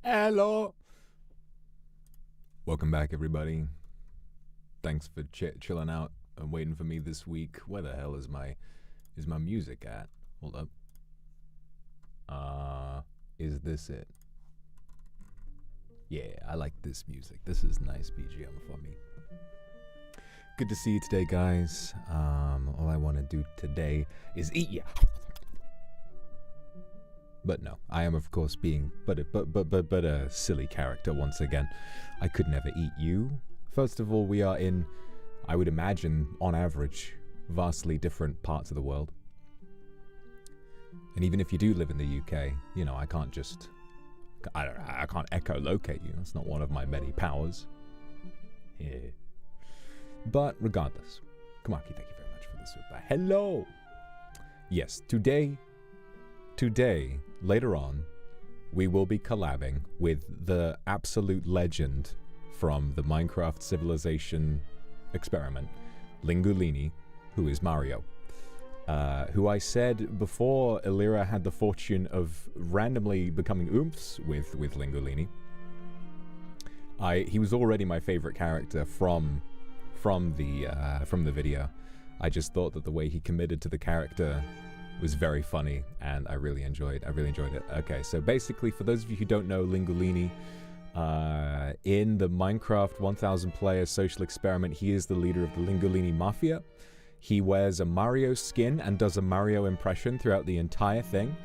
Hello. Welcome back, everybody. Thanks for chilling out and waiting for me this week. Where the hell is my music at? Hold up. Is this it? Yeah, I like this music. This is nice BGM for me. Good to see you today, guys. All I want to do today is eat ya. But no, I am of course being but a silly character once again. I could never eat you. First of all, we are in, I would imagine, on average, vastly different parts of the world. And even if you do live in the UK, you know, I can't just, I can't echolocate you. That's not one of my many powers. Yeah. But regardless, Kamaki, thank you very much for the super. Hello! Yes, today, later on, we will be collabing with the absolute legend from the Minecraft civilization experiment, Lingulini, who is Mario. Who I said before Elira had the fortune of randomly becoming oomphs with Lingulini. He was already my favorite character from the video. I just thought that the way he committed to the character was very funny, and I really enjoyed it. Okay, so basically, for those of you who don't know Lingulini, in the Minecraft 1000 player social experiment, he is the leader of the Lingulini Mafia. He wears a Mario skin and does a Mario impression throughout the entire thing,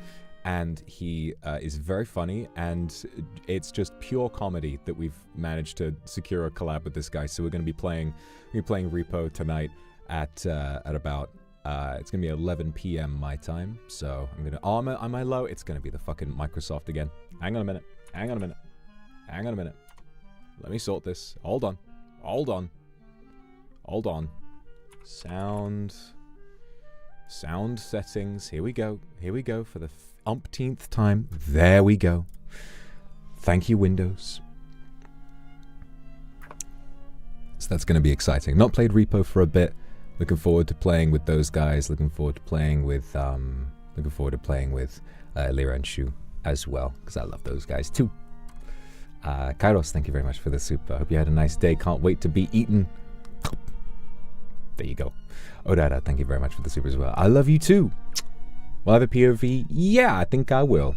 and he is very funny, and it's just pure comedy that we've managed to secure a collab with this guy. So we're going to be playing Repo tonight at about it's gonna be 11 p.m. my time. So I'm gonna am I low? It's gonna be the fucking Microsoft again. Hang on a minute. Let me sort this. Hold on. Sound settings. Here we go for the umpteenth time. There we go. Thank you, Windows. So that's gonna be exciting. Not played Repo for a bit. Looking forward to playing with those guys. Looking forward to playing with Elira and Shu as well, because I love those guys too. Kairos, thank you very much for the super. Hope you had a nice day. Can't wait to be eaten. There you go. Odada, thank you very much for the super as well. I love you too. Will I have a POV? Yeah, I think I will.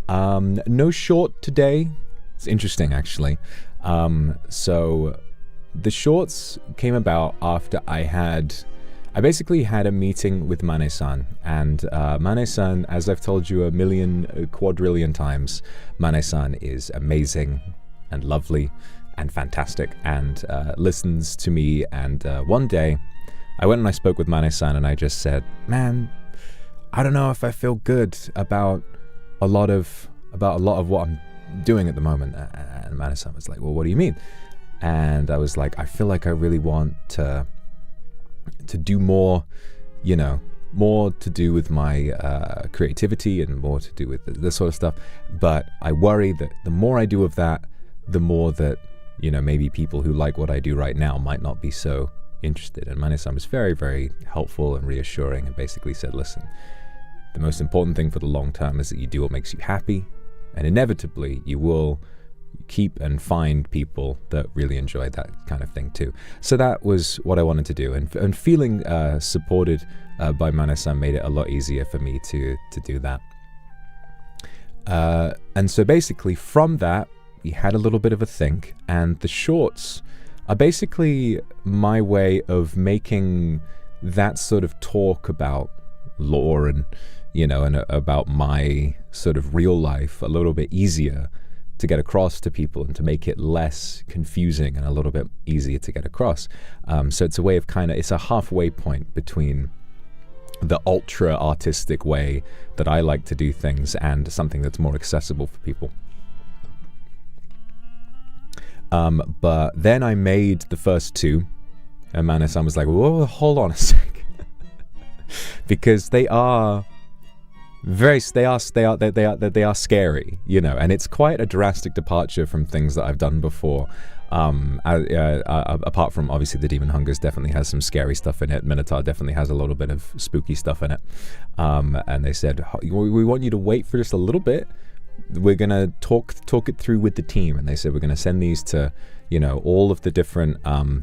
No short today. It's interesting, actually. So the shorts came about after I basically had a meeting with Mane-san, and Mane-san, as I've told you a million quadrillion times, Mane-san is amazing and lovely and fantastic and listens to me. And one day I went and I spoke with Mane-san, and I just said, man, I don't know if I feel good about a lot of what I'm doing at the moment. And Mane-san was like, well, what do you mean? And I was like, I feel like I really want to do more, you know, more to do with my creativity and more to do with this sort of stuff. But I worry that the more I do of that, the more that, you know, maybe people who like what I do right now might not be so interested. And Mane-san was very, very helpful and reassuring, and basically said, listen, the most important thing for the long term is that you do what makes you happy, and inevitably you will keep and find people that really enjoy that kind of thing too. So that was what I wanted to do, and feeling supported by Mane-san made it a lot easier for me to do that. And so basically from that, we had a little bit of a think, and the shorts are basically my way of making that sort of talk about lore and, you know, and about my sort of real life a little bit easier to get across to people, and to make it less confusing and a little bit easier to get across. So it's a way of it's a halfway point between the ultra artistic way that I like to do things and something that's more accessible for people. But then I made the first two, and Mane-san was like, whoa, hold on a sec. Because they are scary, you know, and it's quite a drastic departure from things that I've done before. Apart from obviously the Demon Hungers definitely has some scary stuff in it. Minotaur definitely has a little bit of spooky stuff in it. And they said, we want you to wait for just a little bit we're gonna talk it through with the team, and they said we're gonna send these to, you know, all of the different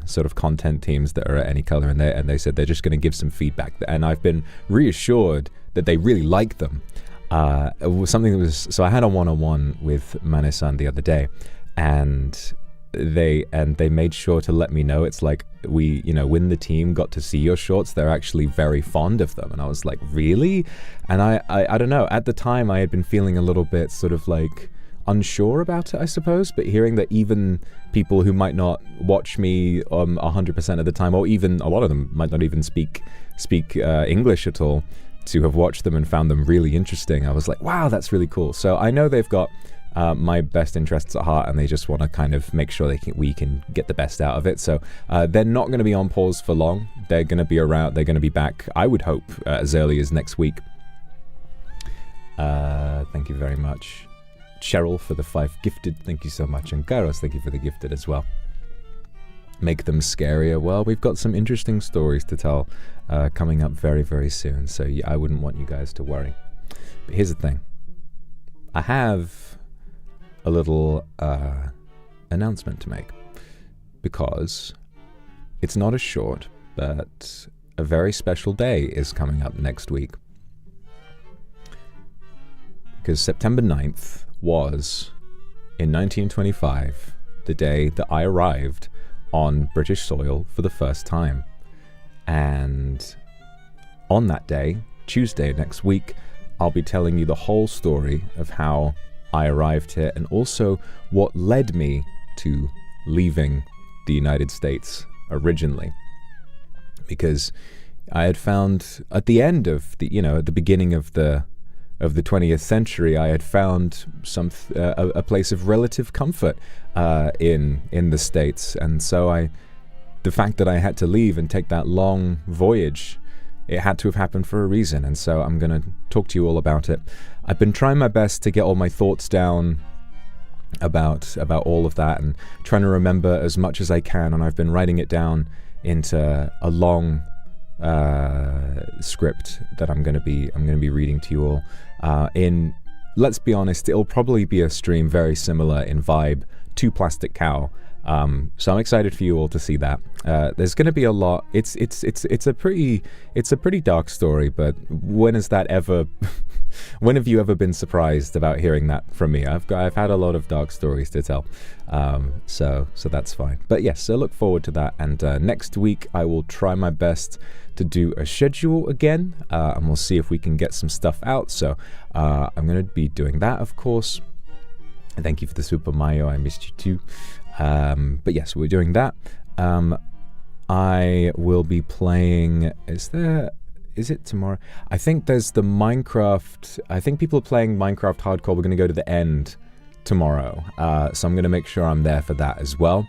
sort of content teams that are at Any Color, and they said they're just gonna give some feedback, and I've been reassured that they really like them. It was something that was, so I had a one-on-one with Mane-san the other day, and they made sure to let me know. It's like, we, you know, when the team got to see your shorts, they're actually very fond of them. And I was like, really? And I don't know, at the time I had been feeling a little bit sort of like unsure about it, I suppose, but hearing that even people who might not watch me 100% of the time, or even a lot of them might not even speak English at all, to have watched them and found them really interesting, I was like, wow, that's really cool. So I know they've got my best interests at heart, and they just want to kind of make sure we can get the best out of it. So they're not going to be on pause for long. They're going to be around. They're going to be back, I would hope, as early as next week. Thank you very much, Cheryl, for the 5 gifted. Thank you so much. And Kairos, thank you for the gifted as well. Make them scarier. Well, we've got some interesting stories to tell coming up very, very soon. So yeah, I wouldn't want you guys to worry. But here's the thing. I have a little announcement to make, because it's not a short, but a very special day is coming up next week. Because September 9th was, in 1925, the day that I arrived on British soil for the first time. And on that day, Tuesday next week, I'll be telling you the whole story of how I arrived here, and also what led me to leaving the United States originally. Because I had found at the end of the, you know, at the beginning of the 20th century, I had found a place of relative comfort in the States, and so the fact that I had to leave and take that long voyage, it had to have happened for a reason, and so I'm going to talk to you all about it. I've been trying my best to get all my thoughts down about all of that, and trying to remember as much as I can, and I've been writing it down into a long script that I'm going to be reading to you all. Let's be honest, it'll probably be a stream very similar in vibe to Plastic Cow. So I'm excited for you all to see that. There's going to be a lot. It's a pretty dark story, but when has that ever? When have you ever been surprised about hearing that from me? I've had a lot of dark stories to tell, so that's fine. But yes, so look forward to that. And next week I will try my best to do a schedule again, and we'll see if we can get some stuff out. So I'm going to be doing that, of course. And thank you for the Super Mayo. I missed you too. But yes, we're doing that. I will be playing. Is it tomorrow? I think there's the Minecraft. I think people are playing Minecraft Hardcore. We're going to go to the end tomorrow. So I'm going to make sure I'm there for that as well.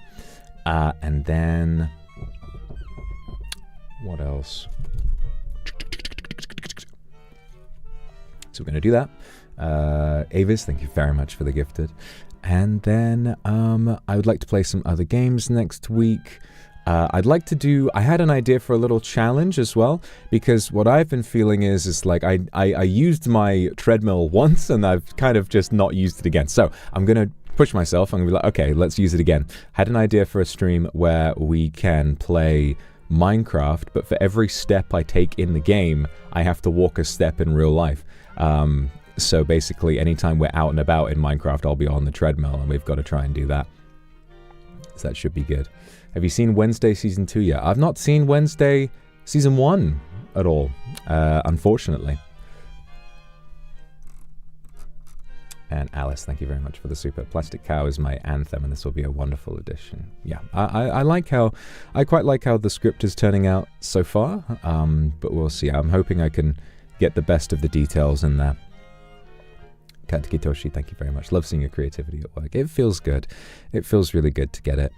And then what else? So we're going to do that. Avis, thank you very much for the gifted. And then I would like to play some other games next week. I'd like to do, I had an idea for a little challenge as well, because what I've been feeling is like I used my treadmill once and I've kind of just not used it again. So I'm going to push myself. I'm going to be like, okay, let's use it again. Had an idea for a stream where we can play Minecraft, but for every step I take in the game, I have to walk a step in real life. So basically, anytime we're out and about in Minecraft, I'll be on the treadmill, and we've got to try and do that. So that should be good. Have you seen Wednesday Season 2 yet? I've not seen Wednesday Season 1 at all, unfortunately. And Alice, thank you very much for the super. Plastic Cow is my anthem, and this will be a wonderful addition. Yeah, I quite like how the script is turning out so far, but we'll see. I'm hoping I can get the best of the details in there. Katakitoshi, thank you very much. Love seeing your creativity at work. It feels good. It feels really good to get it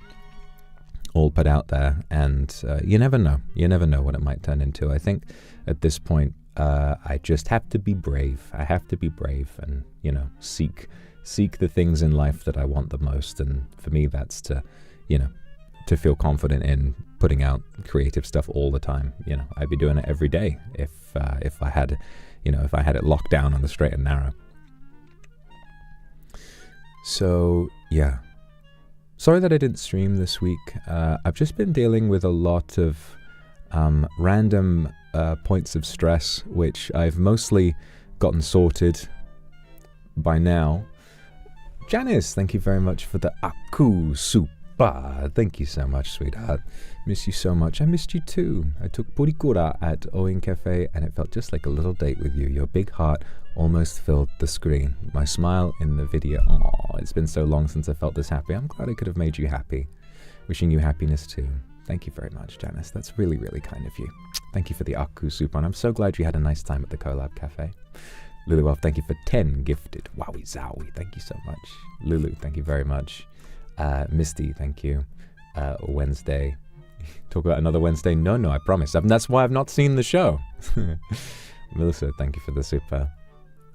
all put out there, and you never know. You never know what it might turn into. I think at this point, I just have to be brave. I have to be brave and, you know, seek the things in life that I want the most. And for me, that's to, you know, to feel confident in putting out creative stuff all the time. You know, I'd be doing it every day if I had, you know, if I had it locked down on the straight and narrow. So, yeah. Sorry that I didn't stream this week. I've just been dealing with a lot of random points of stress, which I've mostly gotten sorted by now. Janice, thank you very much for the Aku Super. Thank you so much, sweetheart. Miss you so much. I missed you too. I took Purikura at Oin Cafe and it felt just like a little date with you. Your big heart almost filled the screen. My smile in the video. Aww, it's been so long since I felt this happy. I'm glad I could have made you happy. Wishing you happiness too. Thank you very much, Janice. That's really, really kind of you. Thank you for the Aku Super, and I'm so glad you had a nice time at the Collab Cafe. Lulu Wolf, thank you for 10 gifted. Wowie zowie, thank you so much. Lulu, thank you very much. Misty, thank you. Wednesday. Talk about another Wednesday? No, I promise. That's why I've not seen the show. Melissa, thank you for the super.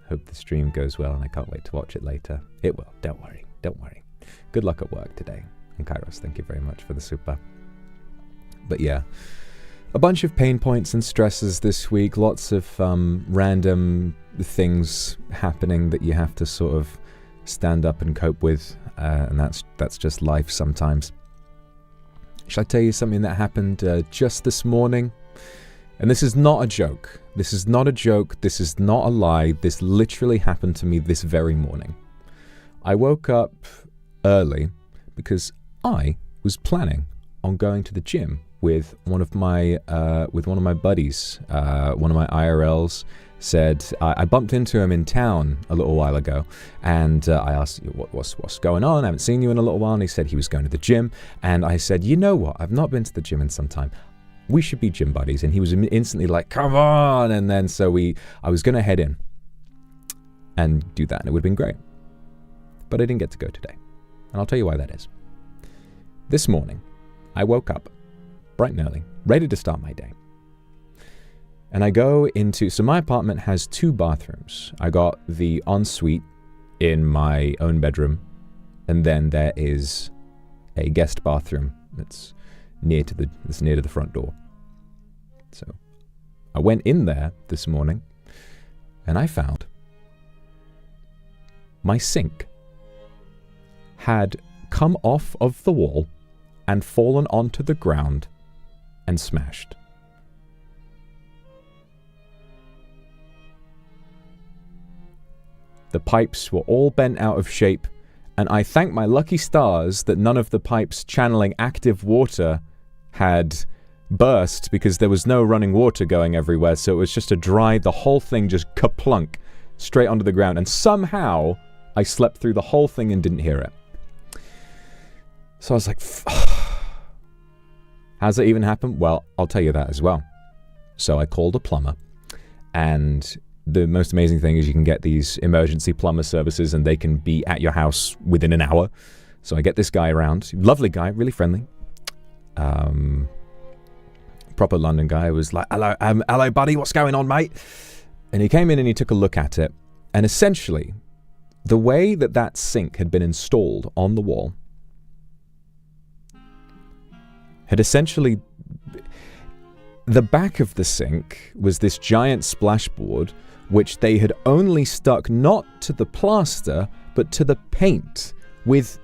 Hope the stream goes well, and I can't wait to watch it later. It will. Don't worry. Don't worry. Good luck at work today. And Kairos, thank you very much for the super. But yeah, a bunch of pain points and stresses this week. Lots of random things happening that you have to sort of stand up and cope with. And that's just life sometimes. Shall I tell you something that happened just this morning? And this is not a joke. This is not a joke. This is not a lie. This literally happened to me this very morning. I woke up early because I was planning on going to the gym with one of my buddies. One of my IRLs said I bumped into him in town a little while ago, and I asked, what's going on? I haven't seen you in a little while. And he said he was going to the gym, and I said, you know what? I've not been to the gym in some time. We should be gym buddies. And he was instantly like, come on! And then I was going to head in and do that, and it would have been great. But I didn't get to go today, and I'll tell you why that is. This morning, I woke up bright and early, ready to start my day. And I go into, so my apartment has 2 bathrooms. I got the ensuite in my own bedroom, and then there is a guest bathroom that's near to the front door. So I went in there this morning, and I found my sink had come off of the wall and fallen onto the ground and smashed. The pipes were all bent out of shape, and I thank my lucky stars that none of the pipes channeling active water had burst, because there was no running water going everywhere, so it was just the whole thing just kaplunk straight onto the ground, and somehow I slept through the whole thing and didn't hear it. So I was like, how's that even happen? Well, I'll tell you that as well. So I called a plumber, and the most amazing thing is you can get these emergency plumber services, and they can be at your house within an hour. So I get this guy around, lovely guy, really friendly, proper London guy. Was like, hello buddy, what's going on, mate? And he came in and he took a look at it, and essentially the way that sink had been installed on the wall had essentially, the back of the sink was this giant splashboard, which they had only stuck not to the plaster, but to the paint with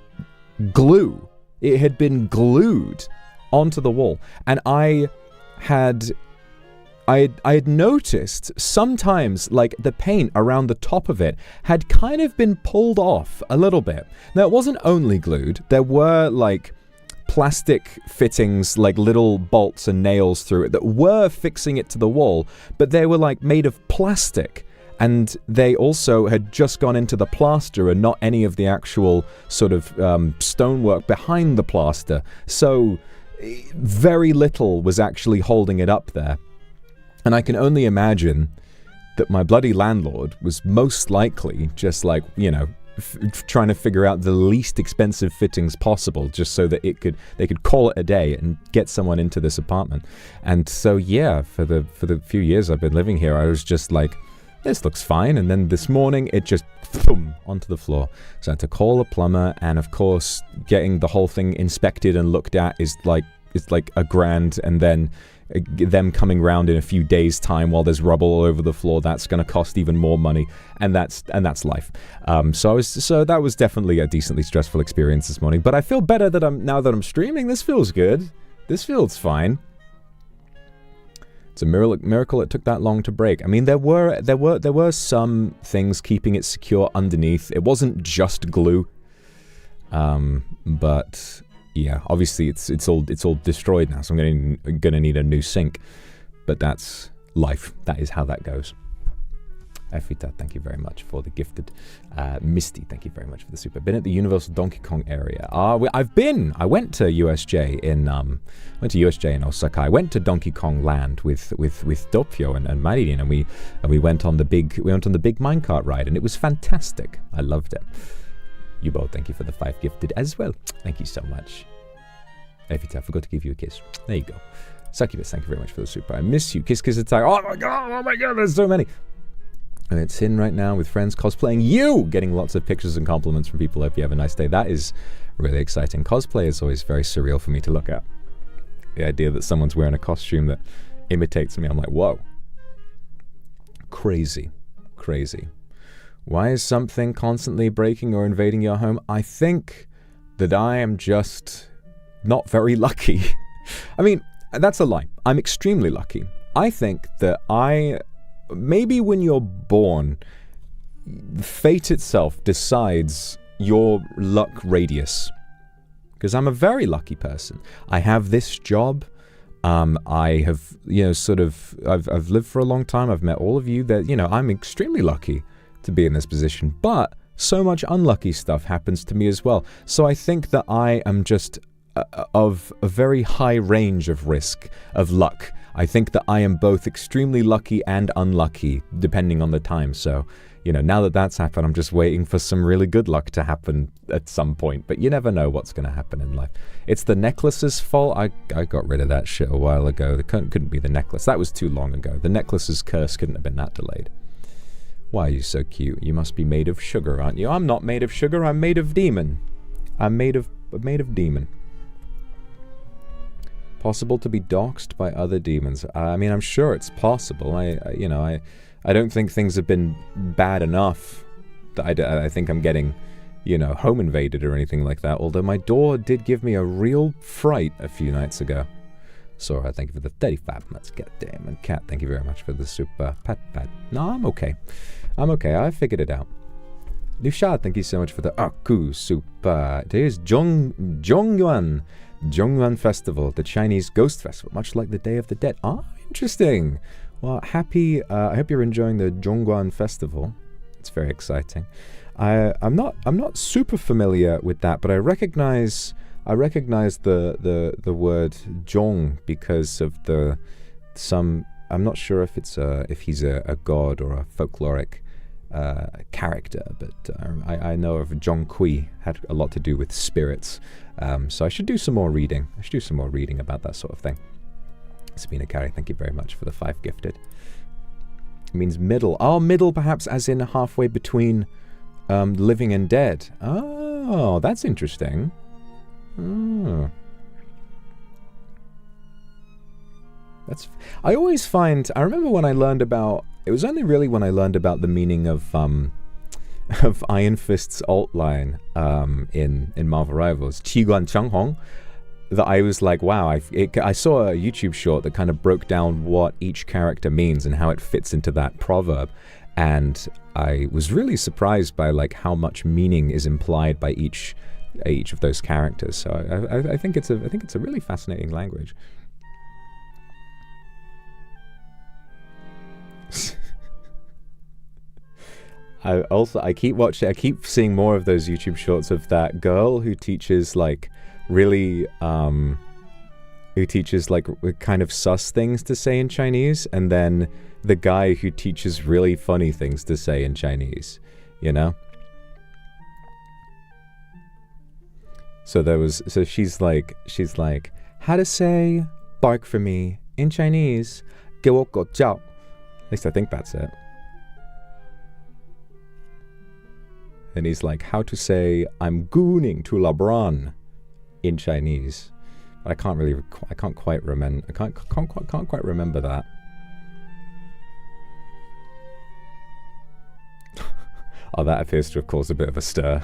glue. It had been glued onto the wall. And I had noticed sometimes, like, the paint around the top of it had kind of been pulled off a little bit. Now, it wasn't only glued. There were, like, plastic fittings, like little bolts and nails through it that were fixing it to the wall, but they were like made of plastic, and they also had just gone into the plaster and not any of the actual sort of stonework behind the plaster. So very little was actually holding it up there. And I can only imagine that my bloody landlord was most likely just like, you know, trying to figure out the least expensive fittings possible, just so that they could call it a day and get someone into this apartment. And so yeah, for the few years I've been living here, I was just like, this looks fine. And then this morning it just boom onto the floor. So I had to call a plumber, and of course getting the whole thing inspected and looked at is like it's like $1,000, and then them coming round in a few days' time while there's rubble all over the floor, that's going to cost even more money, and that's life. So that was definitely a decently stressful experience this morning. But I feel better that now that I'm streaming. This feels good. This feels fine. It's a miracle it took that long to break. I mean, there were some things keeping it secure underneath. It wasn't just glue, but yeah, obviously it's all destroyed now. So I'm gonna need a new sink, but that's life. That is how that goes. Efita, thank you very much for the gifted. Misty, thank you very much for the super. Been at the Universal Donkey Kong area. I've been. I went to USJ in Osaka. I went to Donkey Kong Land with Doppio and Marilyn, and we went on the big minecart ride, and it was fantastic. I loved it. Yubo, thank you for the 5 gifted as well. Thank you so much. Efita, I forgot to give you a kiss. There you go. Succubus, thank you very much for the super. I miss you. Kiss attack. Oh my god, there's so many. And it's in right now with friends cosplaying you, getting lots of pictures and compliments from people. Hope you have a nice day. That is really exciting. Cosplay is always very surreal for me to look at. The idea that someone's wearing a costume that imitates me, I'm like, whoa. Crazy. Why is something constantly breaking or invading your home? I think that I am just not very lucky. I mean, that's a lie. I'm extremely lucky. I think that maybe when you're born, fate itself decides your luck radius. Because I'm a very lucky person. I have this job. I have, I've lived for a long time. I've met all of you. That, I'm extremely lucky to be in this position. But so much unlucky stuff happens to me as well. So I think that I am just of a very high range of risk, of luck. I think that I am both extremely lucky and unlucky, depending on the time. So, now that that's happened, I'm just waiting for some really good luck to happen at some point. But you never know what's going to happen in life. It's the necklace's fault. I got rid of that shit a while ago. It couldn't be the necklace. That was too long ago. The necklace's curse couldn't have been that delayed. Why are you so cute? You must be made of sugar, aren't you? I'm not made of sugar. I'm made of demon. I'm made of demon. Possible to be doxxed by other demons. I mean, I'm sure it's possible. I don't think things have been bad enough that I think I'm getting, home invaded or anything like that. Although my door did give me a real fright a few nights ago. Sora, thank you for the 35 months. Goddamn. And Cat, thank you very much for the super pat. No, I'm okay. I figured it out. Lushad, thank you so much for the Aku super. Today's Zhongyuan Festival, the Chinese Ghost Festival, much like the Day of the Dead. Ah, interesting. Well, I hope you're enjoying the Zhongyuan Festival. It's very exciting. I'm not super familiar with that, but I recognize the word Zhong because of I'm not sure if he's a god or a folkloric character, but I know of Zhong Kui had a lot to do with spirits. So I should do some more reading. About that sort of thing. Sabina Carey, thank you very much for the 5 gifted. It means middle. Oh, middle perhaps as in halfway between living and dead. Oh, that's interesting. Oh. I always find, I remember when I learned about, it was only really when I learned about the meaning of Iron Fist's alt line in Marvel Rivals, Qiguan Changhong, that I was like, wow, I saw a YouTube short that kind of broke down what each character means and how it fits into that proverb, and I was really surprised by like how much meaning is implied by each of those characters. So I think it's a really fascinating language. I keep seeing more of those YouTube shorts of that girl who teaches like really kind of sus things to say in Chinese, and then the guy who teaches really funny things to say in Chinese, So she's like, how to say bark for me in Chinese, 给我狗叫. At least I think that's it. And he's like, how to say I'm gooning to LeBron in Chinese. But I can't quite remember. I can't quite remember that. Oh, that appears to have caused a bit of a stir.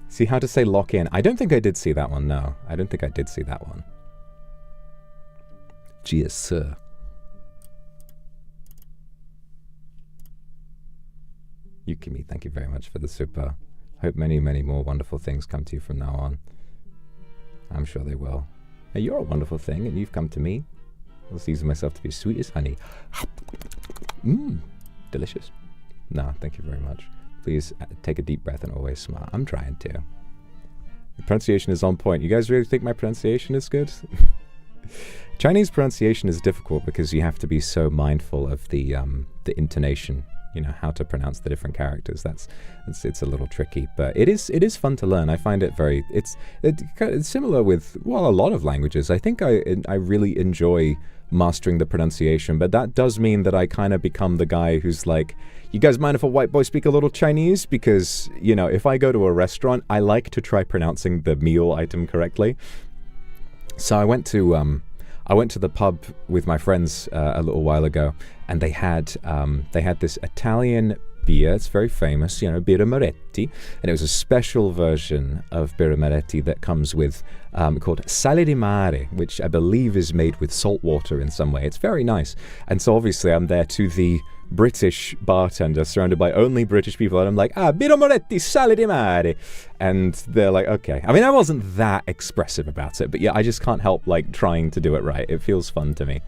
See how to say lock in. I don't think I did see that one, no. I don't think I did see that one. Yes, sir. Yukimi, thank you very much for the super. Hope many, many more wonderful things come to you from now on. I'm sure they will. Hey, you're a wonderful thing, and you've come to me. I'll season myself to be sweet as honey. Mmm, delicious. No, thank you very much. Please take a deep breath and always smile. I'm trying to. The pronunciation is on point. You guys really think my pronunciation is good? Chinese pronunciation is difficult because you have to be so mindful of the intonation. You know, how to pronounce the different characters. It's a little tricky, but it is fun to learn. I find it very. It's similar with, well, a lot of languages. I think I really enjoy mastering the pronunciation, but that does mean that I kind of become the guy who's like, you guys mind if a white boy speak a little Chinese? Because, you know, if I go to a restaurant, I like to try pronouncing the meal item correctly. So I went to the pub with my friends a little while ago, and they had this Italian beer. It's very famous, you know, Birra Moretti, and it was a special version of Birra Moretti that comes with called Sale di Mare, which I believe is made with salt water in some way. It's very nice, and so obviously I'm there to the British bartender, surrounded by only British people, and I'm like, Birra Moretti, Sale di Mare, and they're like, okay. I mean, I wasn't that expressive about it, but yeah, I just can't help like trying to do it right. It feels fun to me.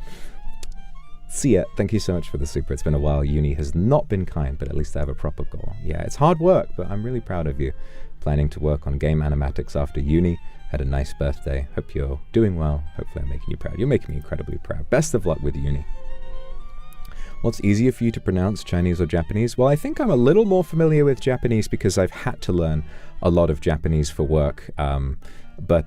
See ya. Thank you so much for the super. It's been a while. Uni has not been kind, but at least I have a proper goal. Yeah, it's hard work, but I'm really proud of you. Planning to work on game animatics after uni. Had a nice birthday. Hope you're doing well. Hopefully I'm making you proud. You're making me incredibly proud. Best of luck with uni. What's easier for you to pronounce, Chinese or Japanese? Well, I think I'm a little more familiar with Japanese because I've had to learn a lot of Japanese for work.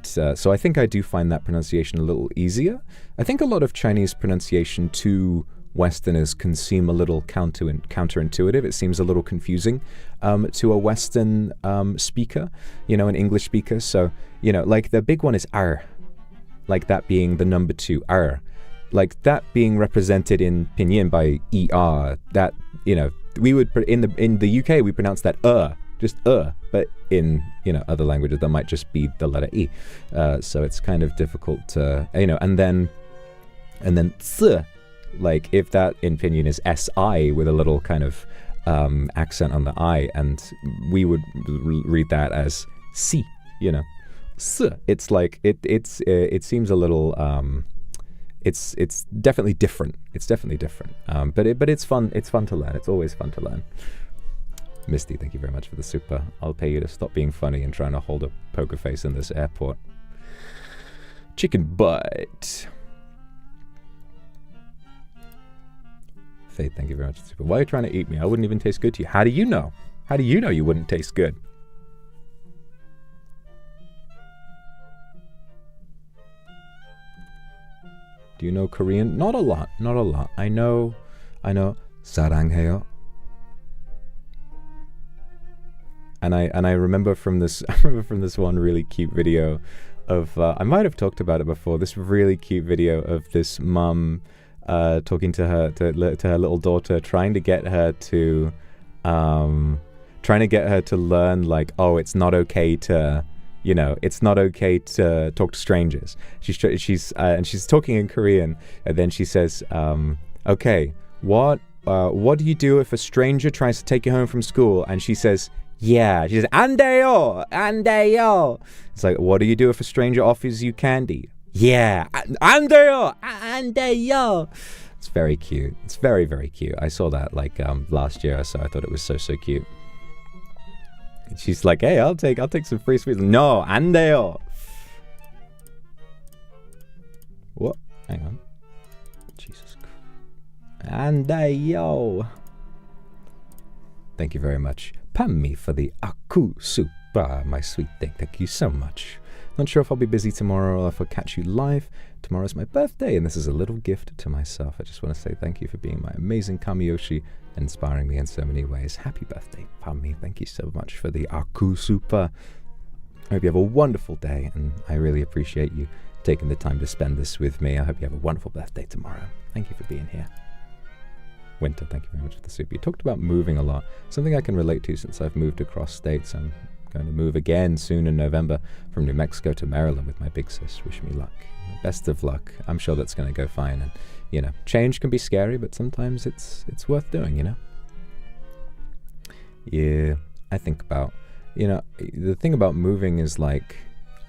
So I think I do find that pronunciation a little easier. I think a lot of Chinese pronunciation to Westerners can seem a little counterintuitive. It seems a little confusing to a Western speaker, you know, an English speaker. So, you know, like the big one is R, like that being the number 2, R. Like that being represented in pinyin by ER, that, you know, we would, in the UK, we pronounce that just but in, you know, other languages that might just be the letter E. So it's kind of difficult to, you know, and then ts, like if that in pinyin is SI with a little kind of accent on the I, and we would read that as si, you know, s. It's like it seems a little it's definitely different. It's definitely different. But it's fun. It's fun to learn. It's always fun to learn. Misty, thank you very much for the super. I'll pay you to stop being funny and trying to hold a poker face in this airport. Chicken butt. Faith, thank you very much for the super. Why are you trying to eat me? I wouldn't even taste good to you. How do you know? How do you know you wouldn't taste good? Do you know Korean? Not a lot. Not a lot. I know. 사랑해요. And I remember from this one really cute video of I might have talked about it before. This really cute video of this mum talking to her little daughter, trying to get her to learn, like, oh, it's not okay to, you know, it's not okay to talk to strangers. She's talking in Korean, and then she says, okay, what do you do if a stranger tries to take you home from school? And she says, yeah. She says, 안 돼요, 안 돼요. It's like, what do you do if a stranger offers you candy? Yeah, 안 돼요, 안 돼요. It's very cute. It's very, very cute. I saw that like last year or so. I thought it was so cute. And she's like, hey, I'll take some free sweets. No, 안 돼요. What? Hang on. Jesus Christ. 안 돼요. Thank you very much, Pammy, for the Aku Super, my sweet thing. Thank you so much. Not sure if I'll be busy tomorrow or if I'll catch you live. Tomorrow's my birthday, and this is a little gift to myself. I just want to say thank you for being my amazing Kamiyoshi and inspiring me in so many ways. Happy birthday, Pami. Thank you so much for the Aku Super. I hope you have a wonderful day, and I really appreciate you taking the time to spend this with me. I hope you have a wonderful birthday tomorrow. Thank you for being here. Winter, thank you very much for the super. You talked about moving a lot. Something I can relate to since I've moved across states. I'm going to move again soon in November from New Mexico to Maryland with my big sis. Wish me luck. Best of luck. I'm sure that's going to go fine. And, you know, change can be scary, but sometimes it's worth doing, you know? Yeah, I think about, you know, the thing about moving is like,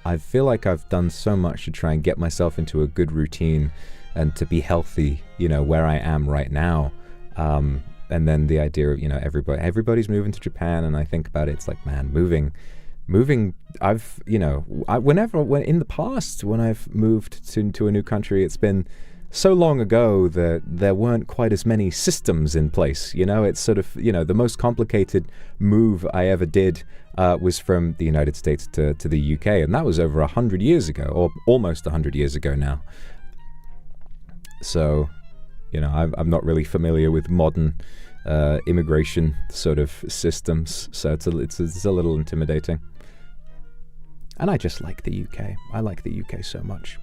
I feel like I've done so much to try and get myself into a good routine and to be healthy, you know, where I am right now. And then the idea of, you know, everybody's moving to Japan, and I think about it, it's like, man, moving, I've, you know, when in the past, when I've moved to a new country, it's been so long ago that there weren't quite as many systems in place, you know. It's sort of, you know, the most complicated move I ever did was from the United States to the UK, and that was over 100 years ago, or almost 100 years ago now. So, you know, I'm not really familiar with modern immigration sort of systems, so it's a little intimidating. And I just like the UK. I like the UK so much.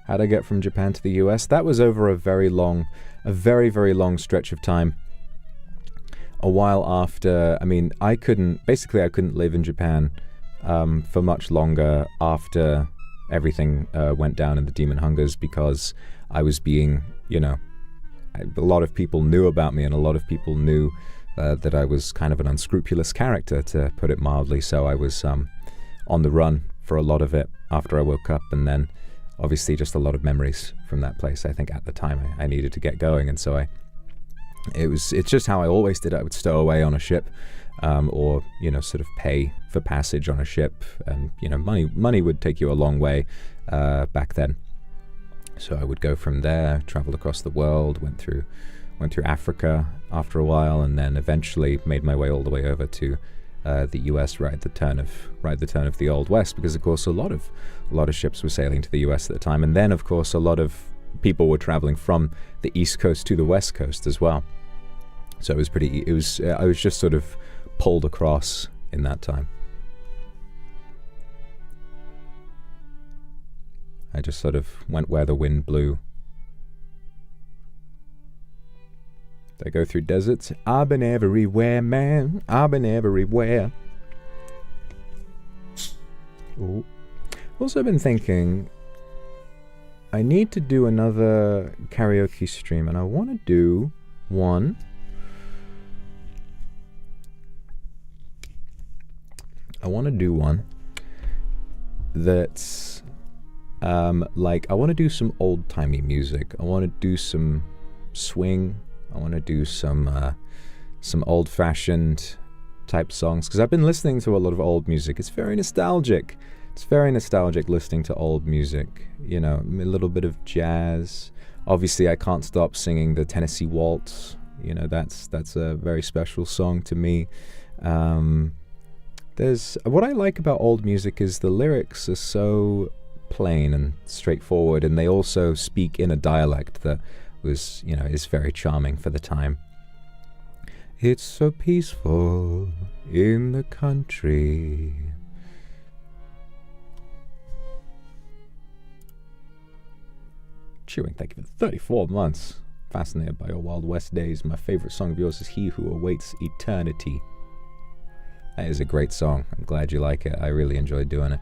How'd I get from Japan to the US? That was over a very, very long stretch of time. A while after, I mean, I couldn't live in Japan for much longer after everything went down in the Demon Hungers, because I was being, you know, a lot of people knew about me, and a lot of people knew that I was kind of an unscrupulous character, to put it mildly. So I was on the run for a lot of it after I woke up, and then obviously just a lot of memories from that place. I think at the time I needed to get going, and so it's just how I always did. I would stow away on a ship, or, you know, sort of pay for passage on a ship, and, you know, money would take you a long way back then. So I would go from there, traveled across the world, went through Africa after a while, and then eventually made my way all the way over to the US right at the turn of the Old West, because of course a lot of ships were sailing to the US at the time, and then of course a lot of people were traveling from the East Coast to the West Coast as well. So I was just sort of pulled across in that time. I just sort of went where the wind blew. Did I go through deserts? I've been everywhere, man. I've been everywhere. Ooh. Also been thinking, I need to do another karaoke stream, and I want to do one. That's like, I want to do some old-timey music. I want to do some swing. I want to do some old-fashioned type songs, because I've been listening to a lot of old music. It's very nostalgic. It's very nostalgic listening to old music. You know, a little bit of jazz. Obviously, I can't stop singing the Tennessee Waltz. You know, that's a very special song to me. What I like about old music is the lyrics are so plain and straightforward, and they also speak in a dialect that was, you know, is very charming for the time. It's so peaceful in the country. Chewing, thank you for 34 months. Fascinated by your Wild West days. My favorite song of yours is He Who Awaits Eternity. That is a great song. I'm glad you like it. I really enjoyed doing it.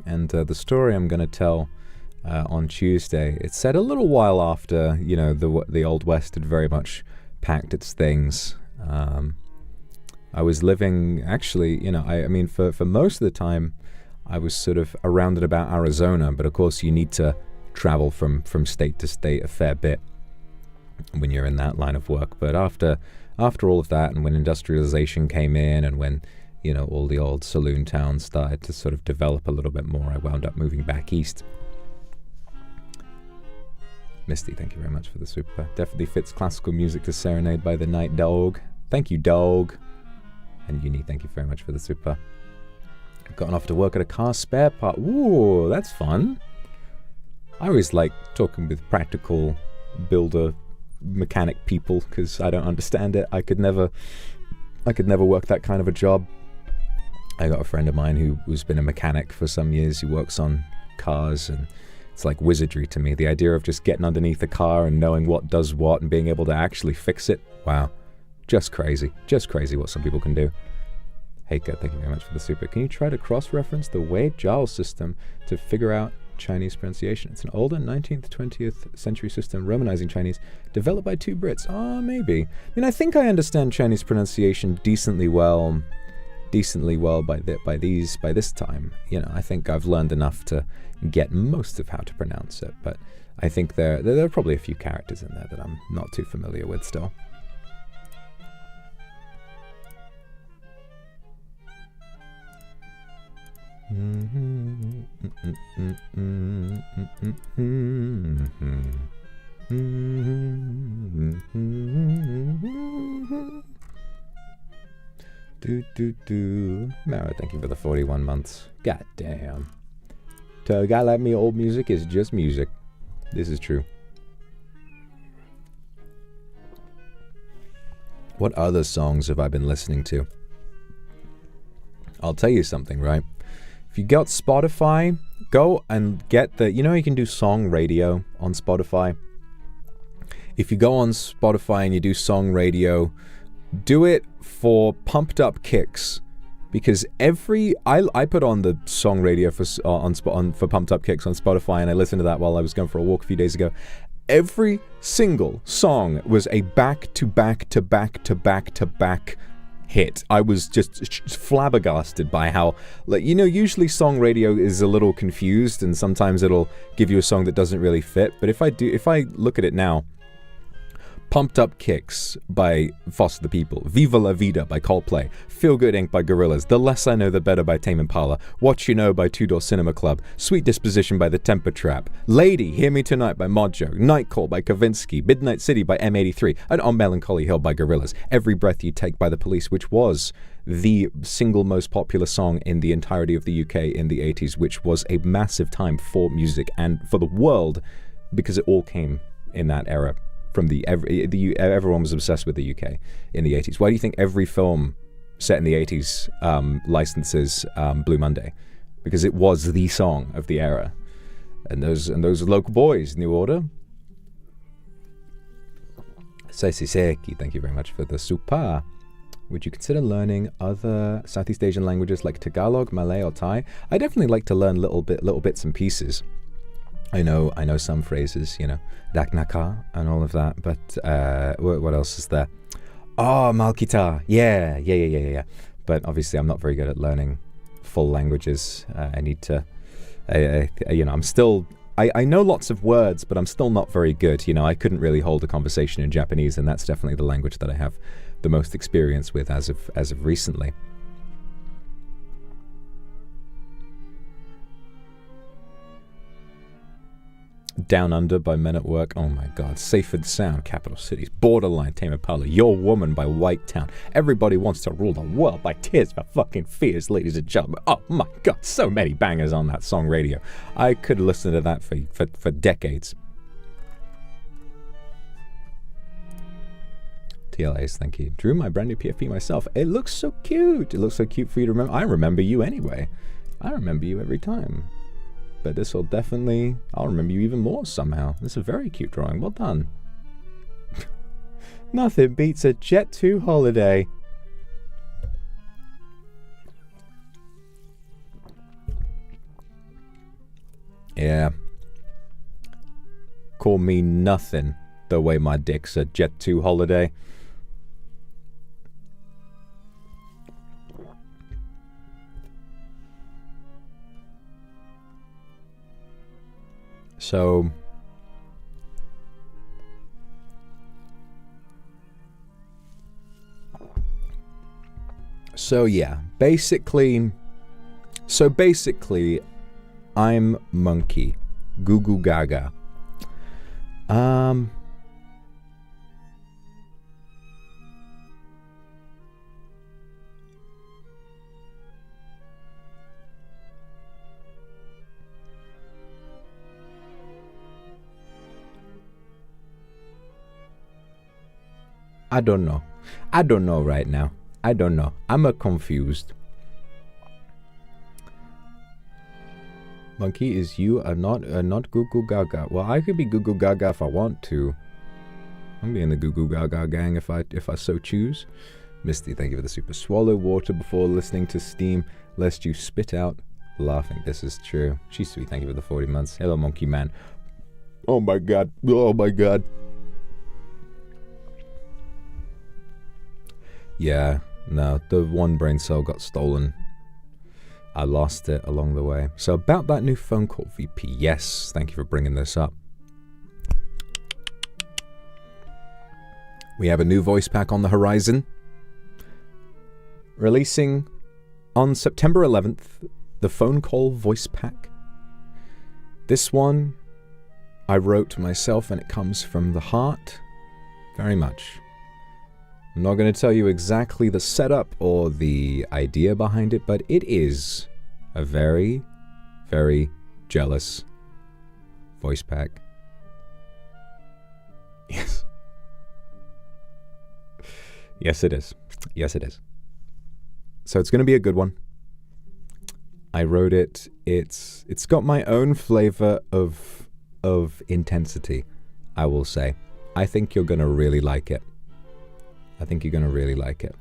And the story I'm going to tell on Tuesday, it's set a little while after, you know, the Old West had very much packed its things. I was living, actually, you know, I mean, for most of the time, I was sort of around and about Arizona, but of course you need to travel from state to state a fair bit when you're in that line of work. But after all of that, and when industrialization came in, and when, you know, all the old saloon towns started to sort of develop a little bit more, I wound up moving back east. Misty, thank you very much for the super. Definitely fits classical music to serenade by the night, dog. Thank you, dog. And Uni, thank you very much for the super. I've gotten off to work at a car spare part. Ooh, that's fun. I always like talking with practical builder mechanic people because I don't understand it. I could never work that kind of a job. I got a friend of mine who's been a mechanic for some years. He works on cars, and it's like wizardry to me. The idea of just getting underneath the car and knowing what does what and being able to actually fix it. Wow. Just crazy. Just crazy what some people can do. Heika, thank you very much for the super. Can you try to cross-reference the Wei-Jiao system to figure out Chinese pronunciation? It's an older 19th, 20th century system romanizing Chinese, developed by 2 Brits. Oh, maybe. I mean, I think I understand Chinese pronunciation decently well by this time. You know, I think I've learned enough to get most of how to pronounce it, but I think there are probably a few characters in there that I'm not too familiar with still. Mara, thank you for the 41 months. God damn. To a guy like me, old music is just music. This is true. What other songs have I been listening to? I'll tell you something, right? If you got Spotify, go and get the... You know you can do song radio on Spotify? If you go on Spotify and you do song radio, do it for Pumped Up Kicks. Because I put on the song radio for Pumped Up Kicks on Spotify, and I listened to that while I was going for a walk a few days ago. Every single song was a back-to-back-to-back-to-back-to-back hit. I was just flabbergasted by how, like, you know, usually song radio is a little confused, and sometimes it'll give you a song that doesn't really fit. But if I look at it now, Pumped Up Kicks by Foster the People, Viva La Vida by Coldplay, Feel Good Inc. by Gorillaz, The Less I Know The Better by Tame Impala, What You Know by Two Door Cinema Club, Sweet Disposition by The Temper Trap, Lady, Hear Me Tonight by Mojo, Night Call by Kavinsky, Midnight City by M83, and On Melancholy Hill by Gorillaz, Every Breath You Take by The Police, which was the single most popular song in the entirety of the UK in the 80s, which was a massive time for music and for the world because it all came in that era. Everyone was obsessed with the UK in the 80s. Why do you think every film set in the 80s licenses Blue Monday? Because it was the song of the era. And those local boys, New Order. Seisiseki, thank you very much for the super. Would you consider learning other Southeast Asian languages like Tagalog, Malay, or Thai? I definitely like to learn little bits and pieces. I know some phrases, you know, dak naka and all of that, but what else is there? Oh, malkita, yeah. But obviously I'm not very good at learning full languages. I need to, you know, I know lots of words, but I'm still not very good. You know, I couldn't really hold a conversation in Japanese, and that's definitely the language that I have the most experience with as of recently. Down Under by Men at Work. Oh my god. Safed Sound, Capital Cities. Borderline, Tame Impala. Your Woman by White Town. Everybody Wants to Rule the World by Tears for Fucking Fears, ladies and gentlemen. Oh my god, so many bangers on that song radio. I could listen to that for decades. TLAs, thank you. Drew my brand new PFP myself. It looks so cute. It looks so cute for you to remember. I remember you anyway. I remember you every time. But this will definitely... I'll remember you even more somehow. This is a very cute drawing. Well done. Nothing beats a Jet 2 holiday. Yeah. Call me nothing the way my dick's a Jet 2 holiday. So yeah, basically, I'm Monkey, Goo Goo Gaga. Um... I don't know. I don't know right now. I don't know. I'm confused. Monkey, is you are not Goo Goo Gaga. Well, I could be Goo Goo Gaga if I want to. I'm being the Goo Goo Gaga gang if I so choose. Misty, thank you for the super. Swallow water before listening to Steam, lest you spit out laughing. This is true. She's sweet. Thank you for the 40 months. Hello, Monkey Man. Oh my god. Oh my god. Yeah, no, the one brain cell got stolen. I lost it along the way. So about that new phone call, VP, yes, thank you for bringing this up. We have a new voice pack on the horizon. Releasing on September 11th, the phone call voice pack. This one I wrote myself and it comes from the heart very much. I'm not going to tell you exactly the setup or the idea behind it, but it is a very, very jealous voice pack. Yes. Yes, it is. Yes, it is. So it's going to be a good one. I wrote it. It's got my own flavor of intensity, I will say. I think you're going to really like it. I think you're going to really like it.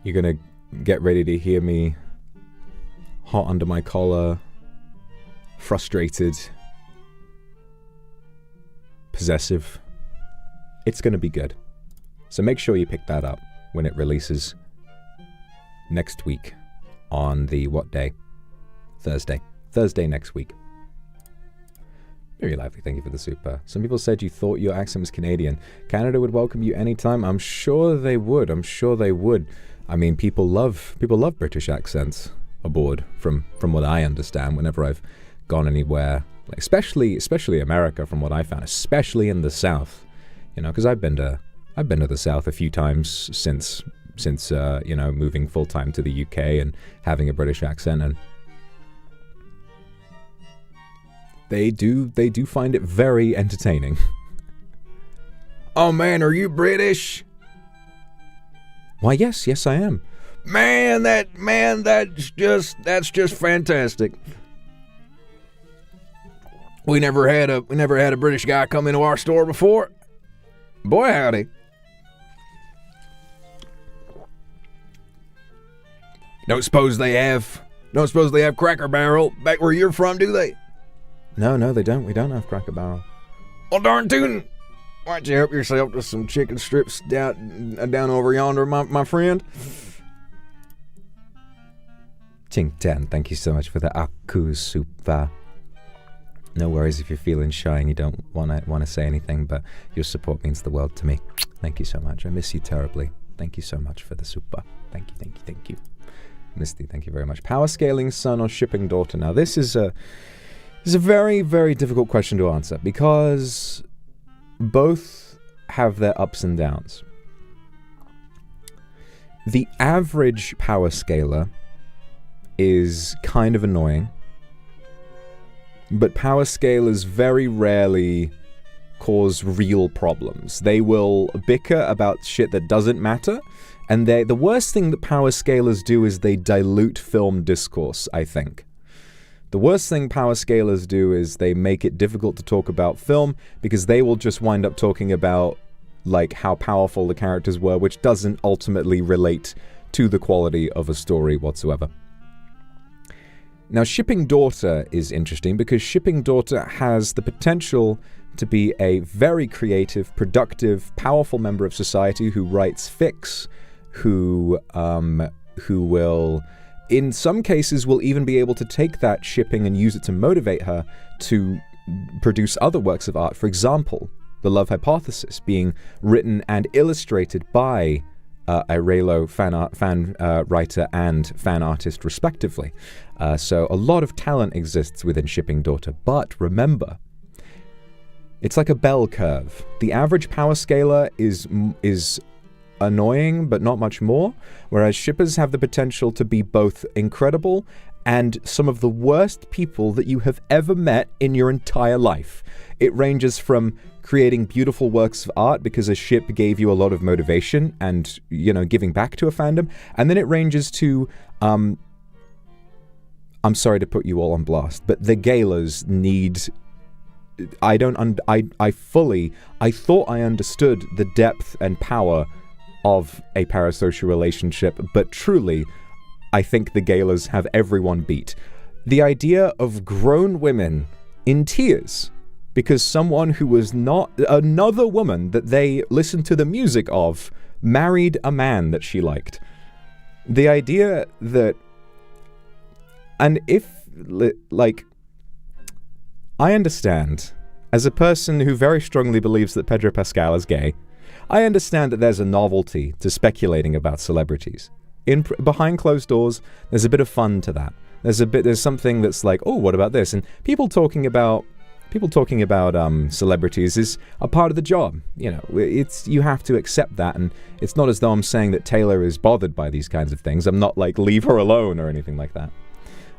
You're going to get ready to hear me hot under my collar, frustrated, possessive. It's going to be good. So make sure you pick that up when it releases next week on the what day? Thursday. Thursday next week. Very lively, thank you for the super. Some people said you thought your accent was Canadian. Canada would welcome you anytime. I'm sure they would. I'm sure they would. I mean, people love British accents aboard, from what I understand. Whenever I've gone anywhere, like especially America, from what I found, especially in the South, you know, because I've been to the South a few times since you know, moving full time to the UK and having a British accent, and they do find it very entertaining. Oh man, are you British? Why, yes I am. That's just fantastic. We never had a British guy come into our store before. Boy howdy. Don't suppose they have Cracker Barrel back where you're from, do they? No, they don't. We don't have Cracker Barrel. Well, darn tootin'. Why don't you help yourself to some chicken strips down over yonder, my friend? Ching Tan, thank you so much for the Aku Super. No worries if you're feeling shy and you don't want to say anything, but your support means the world to me. Thank you so much. I miss you terribly. Thank you so much for the super. Thank you. Misty, thank you very much. Power scaling son or shipping daughter? Now, this is a very, very difficult question to answer because both have their ups and downs. The average power scaler is kind of annoying, but power scalers very rarely cause real problems. They will bicker about shit that doesn't matter, and the worst thing that power scalers do is they dilute film discourse, I think. The worst thing power scalers do is they make it difficult to talk about film because they will just wind up talking about like how powerful the characters were, which doesn't ultimately relate to the quality of a story whatsoever. Now, Shipping Daughter is interesting because Shipping Daughter has the potential to be a very creative, productive, powerful member of society who writes fics, who will, in some cases, will even be able to take that shipping and use it to motivate her to produce other works of art. For example, The Love Hypothesis being written and illustrated by Irelo fan writer and fan artist respectively. So a lot of talent exists within Shipping Daughter, but remember, it's like a bell curve. The average power scaler is annoying, but not much more, whereas shippers have the potential to be both incredible and some of the worst people that you have ever met in your entire life. It ranges from creating beautiful works of art because a ship gave you a lot of motivation and, you know, giving back to a fandom, and then it ranges to, I'm sorry to put you all on blast, but the galas need... I thought I understood the depth and power of a parasocial relationship, but truly, I think the galas have everyone beat. The idea of grown women in tears because someone who was not another woman that they listened to the music of married a man that she liked. The idea that... And if, like... I understand, as a person who very strongly believes that Pedro Pascal is gay, I understand that there's a novelty to speculating about celebrities. Behind closed doors, there's a bit of fun to that. There's something that's like, oh, what about this? And people talking about celebrities is a part of the job. You know, you have to accept that, and it's not as though I'm saying that Taylor is bothered by these kinds of things. I'm not like, leave her alone or anything like that.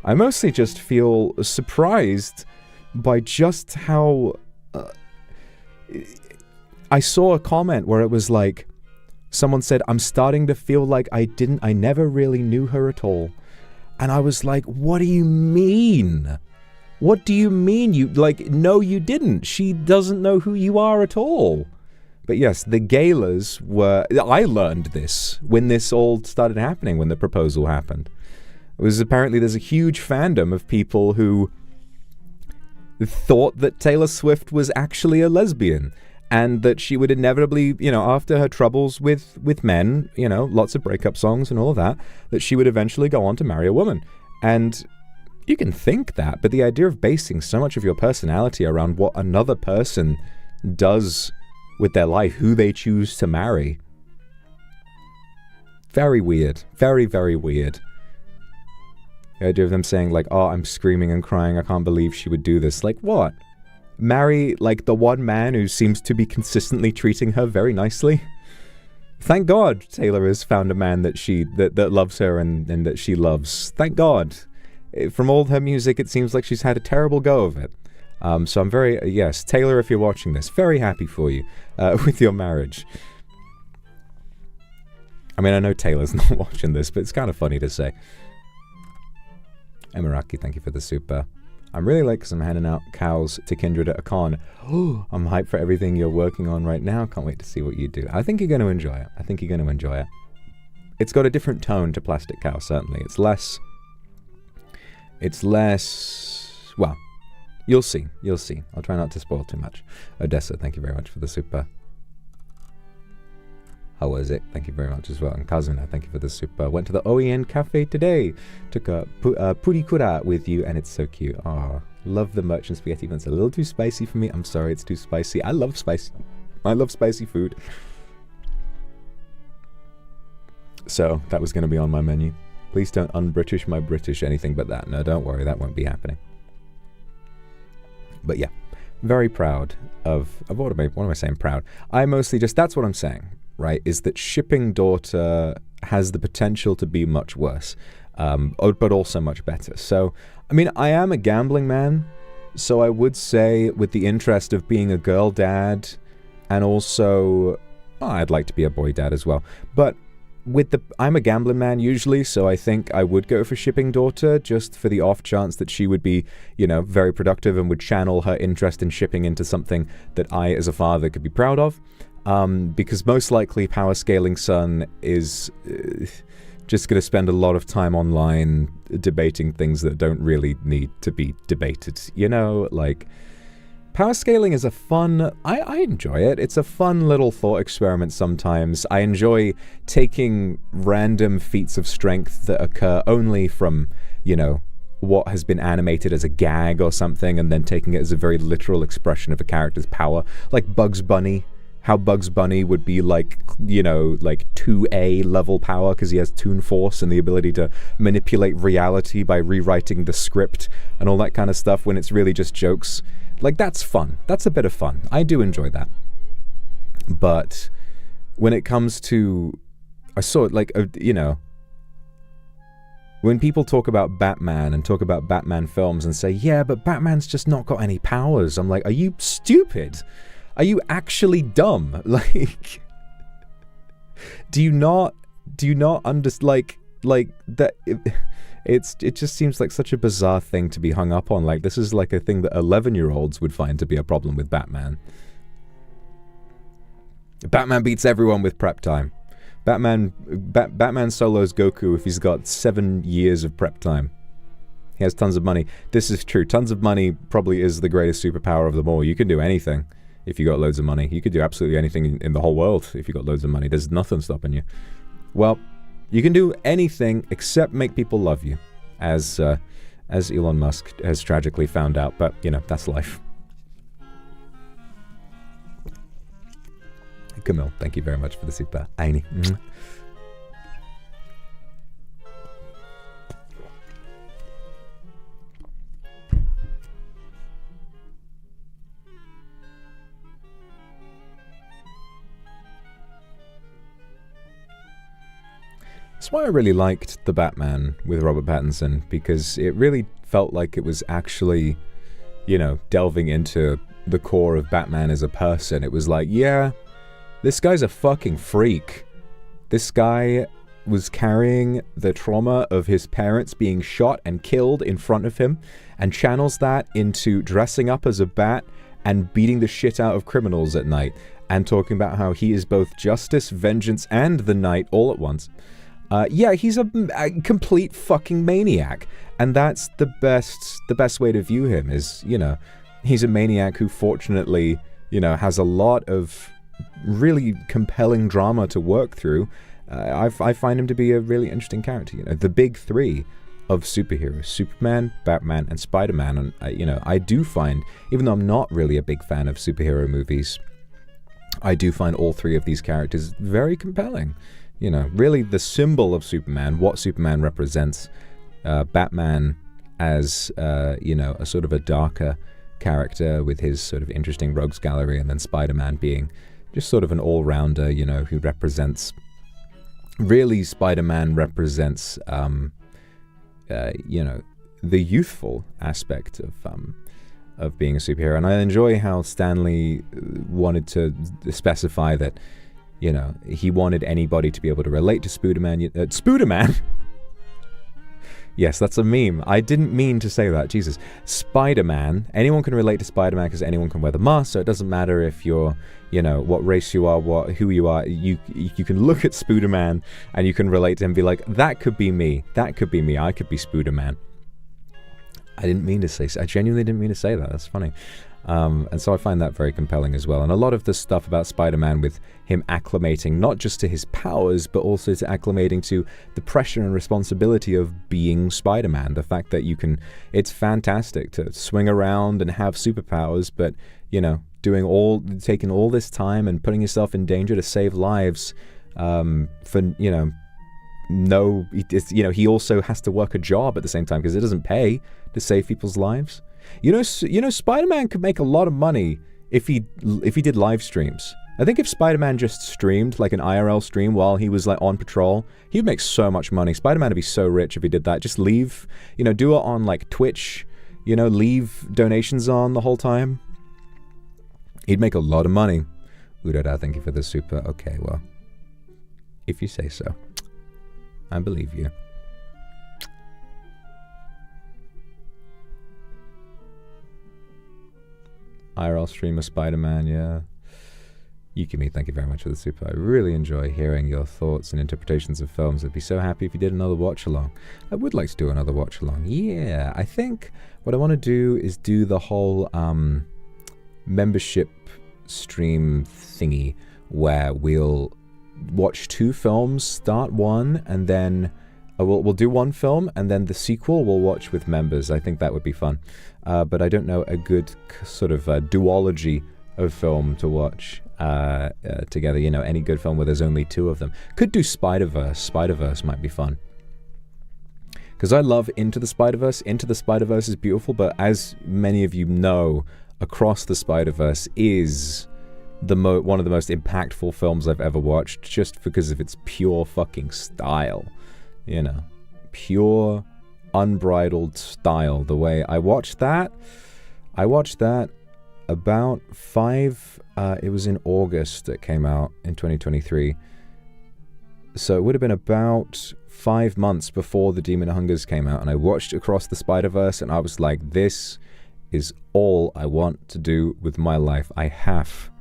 I mostly just feel surprised by just how... I saw a comment where it was like, someone said, I'm starting to feel like I never really knew her at all. And I was like, what do you mean? What do you mean? No, you didn't. She doesn't know who you are at all. But yes, the galas were... I learned this when this all started happening, when the proposal happened. It was apparently there's a huge fandom of people who thought that Taylor Swift was actually a lesbian, and that she would inevitably, you know, after her troubles with men, you know, lots of breakup songs and all of that, that she would eventually go on to marry a woman. And you can think that, but the idea of basing so much of your personality around what another person does with their life, who they choose to marry, very weird. Very, very weird. The idea of them saying, like, oh, I'm screaming and crying, I can't believe she would do this. Like, what? Marry, like, the one man who seems to be consistently treating her very nicely? Thank God Taylor has found a man that loves her and that she loves. Thank God. From all her music, it seems like she's had a terrible go of it. So I'm very, yes, Taylor, if you're watching this, very happy for you with your marriage. I mean, I know Taylor's not watching this, but it's kind of funny to say. Emiraki, thank you for the super. I'm really late because I'm handing out cows to Kindred at a con. Oh, I'm hyped for everything you're working on right now. Can't wait to see what you do. I think you're going to enjoy it. I think you're going to enjoy it. It's got a different tone to Plastic Cow, certainly. It's less... Well, you'll see. You'll see. I'll try not to spoil too much. Odessa, thank you very much for the super. How was it? Thank you very much as well. And Kazuna, thank you for the super. Went to the OEN cafe today. Took a purikura with you, and it's so cute. Aw, love the merchant spaghetti, but it's a little too spicy for me. I'm sorry, it's too spicy. I love spicy. I love spicy food. So, that was going to be on my menu. Please don't un-British my British anything but that. No, don't worry, that won't be happening. But yeah, very proud of what am I saying proud? I mostly just, that's what I'm saying. Right, is that Shipping Daughter has the potential to be much worse, but also much better. So, I mean, I am a gambling man, so I would say with the interest of being a girl dad, and also, I'd like to be a boy dad as well, but I'm a gambling man usually, so I think I would go for Shipping Daughter, just for the off chance that she would be, you know, very productive and would channel her interest in shipping into something that I, as a father, could be proud of. Because most likely Power Scaling Son is just going to spend a lot of time online debating things that don't really need to be debated. You know, like, Power Scaling is a fun... I enjoy it. It's a fun little thought experiment sometimes. I enjoy taking random feats of strength that occur only from, you know, what has been animated as a gag or something, and then taking it as a very literal expression of a character's power. Like Bugs Bunny how Bugs Bunny would be like, you know, like 2A level power because he has Toon Force and the ability to manipulate reality by rewriting the script and all that kind of stuff when it's really just jokes. Like, that's fun. That's a bit of fun. I do enjoy that. But when it comes to, I saw it like, you know, when people talk about Batman and talk about Batman films and say, yeah, but Batman's just not got any powers. I'm like, are you stupid? Are you actually dumb? Like, do you not understand, like that? It just seems like such a bizarre thing to be hung up on. Like, this is like a thing that 11-year-olds would find to be a problem with Batman. Batman beats everyone with prep time. Batman solos Goku if he's got 7 years of prep time. He has tons of money. This is true. Tons of money probably is the greatest superpower of them all. You can do anything. If you got loads of money, you could do absolutely anything in the whole world if you got loads of money. There's nothing stopping you. Well, you can do anything except make people love you, as Elon Musk has tragically found out. But, you know, that's life. Camille, thank you very much for the super. Aini. That's why I really liked The Batman with Robert Pattinson, because it really felt like it was actually, you know, delving into the core of Batman as a person. It was like, yeah, this guy's a fucking freak. This guy was carrying the trauma of his parents being shot and killed in front of him and channels that into dressing up as a bat and beating the shit out of criminals at night and talking about how he is both justice, vengeance, and the night all at once. Yeah, he's a complete fucking maniac, and that's the best way to view him is, you know, he's a maniac who fortunately, you know, has a lot of really compelling drama to work through. I find him to be a really interesting character. You know, the big three of superheroes: Superman, Batman, and Spider-Man. And you know, I do find, even though I'm not really a big fan of superhero movies, I do find all three of these characters very compelling. You know, really the symbol of Superman, what Superman represents, Batman as, you know, a sort of a darker character with his sort of interesting rogues gallery, and then Spider-Man being just sort of an all-rounder, you know, who represents, really Spider-Man represents, you know, the youthful aspect of being a superhero. And I enjoy how Stan Lee wanted to specify that, you know, he wanted anybody to be able to relate to Spooderman. Spooderman? Yes, that's a meme. I didn't mean to say that. Jesus. Spider-Man. Anyone can relate to Spider-Man because anyone can wear the mask, so it doesn't matter if you're, you know, what race you are, who you are. You can look at Spooderman and you can relate to him and be like, that could be me. That could be me. I could be Spooderman. I didn't mean to say, I genuinely didn't mean to say that. That's funny. And so I find that very compelling as well. And a lot of the stuff about Spider-Man with him acclimating not just to his powers, but also to acclimating to the pressure and responsibility of being Spider-Man. The fact that you can, it's fantastic to swing around and have superpowers, but, you know, taking all this time and putting yourself in danger to save lives, for, you know, you know, he also has to work a job at the same time because it doesn't pay to save people's lives. You know, Spider-Man could make a lot of money if he did live streams. I think if Spider-Man just streamed, like an IRL stream while he was like on patrol, he'd make so much money. Spider-Man would be so rich if he did that. Just leave, you know, do it on like Twitch, you know, leave donations on the whole time. He'd make a lot of money. Udada, thank you for the super. Okay, well, if you say so, I believe you. IRL streamer Spider-Man, yeah. Yukimi, thank you very much for the super. I really enjoy hearing your thoughts and interpretations of films. I'd be so happy if you did another watch-along. I would like to do another watch-along. Yeah, I think what I want to do is do the whole membership stream thingy where we'll watch 2 films, start one, and then we'll do 1 film, and then the sequel we'll watch with members. I think that would be fun. But I don't know a good sort of duology of film to watch together. You know, any good film where there's only 2 of them. Could do Spider-Verse. Spider-Verse might be fun. Because I love Into the Spider-Verse. Into the Spider-Verse is beautiful, but as many of you know, Across the Spider-Verse is one of the most impactful films I've ever watched, just because of its pure fucking style. You know, pure, unbridled style. The way I watched that about 5, it was in August it came out in 2023. So it would have been about 5 months before The Demon Hungers came out, and I watched Across the Spider-Verse, and I was like, this is all I want to do with my life. I have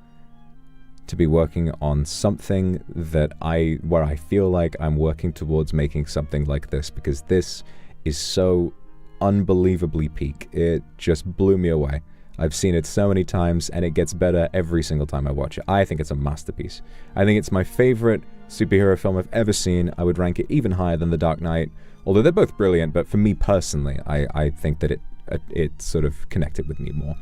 to be working on something where I feel like I'm working towards making something like this, because this is so unbelievably peak. It just blew me away. I've seen it so many times, and it gets better every single time I watch it. I think it's a masterpiece. I think it's my favorite superhero film I've ever seen. I would rank it even higher than The Dark Knight, although they're both brilliant, but for me personally, I think that it sort of connected with me more.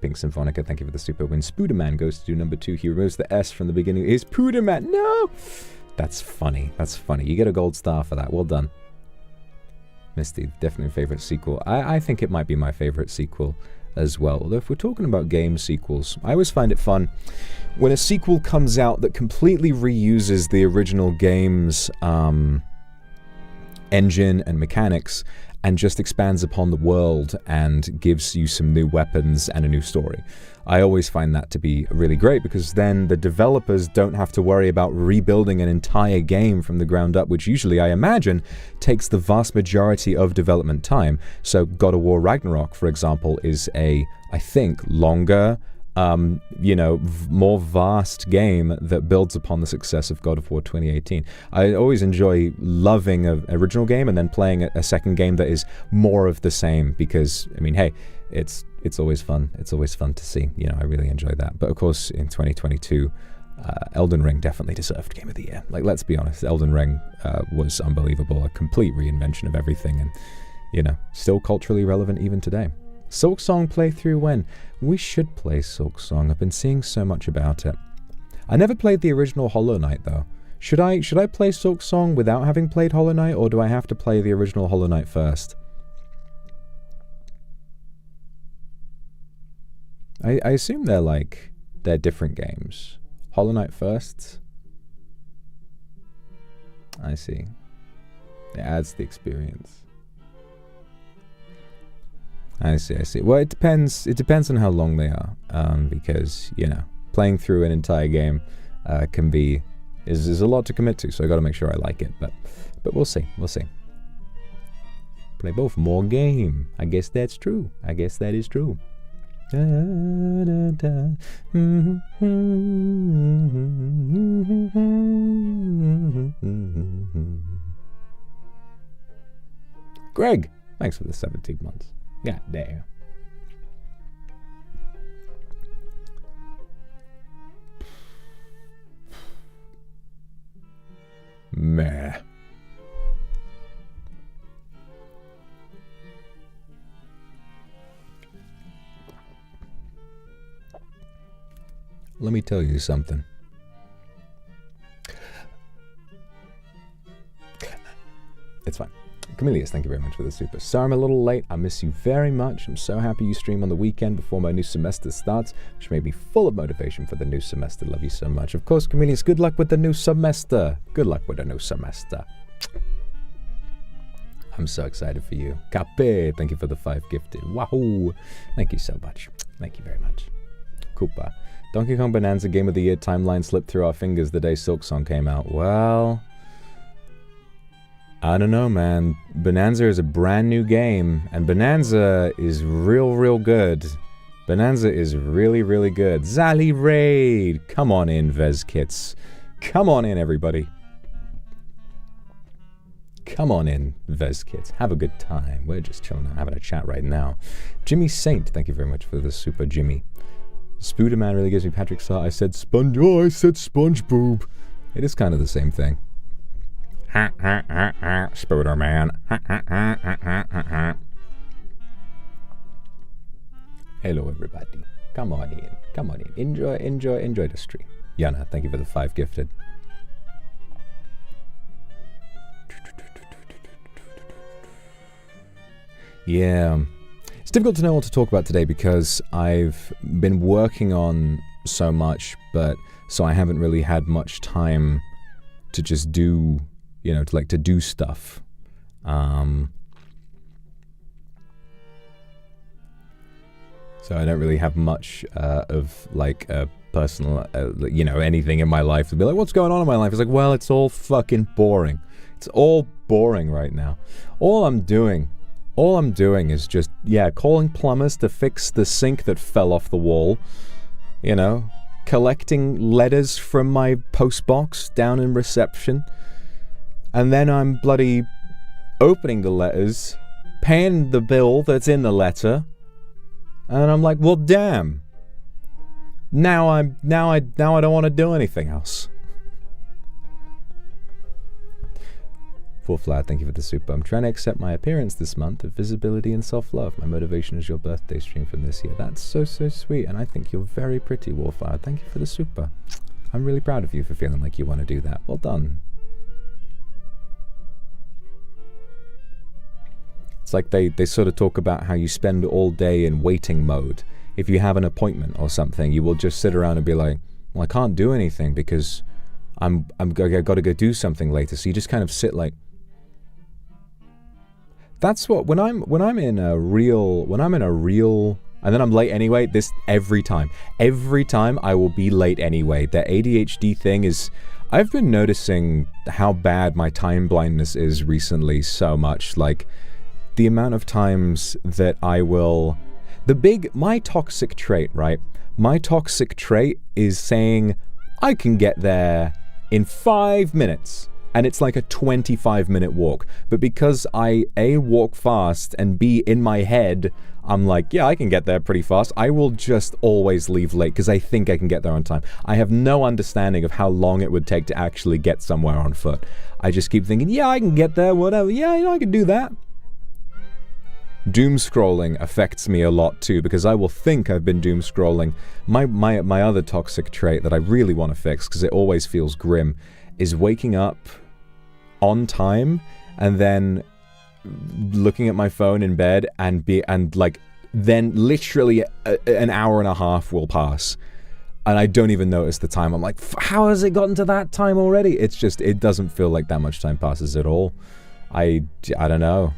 Pink Symphonica, thank you for the super win. Spooderman goes to do number 2. He removes the S from the beginning. Is Pooderman? No! That's funny. That's funny. You get a gold star for that. Well done. Misty, definitely favorite sequel. I think it might be my favorite sequel as well. Although if we're talking about game sequels, I always find it fun when a sequel comes out that completely reuses the original game's engine and mechanics and just expands upon the world and gives you some new weapons and a new story. I always find that to be really great, because then the developers don't have to worry about rebuilding an entire game from the ground up, which usually, I imagine, takes the vast majority of development time. So God of War Ragnarok, for example, is I think, longer, you know, more vast game that builds upon the success of God of War 2018. I always enjoy loving an original game and then playing a second game that is more of the same, because, I mean, hey, it's always fun. It's always fun to see. You know, I really enjoy that. But of course, in 2022, Elden Ring definitely deserved Game of the Year. Like, let's be honest, Elden Ring was unbelievable. A complete reinvention of everything, and, you know, still culturally relevant even today. Silksong playthrough when? We should play Silksong. I've been seeing so much about it. I never played the original Hollow Knight, though. Should I play Silksong without having played Hollow Knight, or do I have to play the original Hollow Knight first? I assume they're different games. Hollow Knight first? I see. It adds the experience. I see. Well, it depends on how long they are, because, you know, playing through an entire game is a lot to commit to, so I gotta make sure I like it, but we'll see. Play both. More game. I guess that's true. I guess that is true. Greg, thanks for the 17 months. God damn. Meh. Let me tell you something. It's fine. Camelius, thank you very much for the super. Sorry I'm a little late. I miss you very much. I'm so happy you stream on the weekend before my new semester starts, which made me full of motivation for the new semester. Love you so much. Of course, Camelius, good luck with the new semester. Good luck with the new semester. I'm so excited for you. Cape, thank you for the 5 gifted. Wahoo! Thank you so much. Thank you very much. Koopa. Donkey Kong Bonanza Game of the Year timeline slipped through our fingers the day Silksong came out. Well, I don't know, man. Bonanza is a brand new game, and Bonanza is real good. Bonanza is really good. Zali Raid! Come on in, Vezkits. Come on in, everybody. Come on in, Vezkits. Have a good time. We're just chilling out, having a chat right now. Jimmy Saint, thank you very much for the super, Jimmy. Spooderman really gives me Patrick Star. I said sponge. Oh, I said SpongeBob. It is kind of the same thing. Spooderman. Hello, everybody. Come on in. Come on in. Enjoy the stream. Yana, thank you for the 5 gifted. Yeah. It's difficult to know what to talk about today because I've been working on so much, but so I haven't really had much time to just do, you know, to do stuff. So I don't really have much of like a personal, you know, anything in my life to be like, what's going on in my life? It's like, well, it's all fucking boring. It's all boring right now. All I'm doing is just, yeah, calling plumbers to fix the sink that fell off the wall. You know, collecting letters from my post box down in reception. And then I'm bloody opening the letters, paying the bill that's in the letter. And I'm like, well, damn. Now I don't want to do anything else. Full Flat, thank you for the super. I'm trying to accept my appearance this month of visibility and self-love. My motivation is your birthday stream from this year. That's so sweet, and I think you're very pretty, Warfire. Thank you for the super. I'm really proud of you for feeling like you want to do that. Well done. It's like they sort of talk about how you spend all day in waiting mode. If you have an appointment or something, you will just sit around and be like, well, I can't do anything because I got to go do something later. So you just kind of sit like. That's what when I'm in a real and then I'm late anyway. Every time I will be late anyway. The ADHD thing is. I've been noticing how bad my time blindness is recently so much. Like. The amount of times that I will... my toxic trait, right? My toxic trait is saying, I can get there in 5 minutes. And it's like a 25-minute walk. But because I, A, walk fast, and B, in my head, I'm like, yeah, I can get there pretty fast. I will just always leave late because I think I can get there on time. I have no understanding of how long it would take to actually get somewhere on foot. I just keep thinking, yeah, I can get there, whatever. Yeah, you know, I can do that. Doom scrolling affects me a lot too because I will think I've been doom scrolling. My other toxic trait that I really want to fix because it always feels grim is waking up on time and then looking at my phone in bed and then literally an hour and a half will pass and I don't even notice the time. I'm like, how has it gotten to that time already? It's just, it doesn't feel like that much time passes at all. I don't know.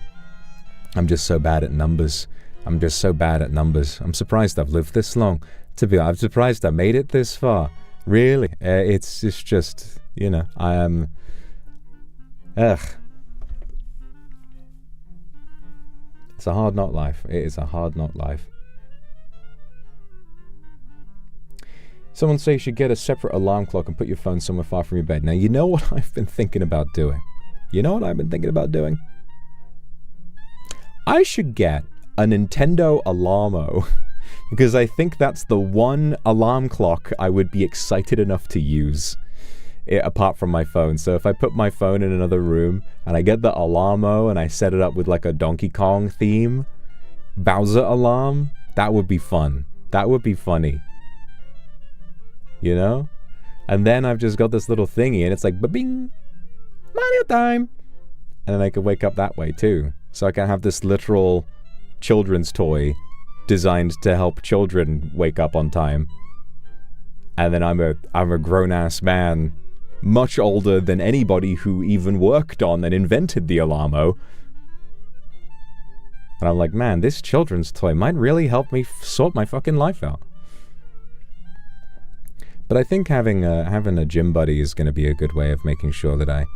I'm just so bad at numbers. I'm surprised I've lived this long. I'm surprised I made it this far. Really. It's just, you know, I am... It's a hard knock life. It is a hard knock life. Someone say you should get a separate alarm clock and put your phone somewhere far from your bed. Now, you know what I've been thinking about doing? I should get a Nintendo Alarmo because I think that's the one alarm clock I would be excited enough to use apart from my phone. So if I put my phone in another room and I get the Alarmo and I set it up with like a Donkey Kong theme, Bowser alarm, that would be fun. That would be funny. You know? And then I've just got this little thingy and it's like, ba-bing, Mario time. And then I could wake up that way too. So I can have this literal children's toy designed to help children wake up on time. And then I'm a grown-ass man, much older than anybody who even worked on and invented the Alarmo. And I'm like, man, this children's toy might really help me sort my fucking life out. But I think having a gym buddy is going to be a good way of making sure that I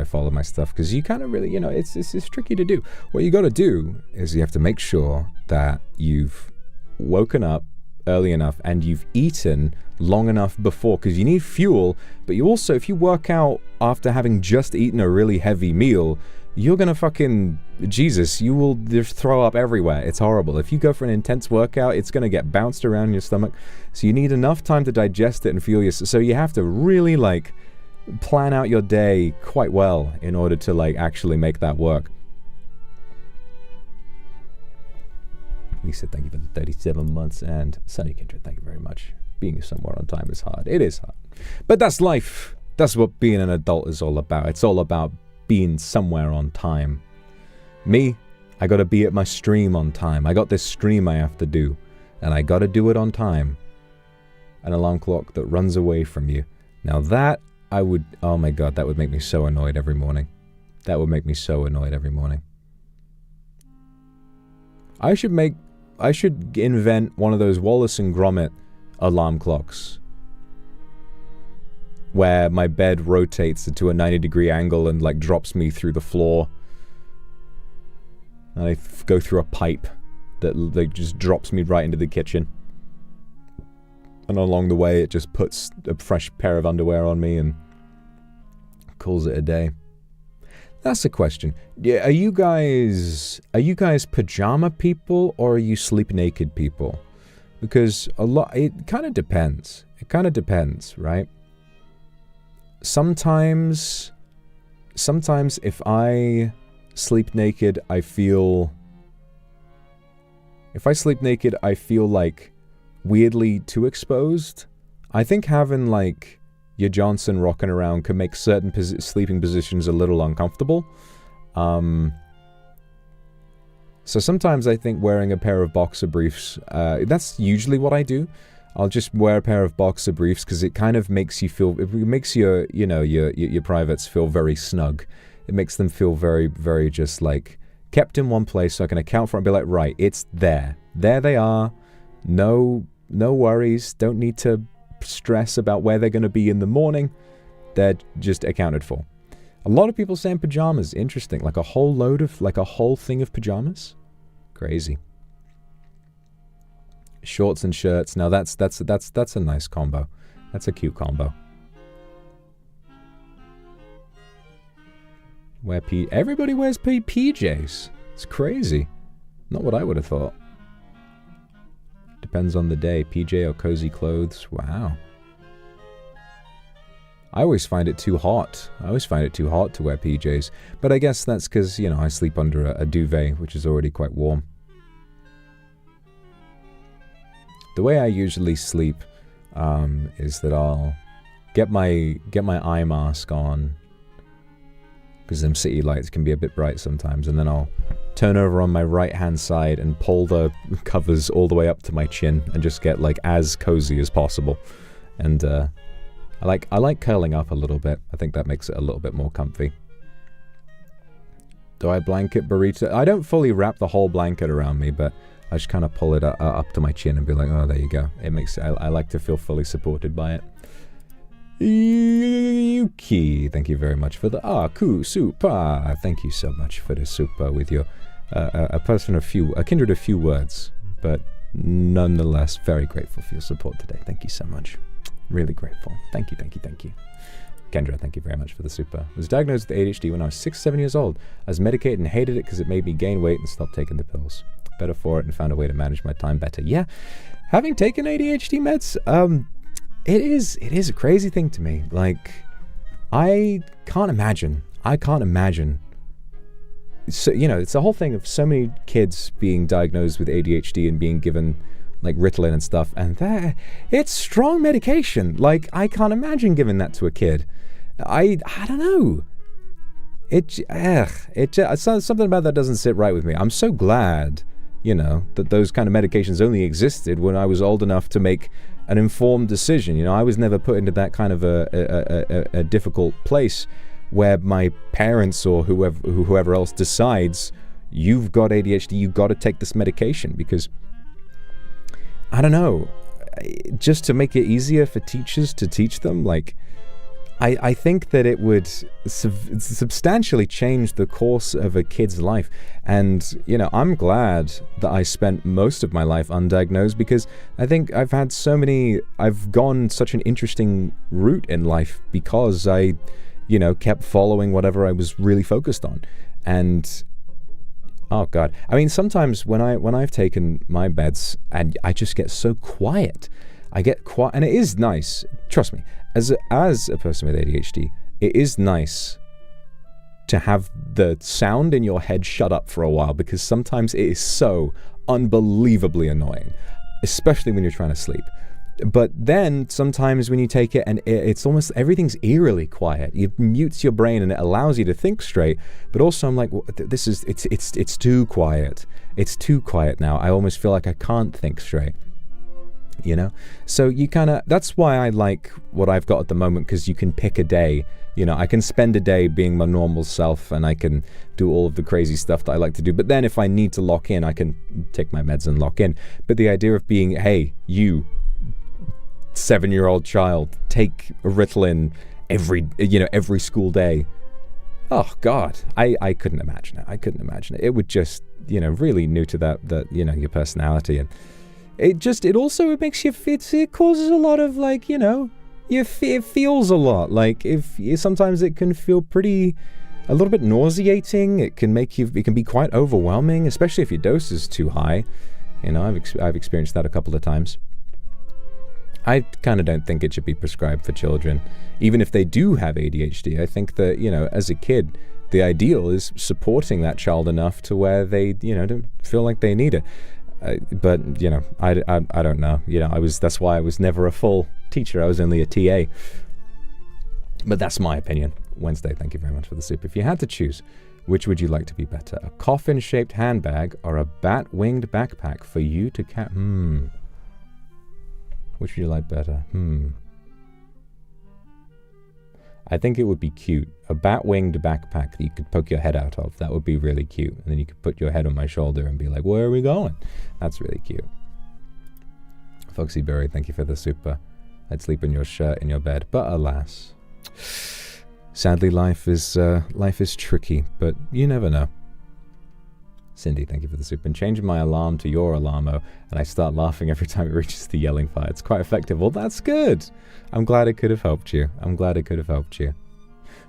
follow my stuff, because you kind of really, you know, it's tricky to do. What you got to do is you have to make sure that you've woken up early enough and you've eaten long enough before, because you need fuel, but you also, if you work out after having just eaten a really heavy meal, you're gonna fucking, Jesus, you will just throw up everywhere. It's horrible. If you go for an intense workout, it's gonna get bounced around in your stomach, so you need enough time to digest it and fuel your, so you have to really, like, plan out your day quite well in order to, like, actually make that work. Lisa, thank you for the 37 months. And Sunny Kindred, thank you very much. Being somewhere on time is hard. It is hard. But that's life. That's what being an adult is all about. It's all about being somewhere on time. Me, I gotta be at my stream on time. I got this stream I have to do. And I gotta do it on time. An alarm clock that runs away from you. Now that, I would... Oh my god, that would make me so annoyed every morning. That would make me so annoyed every morning. I should invent one of those Wallace and Gromit alarm clocks. Where my bed rotates into a 90-degree angle and, like, drops me through the floor. And I go through a pipe that, like, just drops me right into the kitchen. And along the way, it just puts a fresh pair of underwear on me and calls it a day. That's the question. Yeah, are you guys pajama people or are you sleep naked people? Because it kind of depends. It kind of depends, right? Sometimes if I sleep naked, I feel like weirdly too exposed. I think having like your Johnson rocking around can make certain sleeping positions a little uncomfortable. So sometimes I think wearing a pair of boxer briefs, that's usually what I do. I'll just wear a pair of boxer briefs because it kind of makes you feel, it makes your privates feel very snug. It makes them feel very, very just like kept in one place so I can account for it and be like, right, it's there. There they are. No worries. Don't need to stress about where they're going to be in the morning. They're just accounted for. A lot of people saying pajamas. Interesting. Like a whole thing of pajamas. Crazy. Shorts and shirts. Now that's a nice combo. That's a cute combo. Everybody wears PJs. It's crazy. Not what I would have thought. Depends on the day. PJ or cozy clothes. Wow. I always find it too hot. I always find it too hot to wear PJs. But I guess that's because, you know, I sleep under a duvet, which is already quite warm. The way I usually sleep is that I'll get my eye mask on, because them city lights can be a bit bright sometimes, and then I'll turn over on my right-hand side and pull the covers all the way up to my chin and just get, like, as cozy as possible. And I like curling up a little bit. I think that makes it a little bit more comfy. Do I blanket burrito? I don't fully wrap the whole blanket around me, but I just kind of pull it up to my chin and be like, oh, there you go. It makes I like to feel fully supported by it. Yuki, thank you very much for the super. Thank you so much for the super with your a kindred of few words, but nonetheless very grateful for your support today. Thank you so much. Really grateful. Thank you. Kendra, thank you very much for the super. I was diagnosed with ADHD when I was 6-7 years old. I was medicated and hated it because it made me gain weight and stop taking the pills. Better for it and found a way to manage my time better. Yeah, having taken ADHD meds, it is a crazy thing to me. Like, I can't imagine. So, you know, it's the whole thing of so many kids being diagnosed with ADHD and being given like Ritalin and stuff, and it's strong medication. Like, I can't imagine giving that to a kid. I don't know. It's something about that doesn't sit right with me. I'm so glad, you know, that those kind of medications only existed when I was old enough to make an informed decision. You know, I was never put into that kind of a difficult place where my parents or whoever else decides, you've got ADHD, you've got to take this medication, because I don't know, just to make it easier for teachers to teach them. Like, I think that it would substantially change the course of a kid's life. And, you know, I'm glad that I spent most of my life undiagnosed, because I think I've gone such an interesting route in life because I, you know, kept following whatever I was really focused on. And oh god, I mean, sometimes when I've taken my meds and I just get so quiet, I get quiet, and it is nice. Trust me, as a person with ADHD, it is nice to have the sound in your head shut up for a while, because sometimes it is so unbelievably annoying, especially when you're trying to sleep. But then sometimes when you take it and it's almost everything's eerily quiet, it mutes your brain and it allows you to think straight. But also I'm like, well, it's too quiet. It's too quiet now. I almost feel like I can't think straight. You know, so you kind of, that's why I like what I've got at the moment, because you can pick a day. You know, I can spend a day being my normal self and I can do all of the crazy stuff that I like to do. But then if I need to lock in, I can take my meds and lock in. But the idea of being, hey, you 7-year-old child, take Ritalin every school day. Oh God, I couldn't imagine it. I couldn't imagine it. It would just, really new to that, your personality. And it also makes you fit. It causes a lot of it feels a lot like sometimes it can feel a little bit nauseating. It can be quite overwhelming, especially if your dose is too high. I've experienced that a couple of times. I kind of don't think it should be prescribed for children, even if they do have ADHD. I think that, as a kid, the ideal is supporting that child enough to where they, don't feel like they need it. But I don't know. That's why I was never a full teacher. I was only a TA. But that's my opinion. Wednesday, thank you very much for the soup. If you had to choose, which would you like to be better? A coffin-shaped handbag or a bat-winged backpack for you to carry? Which would you like better? I think it would be cute. A bat-winged backpack that you could poke your head out of. That would be really cute. And then you could put your head on my shoulder and be like, where are we going? That's really cute. Foxy Berry, thank you for the super. I'd sleep in your shirt in your bed. But alas. Sadly, life is tricky, but you never know. Cindy, thank you for the soup. And changing my alarm to your alarmo, and I start laughing every time it reaches the yelling fire. It's quite effective. Well, that's good. I'm glad it could have helped you.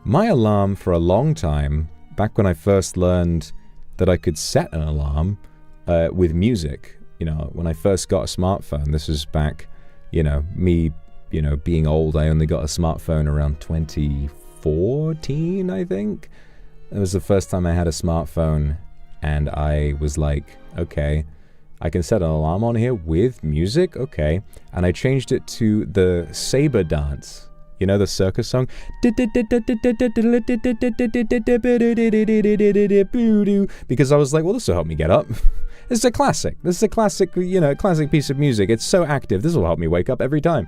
My alarm for a long time, back when I first learned that I could set an alarm with music, when I first got a smartphone, this was back, me, being old, I only got a smartphone around 2014, I think. It was the first time I had a smartphone. And I was like, okay, I can set an alarm on here with music, okay. And I changed it to the saber dance, the circus song. Because I was like, well, this will help me get up. This is a classic, classic piece of music. It's so active, this will help me wake up every time.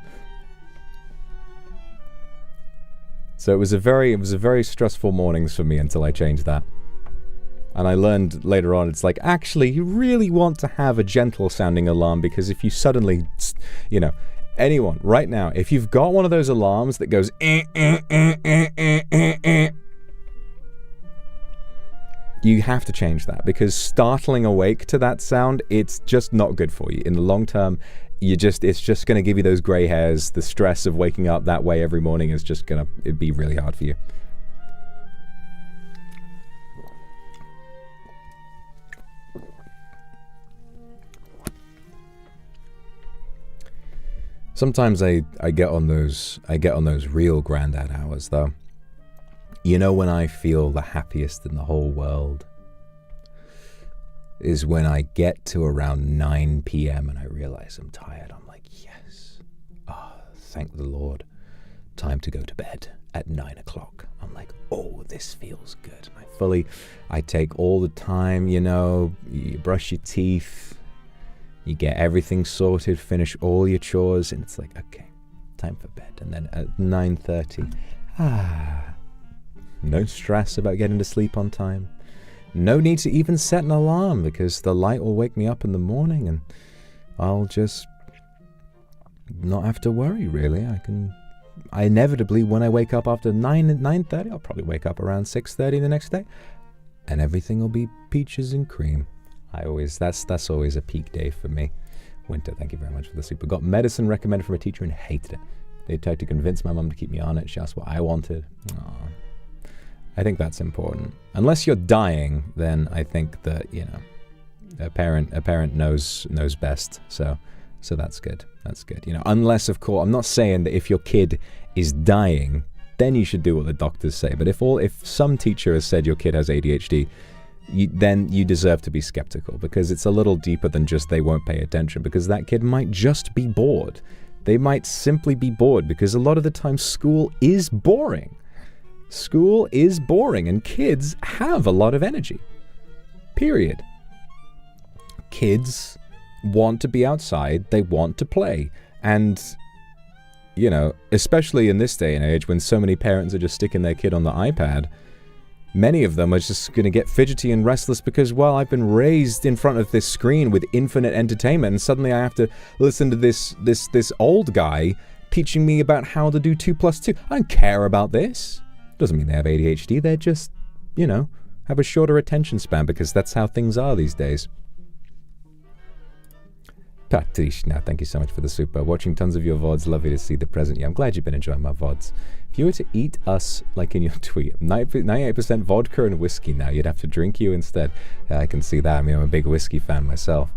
So it was a very stressful mornings for me until I changed that. And I learned later on, it's like, actually, you really want to have a gentle sounding alarm, because if you suddenly, anyone right now, if you've got one of those alarms that goes, you have to change that, because startling awake to that sound, it's just not good for you. In the long term, it's just going to give you those gray hairs. The stress of waking up that way every morning is just it'd be really hard for you. Sometimes I get on those real granddad hours though. When I feel the happiest in the whole world is when I get to around 9 p.m. and I realize I'm tired. I'm like, yes. Oh, thank the Lord. Time to go to bed at 9 o'clock. I'm like, oh, this feels good. And I take all the time, you brush your teeth, you get everything sorted, finish all your chores, and it's like, okay, time for bed. And then at 9:30, no stress about getting to sleep on time. No need to even set an alarm, because the light will wake me up in the morning and I'll just not have to worry, really. I inevitably, when I wake up after 9:30, I'll probably wake up around 6:30 the next day, and everything will be peaches and cream. That's always a peak day for me. Winter, thank you very much for the super. Got medicine recommended from a teacher and hated it. They tried to convince my mum to keep me on it. She asked what I wanted. Aww. I think that's important. Unless you're dying, then I think that, a parent knows best. So that's good. That's good. Unless, of course, I'm not saying that if your kid is dying, then you should do what the doctors say. But if some teacher has said your kid has ADHD, then you deserve to be skeptical, because it's a little deeper than just they won't pay attention, because that kid might just be bored. They might simply be bored, because a lot of the time school is boring. School is boring, and kids have a lot of energy. Period. Kids want to be outside, they want to play. And, you know, especially in this day and age when so many parents are just sticking their kid on the iPad, many of them are just going to get fidgety and restless because, well, I've been raised in front of this screen with infinite entertainment, and suddenly I have to listen to this old guy teaching me about how to do 2 + 2. I don't care about this. Doesn't mean they have ADHD, they're just, you know, have a shorter attention span, because that's how things are these days. Patishna, thank you so much for the super. Watching tons of your VODs, lovely to see the present. Yeah, I'm glad you've been enjoying my VODs. If you were to eat us, like in your tweet, 98% vodka and whiskey now, you'd have to drink you instead. I can see that. I mean, I'm a big whiskey fan myself.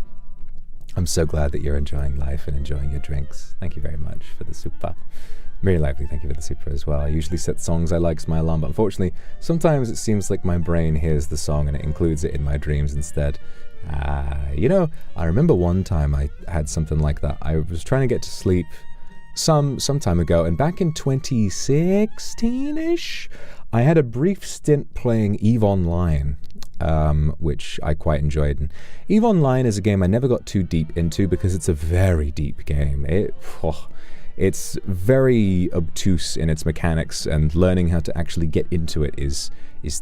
I'm so glad that you're enjoying life and enjoying your drinks. Thank you very much for the super. Very lively, thank you for the super as well. I usually set songs I like as my alarm, but unfortunately, sometimes it seems like my brain hears the song and it includes it in my dreams instead. You know, I remember one time I had something like that. I was trying to get to sleep some time ago, and back in 2016-ish, I had a brief stint playing EVE Online, which I quite enjoyed. And EVE Online is a game I never got too deep into because it's a very deep game. It's very obtuse in its mechanics, and learning how to actually get into it is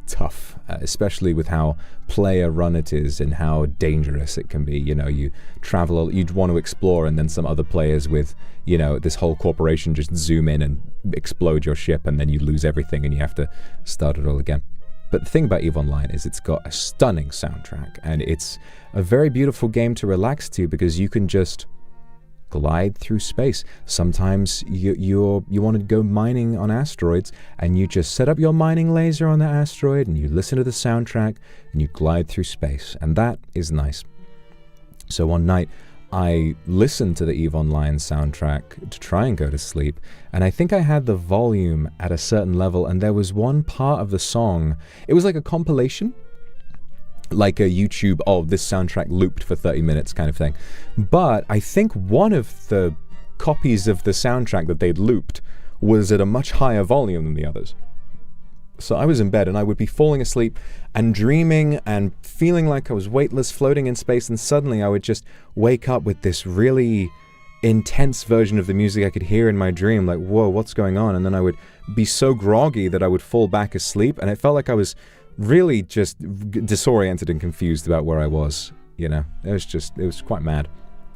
tough, especially with how player-run it is and how dangerous it can be. You know, you travel, you'd want to explore, and then some other players with, you know, this whole corporation just zoom in and explode your ship, and then you lose everything and you have to start it all again. But the thing about EVE Online is it's got a stunning soundtrack, and it's a very beautiful game to relax to, because you can just glide through space. Sometimes you want to go mining on asteroids, and you just set up your mining laser on the asteroid, and you listen to the soundtrack, and you glide through space, and that is nice. So one night, I listened to the EVE Online soundtrack to try and go to sleep, and I think I had the volume at a certain level, and there was one part of the song, it was like a compilation, like a YouTube, oh, this soundtrack looped for 30 minutes kind of thing. But I think one of the copies of the soundtrack that they'd looped was at a much higher volume than the others. So I was in bed, and I would be falling asleep and dreaming and feeling like I was weightless, floating in space, and suddenly I would just wake up with this really intense version of the music I could hear in my dream, like, whoa, what's going on? And then I would be so groggy that I would fall back asleep, and it felt like I was really just disoriented and confused about where I was, you know. It was quite mad.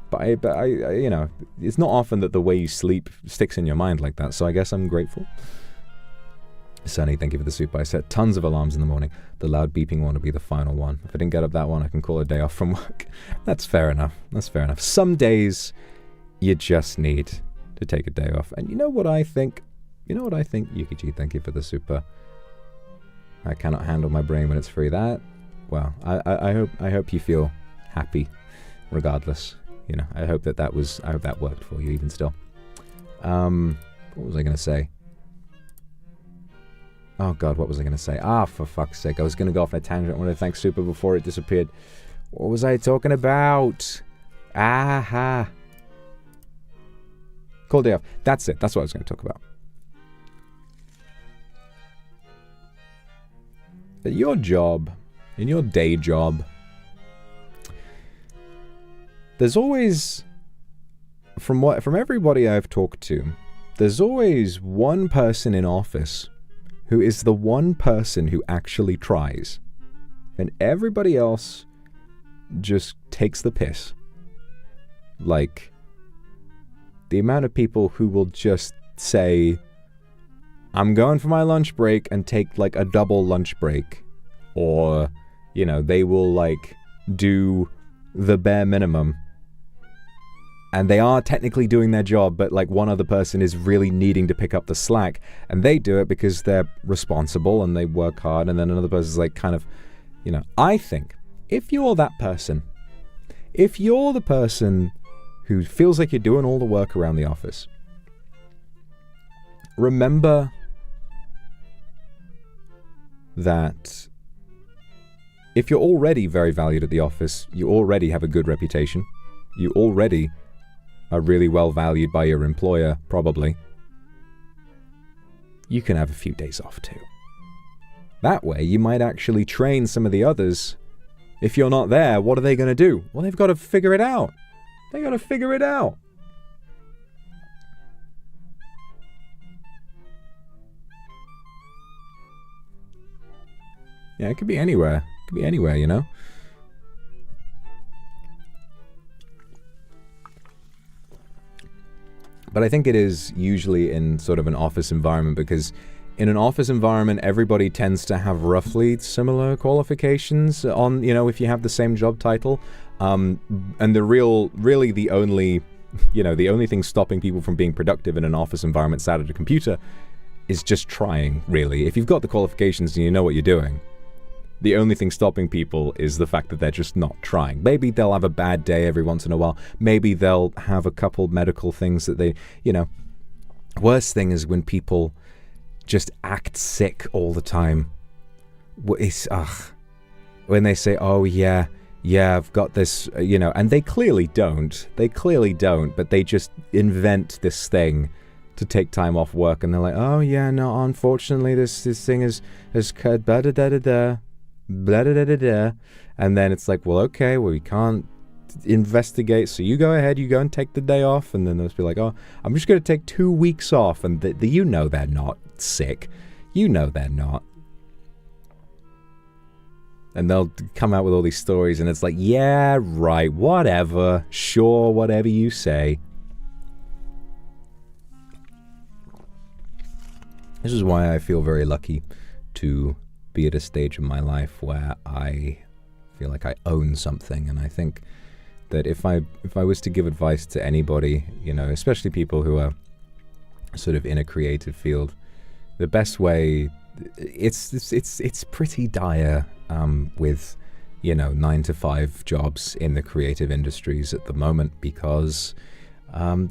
But I you know, it's not often that the way you sleep sticks in your mind like that, so I guess I'm grateful. Sunny, thank you for the super. I set tons of alarms in the morning. The loud beeping one will be the final one. If I didn't get up that one, I can call a day off from work. That's fair enough. That's fair enough. Some days, you just need to take a day off. And you know what I think? Yukiji, thank you for the super. I cannot handle my brain when it's free. That, well, I hope you feel happy, regardless. You know, I hope that worked for you even still. What was I gonna say? Oh God, what was I gonna say? Ah, for fuck's sake! I was gonna go off on a tangent. I want to thank Super before it disappeared. What was I talking about? Aha! Call day off. That's it. That's what I was gonna talk about. At your job, in your day job, there's always, from everybody I've talked to, there's always one person in office who is the one person who actually tries, and everybody else just takes the piss. Like, the amount of people who will just say, I'm going for my lunch break, and take like a double lunch break. Or, you know, they will like do the bare minimum. And they are technically doing their job, but like one other person is really needing to pick up the slack. And they do it because they're responsible and they work hard. And then another person's like kind of, you know, I think if you're that person, if you're the person who feels like you're doing all the work around the office, remember that if you're already very valued at the office, you already have a good reputation, you already are really well valued by your employer, probably, you can have a few days off too. That way, you might actually train some of the others. If you're not there, what are they going to do? Well, they've got to figure it out. They got to figure it out. Yeah, it could be anywhere. It could be anywhere, you know? But I think it is usually in sort of an office environment, because in an office environment, everybody tends to have roughly similar qualifications on, you know, if you have the same job title. And really the only, you know, the only thing stopping people from being productive in an office environment sat at a computer is just trying, really. If you've got the qualifications and you know what you're doing, the only thing stopping people is the fact that they're just not trying. Maybe they'll have a bad day every once in a while. Maybe they'll have a couple medical things that they, you know. Worst thing is when people just act sick all the time. When they say, oh yeah, I've got this, you know, and they clearly don't. But they just invent this thing to take time off work, and they're like, oh yeah, no, unfortunately this thing is blah da da da da. Blah, da, da, da, da. And then it's like, well, okay, well, we can't investigate, so you go ahead, you go and take the day off. And then they'll be like, oh, I'm just going to take 2 weeks off. And you know they're not sick. You know they're not. And they'll come out with all these stories, and it's like, yeah, right, whatever, sure, whatever you say. This is why I feel very lucky to be at a stage in my life where I feel like I own something. And I think that if I was to give advice to anybody, you know, especially people who are sort of in a creative field, the best way, it's pretty dire with, you know, 9-to-5 jobs in the creative industries at the moment, because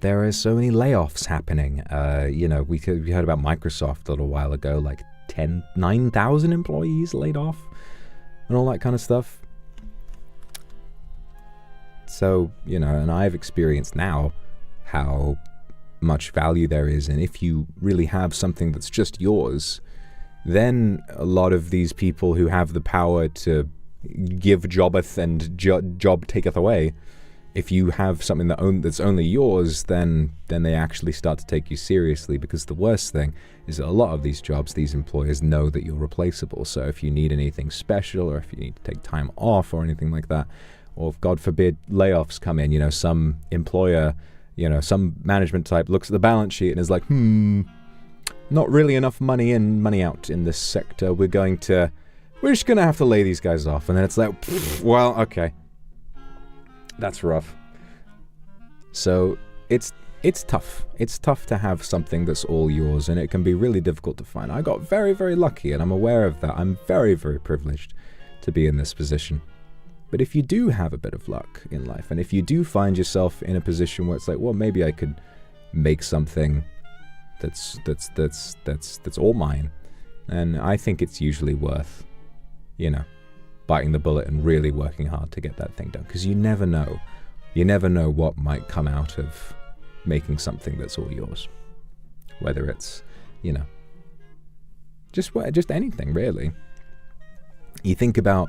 there are so many layoffs happening. You know, we heard about Microsoft a little while ago, like 9,000 employees laid off and all that kind of stuff. So, you know, and I've experienced now how much value there is, and if you really have something that's just yours, then a lot of these people who have the power to give jobbeth and job taketh away, if you have something that's only yours, then they actually start to take you seriously. Because the worst thing is that a lot of these jobs, these employers know that you're replaceable. So if you need anything special, or if you need to take time off or anything like that, or if, God forbid, layoffs come in, you know, some employer, you know, some management type looks at the balance sheet and is like, not really enough money in, money out in this sector. We're just going to have to lay these guys off. And then it's like, well, okay. That's rough. So it's tough. It's tough to have something that's all yours, and it can be really difficult to find. I got very, very lucky, and I'm aware of that. I'm very, very privileged to be in this position. But if you do have a bit of luck in life, and if you do find yourself in a position where it's like, well, maybe I could make something that's all mine, and I think it's usually worth, you know, biting the bullet and really working hard to get that thing done. Because you never know. You never know what might come out of making something that's all yours. Whether it's, you know, just anything, really. You think about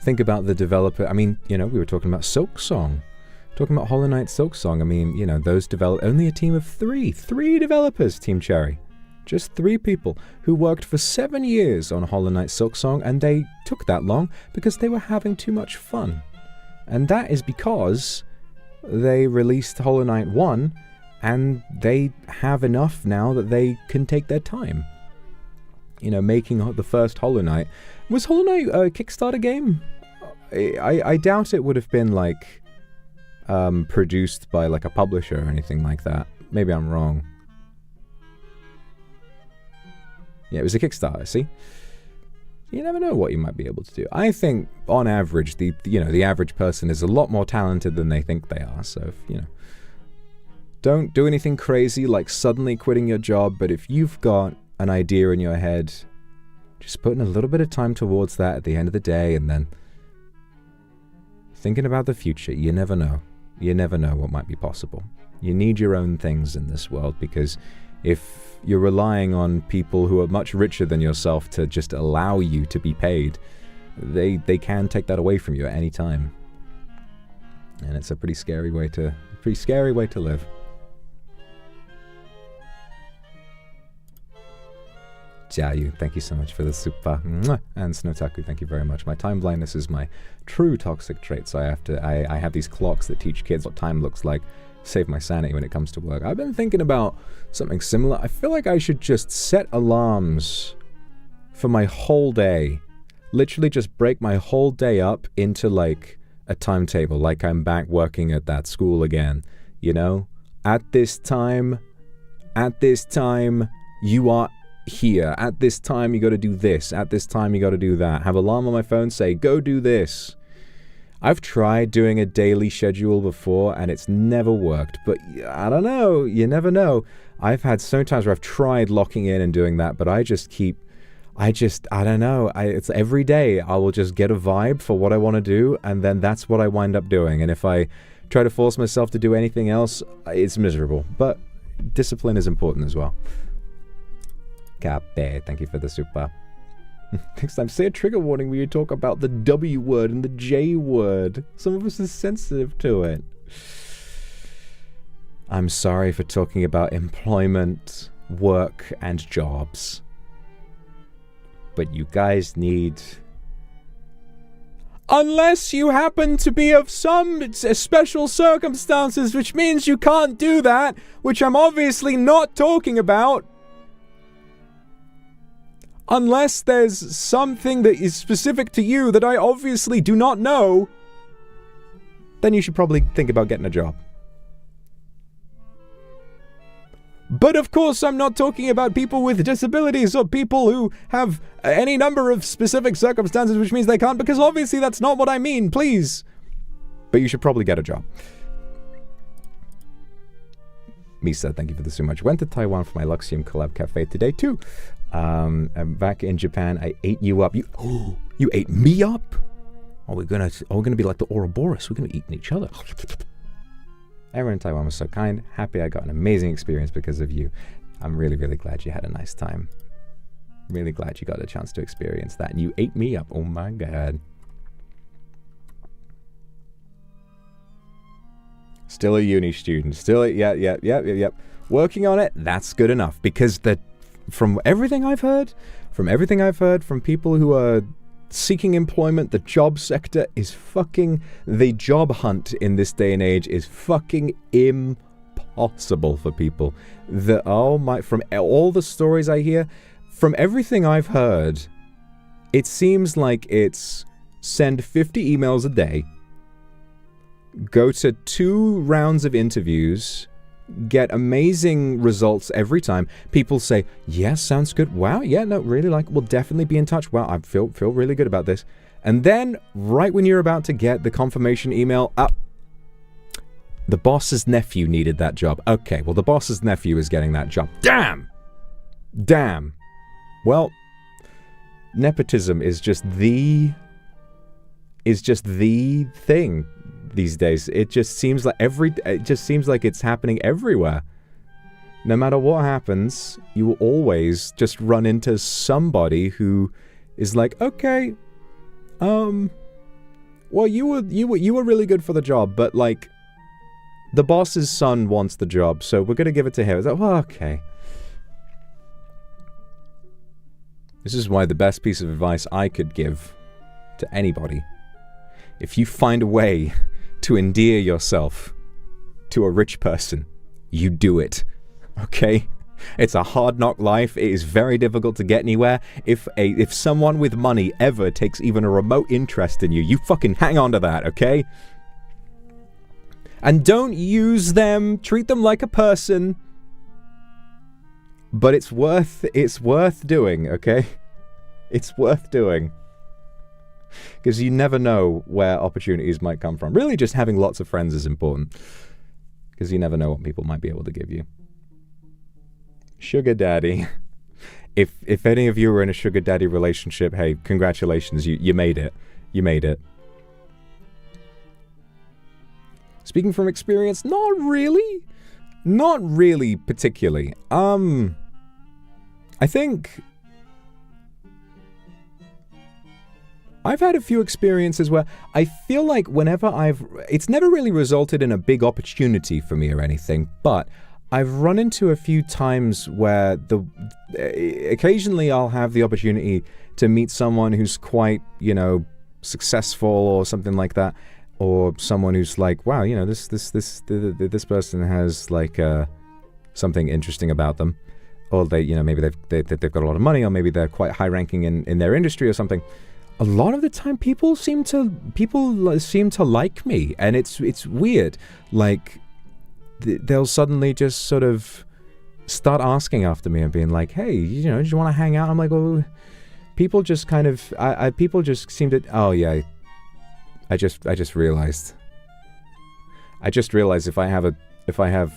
the developer. I mean, you know, we were talking about Silksong. Talking about Hollow Knight Silksong. I mean, you know, those only a team of three developers, Team Cherry. Just 3 people who worked for 7 years on Hollow Knight Silksong, and they took that long because they were having too much fun. And that is because they released Hollow Knight 1, and they have enough now that they can take their time. You know, making the first Hollow Knight. Was Hollow Knight a Kickstarter game? I doubt it would have been, like, produced by, like, a publisher or anything like that. Maybe I'm wrong. Yeah, it was a Kickstarter, see? You never know what you might be able to do. I think, on average, the average person is a lot more talented than they think they are. So, if, you know, don't do anything crazy like suddenly quitting your job, but if you've got an idea in your head, Just putting a little bit of time towards that at the end of the day, and then thinking about the future. You never know. You never know what might be possible. You need your own things in this world, because if you're relying on people who are much richer than yourself to just allow you to be paid, they can take that away from you at any time. And it's a pretty scary way to live. Jiayu, thank you so much for the super. And Snotaku, thank you very much. My time blindness is my true toxic trait, so I have these clocks that teach kids what time looks like. Save my sanity when it comes to work. I've been thinking about something similar. I feel like I should just set alarms for my whole day. Literally just break my whole day up into like a timetable, like I'm back working at that school again. You know? At this time, you are here. At this time, you got to do this. At this time, you got to do that. Have alarm on my phone say, go do this. I've tried doing a daily schedule before, and it's never worked. But I don't know. You never know. I've had so many times where I've tried locking in and doing that, but I don't know. It's every day I will just get a vibe for what I want to do, and then that's what I wind up doing. And if I try to force myself to do anything else, it's miserable. But discipline is important as well. Cape, thank you for the super. Next time, say a trigger warning where you talk about the W word and the J word. Some of us are sensitive to it. I'm sorry for talking about employment, work, and jobs. But you guys need... Unless you happen to be of some special circumstances, which means you can't do that, which I'm obviously not talking about. Unless there's something that is specific to you that I obviously do not know, then you should probably think about getting a job. But of course, I'm not talking about people with disabilities or people who have any number of specific circumstances, which means they can't, because obviously that's not what I mean, please. But you should probably get a job. Misa, thank you for this so much. Went to Taiwan for my Luxiem Collab Cafe today too. I'm back in Japan. I ate you up. You ate me up? Are we gonna be like the Ouroboros? We're gonna be eating each other. Everyone in Taiwan was so kind. Happy I got an amazing experience because of you. I'm really, really glad you had a nice time. Really glad you got a chance to experience that. And you ate me up. Oh my god. Still a uni student. Yep. Working on it. That's good enough. Because from everything I've heard from people who are seeking employment, the job sector is fucking... The job hunt in this day and age is fucking impossible for people. From all the stories I hear, from everything I've heard, it seems like it's send 50 emails a day, go to 2 rounds of interviews, get amazing results every time. People say, yes, sounds good. Wow, yeah, no, really like, we'll definitely be in touch. Wow, I feel really good about this. And then, right when you're about to get the confirmation email, the boss's nephew needed that job. Okay, well, the boss's nephew is getting that job. Damn! Well, nepotism is just the thing these days. It just seems like it's happening everywhere. No matter what happens, you will always just run into somebody who is like, okay, well, you were really good for the job, but like, the boss's son wants the job, so we're gonna give it to him. It's like, well, okay. This is why the best piece of advice I could give to anybody: if you find a way to endear yourself to a rich person, you do it, okay? It's a hard knock life. It is very difficult to get anywhere. If someone with money ever takes even a remote interest in you, you fucking hang on to that, okay? And don't use them, treat them like a person. But it's worth doing, okay? It's worth doing. Because you never know where opportunities might come from. Really, just having lots of friends is important. Because you never know what people might be able to give you. Sugar daddy. if any of you are in a sugar daddy relationship, hey, congratulations, you made it. You made it. Speaking from experience, not really. Not really particularly. I think I've had a few experiences where I feel like whenever it's never really resulted in a big opportunity for me or anything, but I've run into a few times where occasionally I'll have the opportunity to meet someone who's quite, successful or something like that, or someone who's like, wow, this person has like something interesting about them, or they, maybe they've got a lot of money, or maybe they're quite high ranking in their industry or something. A lot of the time, people seem to like me, and it's weird. Like, they'll suddenly just sort of start asking after me and being like, "Hey, do you want to hang out?" I'm like, "Well," people just kind of, people just seem to. Oh yeah, I just realized. If I have,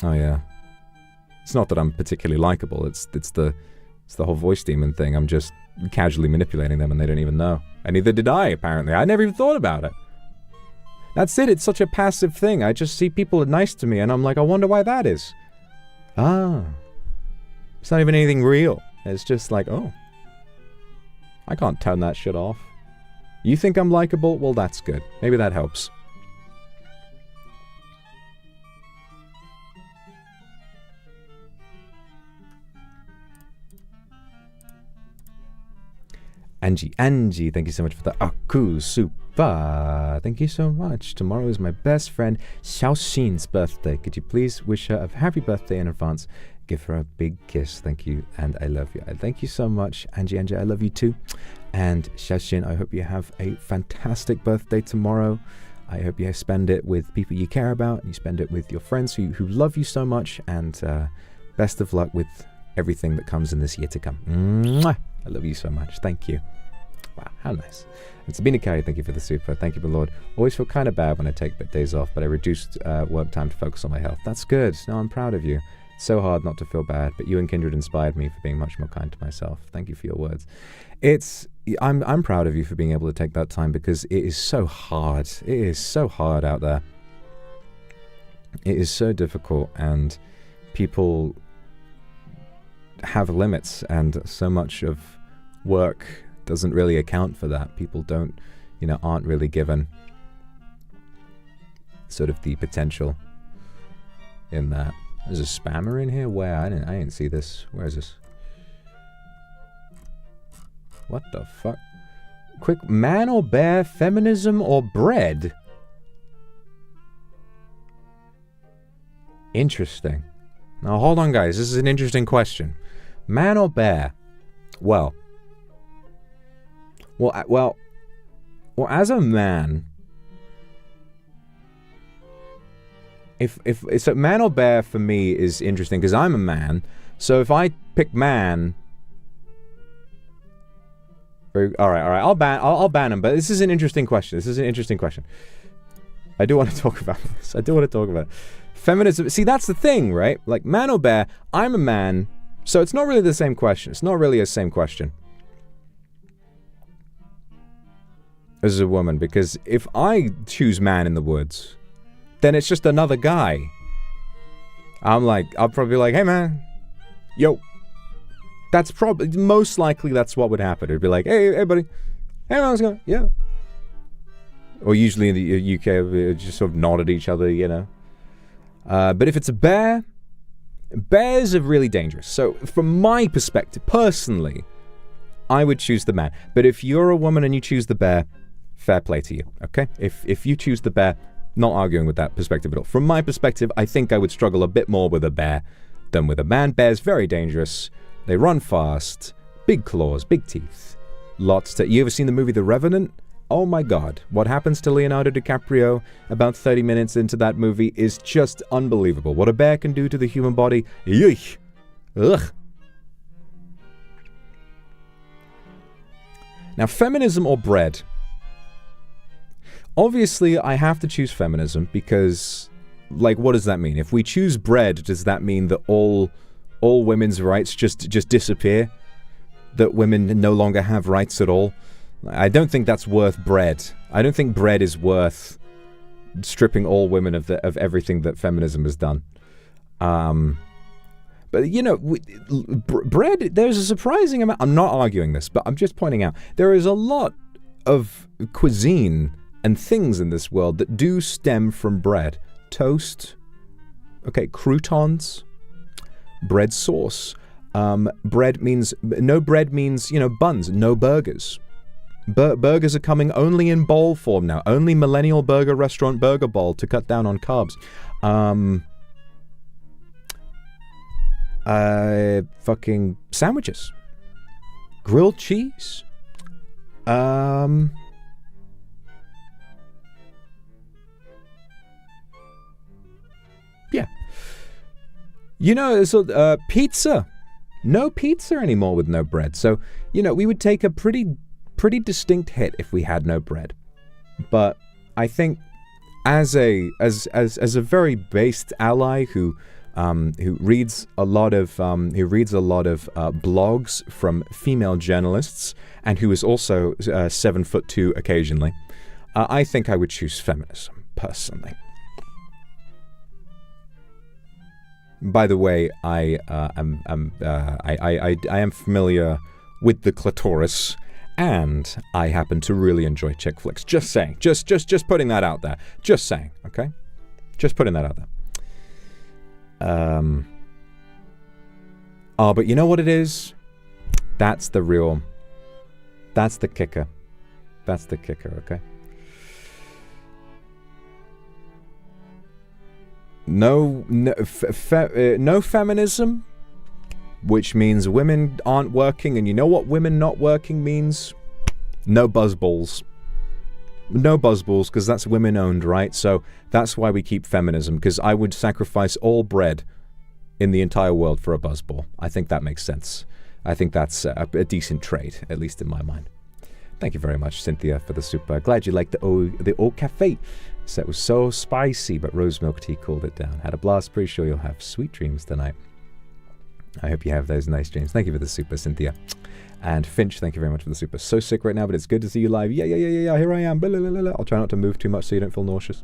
oh yeah, it's not that I'm particularly likable. It's the whole voice demon thing. I'm just casually manipulating them and they don't even know. And neither did I, apparently. I never even thought about it. That's it. It's such a passive thing. I just see people are nice to me and I'm like, I wonder why that is. Ah. It's not even anything real. It's just like, oh. I can't turn that shit off. You think I'm likable? Well, that's good. Maybe that helps. Angie, thank you so much for the Aku Super. Thank you so much. Tomorrow is my best friend Xiaoxin's birthday. Could you please wish her a happy birthday in advance? Give her a big kiss. Thank you, and I love you. Thank you so much, Angie. I love you too. And Xiaoxin, I hope you have a fantastic birthday tomorrow. I hope you spend it with people you care about, and you spend it with your friends who love you so much. And best of luck with everything that comes in this year to come. Mwah! I love you so much. Thank you. Wow, how nice. And Sabina Carey, thank you for the super. Thank you, my lord. Always feel kind of bad when I take days off, but I reduced work time to focus on my health. That's good. No, I'm proud of you. It's so hard not to feel bad, but you and Kindred inspired me for being much more kind to myself. Thank you for your words. I'm proud of you for being able to take that time, because it is so hard. It is so hard out there. It is so difficult, and people have limits, and so much of work doesn't really account for that. People aren't really given sort of the potential in that. There's a spammer in here? Where? I didn't see this. Where is this? What the fuck? Quick, man or bear, feminism or bread? Interesting. Now hold on, guys, this is an interesting question. Man or bear? Well, as a man, if so, man or bear for me is interesting because I'm a man. So if I pick man, all right, I'll ban him. But this is an interesting question. I do want to talk about this. Feminism. See, that's the thing, right? Like, man or bear, I'm a man, so it's not really the same question. It's not really the same question as a woman, because if I choose man in the woods, then it's just another guy. I'll probably be like, hey man, yo. That's probably, most likely that's what would happen. It'd be like, hey buddy, hey man, how's it going? Yeah. Or usually in the UK, we just sort of nod at each other, But if it's a bear, bears are really dangerous. So from my perspective, personally, I would choose the man. But if you're a woman and you choose the bear, fair play to you, okay? If you choose the bear, not arguing with that perspective at all. From my perspective, I think I would struggle a bit more with a bear than with a man. Bears, very dangerous. They run fast, big claws, big teeth. You ever seen the movie The Revenant? Oh my god, what happens to Leonardo DiCaprio about 30 minutes into that movie is just unbelievable. What a bear can do to the human body, yuck. Ugh. Now, feminism or bread? Obviously, I have to choose feminism because, what does that mean? If we choose bread, does that mean that all all women's rights just disappear, that women no longer have rights at all. I don't think that's worth bread. I don't think bread is worth stripping all women of everything that feminism has done. But, you know, bread, there's a surprising amount. I'm not arguing this, but I'm just pointing out there is a lot of cuisine and things in this world that do stem from bread. Toast, okay, croutons, bread sauce. Bread means, no bread means, you know, buns, no burgers. Burgers are coming only in bowl form now. Only millennial burger restaurant burger bowl to cut down on carbs. Fucking sandwiches. Grilled cheese. Yeah. You know, so, pizza. No pizza anymore with no bread. So, you know, we would take a pretty distinct hit if we had no bread. But I think as a very based ally who reads a lot of blogs from female journalists and who is also 7'2" occasionally, I think I would choose feminism personally. By the way, I am familiar with the clitoris, and I happen to really enjoy chick flicks. Just saying, just putting that out there. Just saying, okay? Just putting that out there. Oh, but you know what it is? That's the kicker. That's the kicker, okay? No feminism, which means women aren't working, and you know what women not working means? No buzzballs. No buzzballs, because that's women-owned, right? So that's why we keep feminism, because I would sacrifice all bread in the entire world for a buzzball. I think that makes sense. I think that's a decent trade, at least in my mind. Thank you very much, Cynthia, for the super. Glad you liked the Eau Cafe. Set was so spicy, but rose milk tea cooled it down. Had a blast. Pretty sure you'll have sweet dreams tonight. I hope you have those nice dreams. Thank you for the super, Cynthia. And Finch, thank you very much for the super. So sick right now, but it's good to see you live. Yeah, here I am. Blah, blah, blah, blah. I'll try not to move too much so you don't feel nauseous.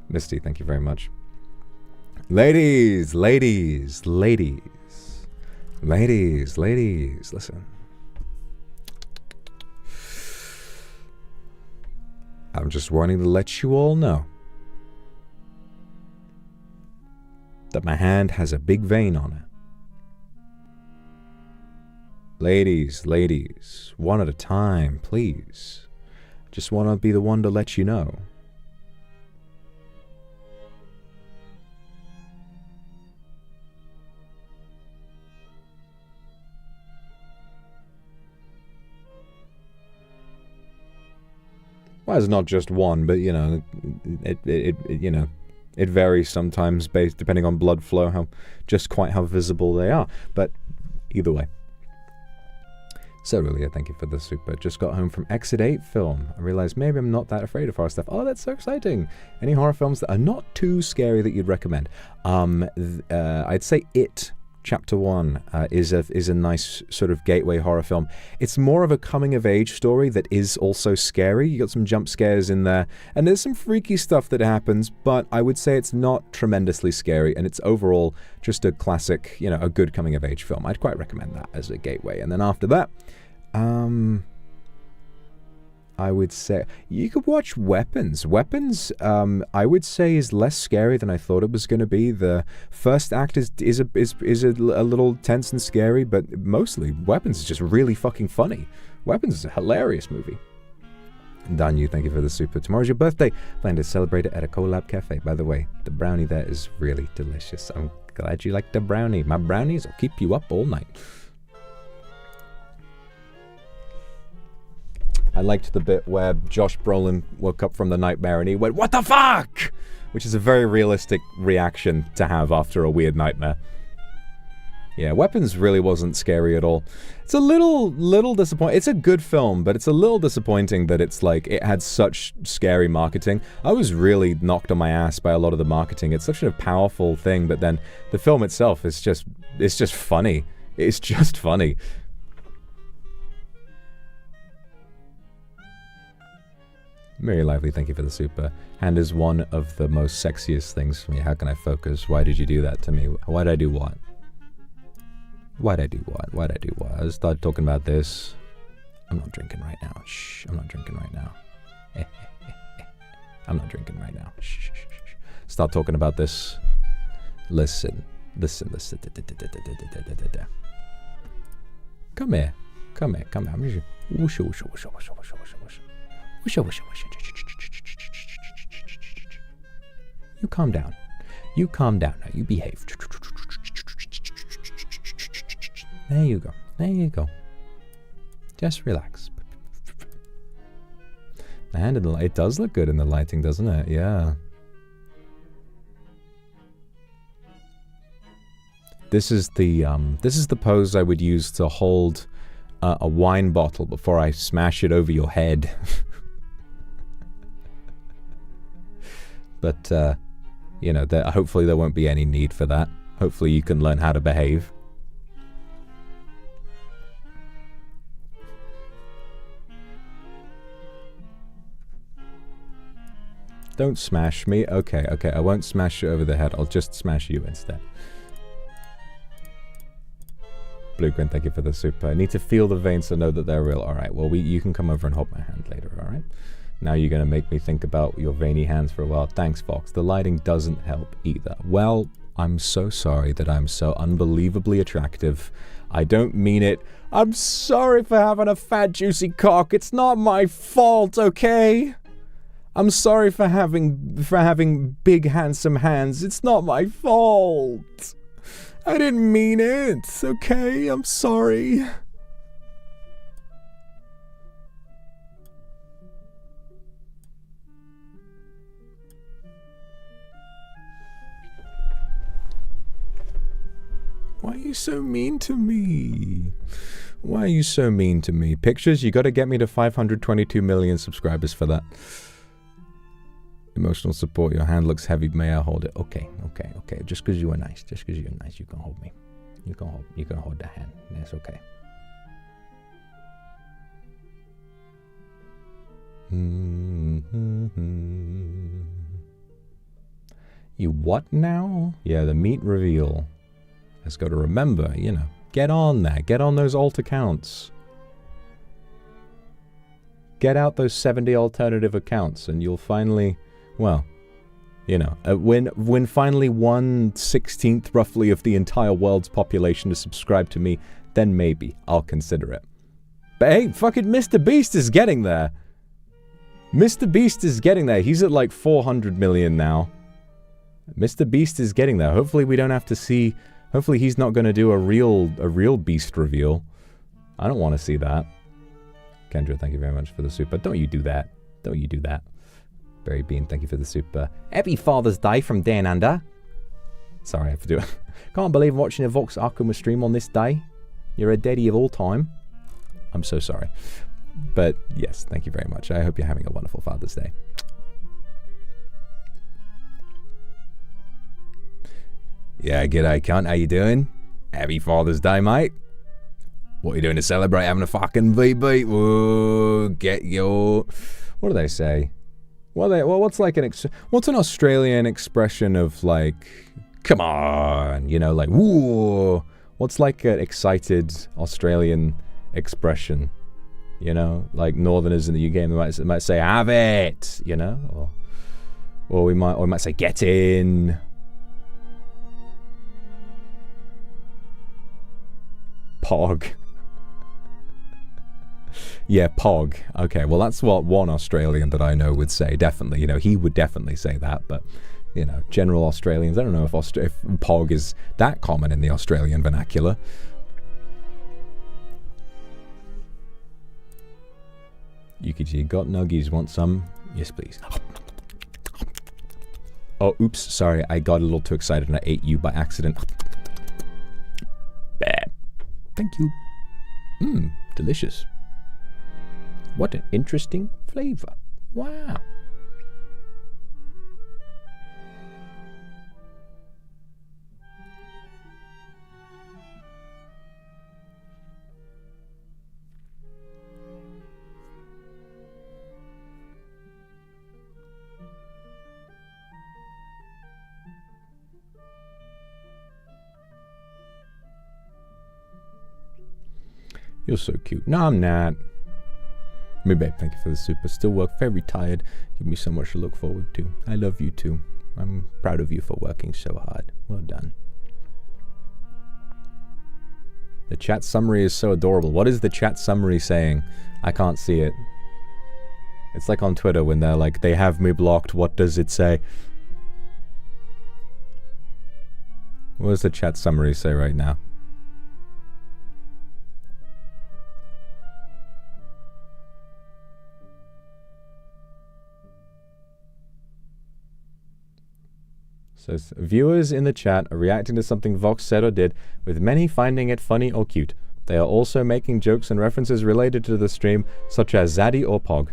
Misty, thank you very much. Ladies, listen. I'm just wanting to let you all know that my hand has a big vein on it. Ladies, one at a time, please. Just want to be the one to let you know. Well, it's not just one, but you know, it varies sometimes based depending on blood flow, how visible they are. But either way. So Rulia, thank you for the super. Just got home from Exit 8 film. I realized maybe I'm not that afraid of horror stuff. Oh, that's so exciting. Any horror films that are not too scary that you'd recommend? I'd say It Chapter 1 is a nice sort of gateway horror film. It's more of a coming-of-age story that is also scary. You got some jump scares in there, and there's some freaky stuff that happens, but I would say it's not tremendously scary, and it's overall just a classic, you know, a good coming-of-age film. I'd quite recommend that as a gateway. And then after that, I would say you could watch Weapons. Weapons, I would say, is less scary than I thought it was going to be. The first act is a little tense and scary, but mostly Weapons is just really fucking funny. Weapons is a hilarious movie. Danyu, thank you for the super. Tomorrow's your birthday. Plan to celebrate it at a Collab cafe. By the way, the brownie there is really delicious. I'm glad you like the brownie. My brownies will keep you up all night. I liked the bit where Josh Brolin woke up from the nightmare and he went, "What the fuck?" Which is a very realistic reaction to have after a weird nightmare. Yeah, Weapons really wasn't scary at all. It's a little disappointing. It's a good film, but it's a little disappointing that it's like, it had such scary marketing. I was really knocked on my ass by a lot of the marketing. It's such a powerful thing, but then the film itself is just, it's just funny. It's just funny. Very lively, thank you for the super. Hand is one of the most sexiest things for me. How can I focus? Why did you do that to me? Why'd I do what? Why'd I do what? Why'd I do what? I started talking about this. I'm not drinking right now. Shh. I'm not drinking right now. I'm not drinking right now. Shh. Start talking about this. Listen. Listen. Listen. Come here. Come here. Come here. Whoosh, whoosh, whoosh, whoosh, whoosh, whoosh, whoosh. Whoosh, whoosh, whoosh. You calm down. You calm down now. You behave. There you go. There you go. Just relax. The hand in the light. It does look good in the lighting, doesn't it? Yeah. This is the pose I would use to hold a wine bottle before I smash it over your head. But you know, hopefully there won't be any need for that. Hopefully you can learn how to behave. Don't smash me. Okay, okay, I won't smash you over the head. I'll just smash you instead. Blueprint, thank you for the super. I need to feel the veins to know that they're real. Alright, well, you can come over and hold my hand later, alright? Now you're going to make me think about your veiny hands for a while. Thanks, Fox. The lighting doesn't help either. Well, I'm so sorry that I'm so unbelievably attractive. I don't mean it. I'm sorry for having a fat, juicy cock. It's not my fault, okay? I'm sorry for having big, handsome hands. It's not my fault. I didn't mean it, okay? I'm sorry. Why are you so mean to me? Why are you so mean to me? Pictures? You gotta get me to 522 million subscribers for that. Emotional support. Your hand looks heavy. May I hold it? Okay, okay, okay. Just because you were nice. Just because you're nice, you can hold me. You can hold the hand. That's okay. You what now? Yeah, the meat reveal. Just got to remember, you know, get on there. Get on those alt accounts. Get out those 70 alternative accounts and you'll finally, well, you know, when finally 1/16 roughly of the entire world's population is subscribed to me, then maybe I'll consider it. But hey, fucking Mr. Beast is getting there. Mr. Beast is getting there. He's at like 400 million now. Mr. Beast is getting there. Hopefully we don't have to see... Hopefully he's not going to do a real Beast reveal. I don't want to see that. Kendra, thank you very much for the super. Don't you do that. Don't you do that. Barry Bean, thank you for the super. Happy Father's Day from Dan Under. Sorry, I have to do it. Can't believe I'm watching a Vox Akuma stream on this day. You're a daddy of all time. I'm so sorry. But yes, thank you very much. I hope you're having a wonderful Father's Day. Yeah, g'day cunt. How you doing? Happy Father's Day, mate. What are you doing to celebrate having a fucking VB? Whoa, get your... What do they say? What's like what's an Australian expression of like, come on, you know, like, whoa. What's like an excited Australian expression? You know, like Northerners in the UK might say, have it, you know, or we might say, get in. Pog. Yeah, pog. Okay, well that's what one Australian that I know would say, definitely. You know, he would definitely say that, but, you know, general Australians, I don't know if pog is that common in the Australian vernacular. Yukiji, got nuggies, want some? Yes, please. Oh, oops, sorry, I got a little too excited and I ate you by accident. Thank you. Mmm, delicious. What an interesting flavor. Wow. You're so cute. No, I'm not. Me babe, thank you for the super. Still work very tired. Give me so much to look forward to. I love you too. I'm proud of you for working so hard. Well done. The chat summary is so adorable. What is the chat summary saying? I can't see it. It's like on Twitter when they're like, they have me blocked. What does it say? What does the chat summary say right now? So viewers in the chat are reacting to something Vox said or did, with many finding it funny or cute. They are also making jokes and references related to the stream, such as Zaddy or Pog.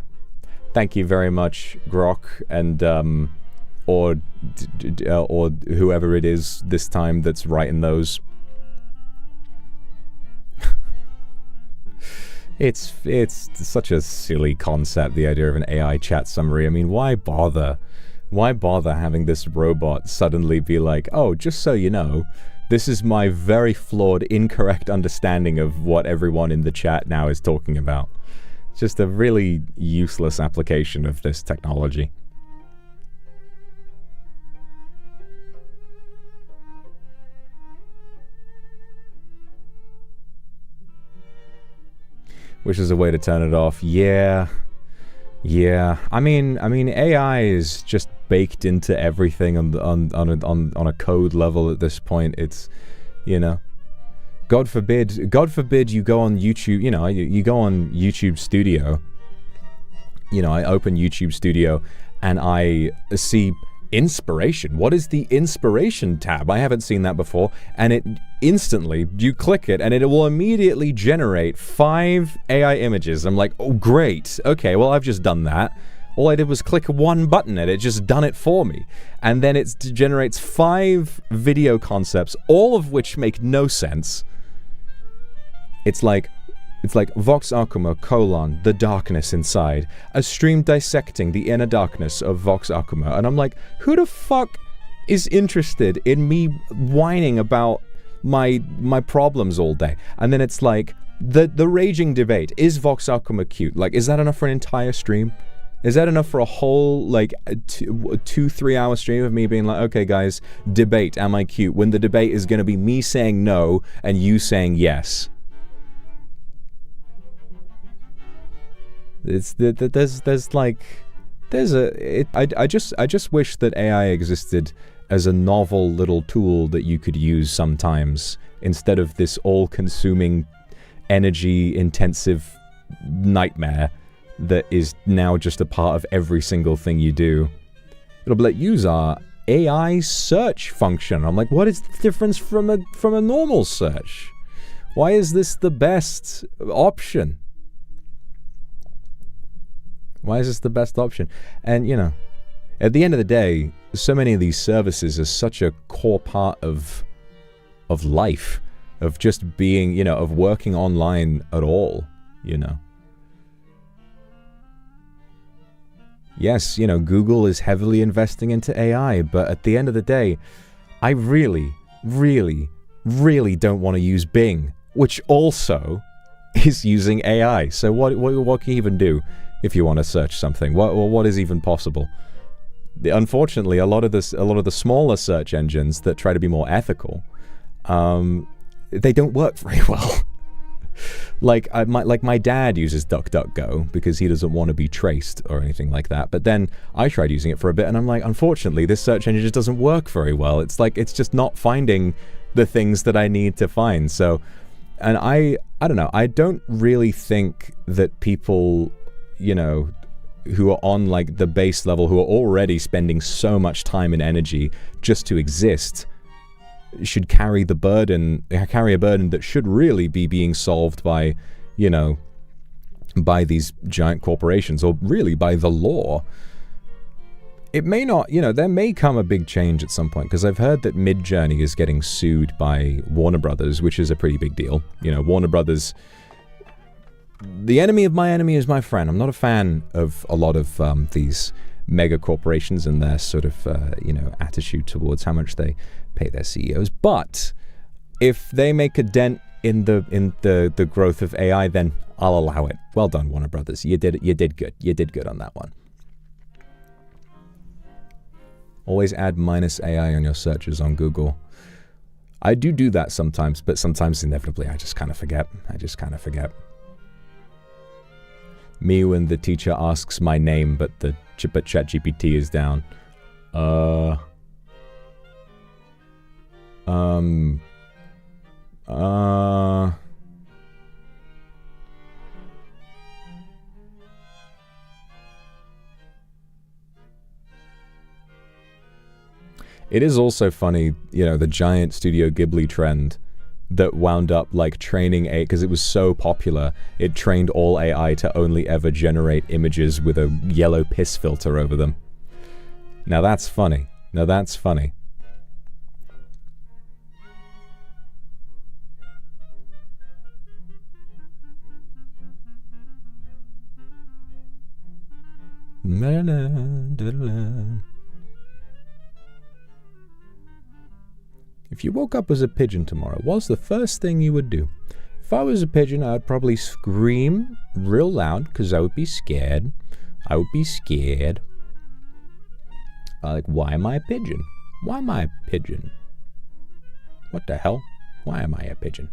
Thank you very much, Grok, and or whoever it is this time that's writing those. It's such a silly concept, the idea of an AI chat summary. I mean, why bother? Why bother having this robot suddenly be like, oh, just so you know, this is my very flawed, incorrect understanding of what everyone in the chat now is talking about. It's just a really useless application of this technology. Which is a way to turn it off. Yeah. Yeah. I mean AI is just baked into everything on a code level at this point. It's, you know, God forbid you go on YouTube, you know, you go on YouTube Studio, you know, I open YouTube Studio and I see inspiration. What is the inspiration tab? I haven't seen that before. And it instantly, you click it and it will immediately generate 5 AI images. I'm like, oh great, okay, well I've just done that. All I did was click one button and it just done it for me. And then it generates 5 video concepts, all of which make no sense. It's like Vox Akuma, the darkness inside. A stream dissecting the inner darkness of Vox Akuma. And I'm like, who the fuck is interested in me whining about my problems all day? And then it's like, the raging debate. Is Vox Akuma cute? Like, is that enough for an entire stream? Is that enough for a whole, like, 2-3 hour stream of me being like, okay guys, debate, am I cute? When the debate is gonna be me saying no and you saying yes. I just wish that AI existed as a novel little tool that you could use sometimes, instead of this all-consuming, energy-intensive nightmare that is now just a part of every single thing you do. It'll be like, use our AI search function. I'm like, what is the difference from a normal search? Why is this the best option? Why is this the best option? And, you know, at the end of the day, so many of these services are such a core part of life, of just being, you know, of working online at all, you know. Yes, you know, Google is heavily investing into AI, but at the end of the day, I really, really, really don't want to use Bing, which also is using AI. So what can you even do if you want to search something? What is even possible? Unfortunately, a lot of the smaller search engines that try to be more ethical, they don't work very well. Like my dad uses DuckDuckGo because he doesn't want to be traced or anything like that. But then I tried using it for a bit and I'm like, unfortunately, this search engine just doesn't work very well. It's like, it's just not finding the things that I need to find. So, and I don't know, I don't really think that people, you know, who are on like the base level, who are already spending so much time and energy just to exist, should carry the burden, carry a burden that should really be being solved by, you know, by these giant corporations, or really by the law. It may not, you know, there may come a big change at some point, because I've heard that Midjourney is getting sued by Warner Brothers, which is a pretty big deal. You know, Warner Brothers, the enemy of my enemy is my friend. I'm not a fan of a lot of these mega corporations and their sort of, you know, attitude towards how much they pay their CEOs. But if they make a dent in the growth of AI, then I'll allow it. Well done, Warner Brothers. You did good. You did good on that one. Always add -AI on your searches on Google. I do that sometimes, but sometimes inevitably I just kind of forget. Me when the teacher asks my name, but ChatGPT is down. It is also funny, you know, the giant Studio Ghibli trend that wound up like training AI, because it was so popular, it trained all AI to only ever generate images with a yellow piss filter over them. Now that's funny. Now that's funny. If you woke up as a pigeon tomorrow, what's the first thing you would do? If I was a pigeon, I would probably scream real loud, because I would be scared. Like, why am I a pigeon? Why am I a pigeon? What the hell? Why am I a pigeon?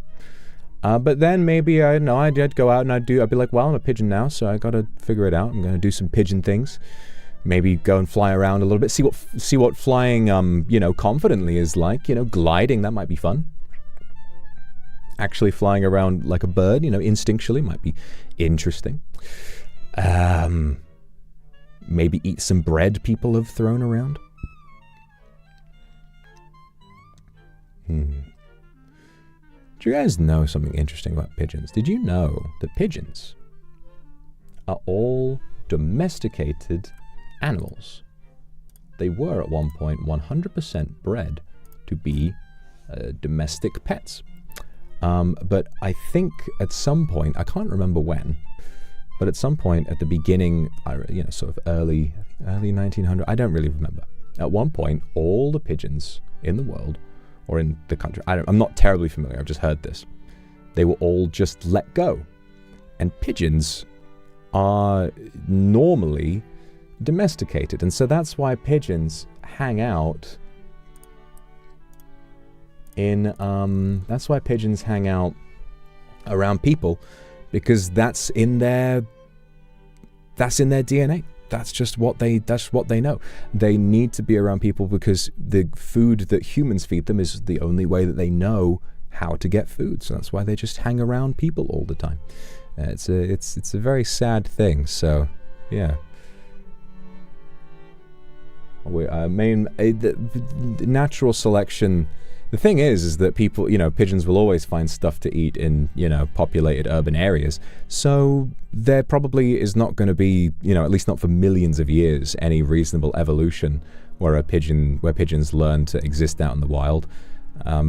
But then maybe, I'd go out and I'd be like, well, I'm a pigeon now, so I gotta figure it out. I'm gonna do some pigeon things. Maybe go and fly around a little bit, see what flying, you know, confidently is like. You know, gliding, that might be fun. Actually flying around like a bird, you know, instinctually might be interesting. Maybe eat some bread people have thrown around. Do you guys know something interesting about pigeons? Did you know that pigeons are all domesticated animals? They were at one point 100% bred to be domestic pets. But I think at some point, I can't remember when, but at some point at the beginning, you know, sort of early 1900, I don't really remember. At one point, all the pigeons in the world, or in the country, I'm not terribly familiar, I've just heard this, they were all just let go. And pigeons are normally domesticated, and so that's why pigeons hang out in around people, because that's in their DNA. That's just what they know. They need to be around people because the food that humans feed them is the only way that they know how to get food. So that's why they just hang around people all the time. It's a very sad thing. So yeah. Natural selection. The thing is that people, you know, pigeons will always find stuff to eat in, you know, populated urban areas. So there probably is not going to be, you know, at least not for millions of years, any reasonable evolution where pigeons learn to exist out in the wild.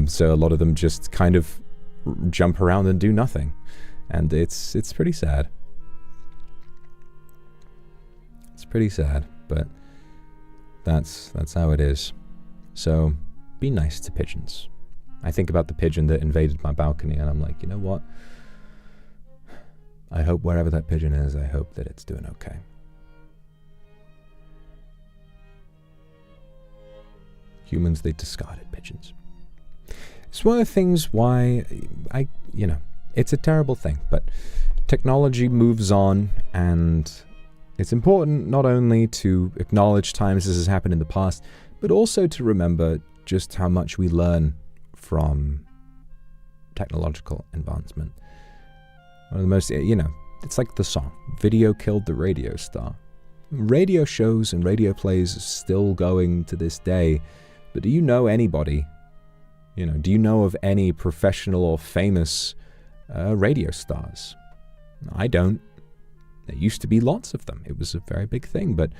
So a lot of them just kind of jump around and do nothing, and it's pretty sad. It's pretty sad, but that's how it is. So be nice to pigeons. I think about the pigeon that invaded my balcony, and I'm like, you know what? I hope wherever that pigeon is, I hope that it's doing okay. Humans, they discarded pigeons. It's one of the things why you know, it's a terrible thing, but technology moves on, and it's important not only to acknowledge times this has happened in the past, but also to remember just how much we learn from technological advancement. One of the most, you know, it's like the song, "Video killed the radio star." Radio shows and radio plays are still going to this day, but do you know anybody, You know, do you know of any professional or famous radio stars? I don't. There used to be lots of them. It was a very big thing, but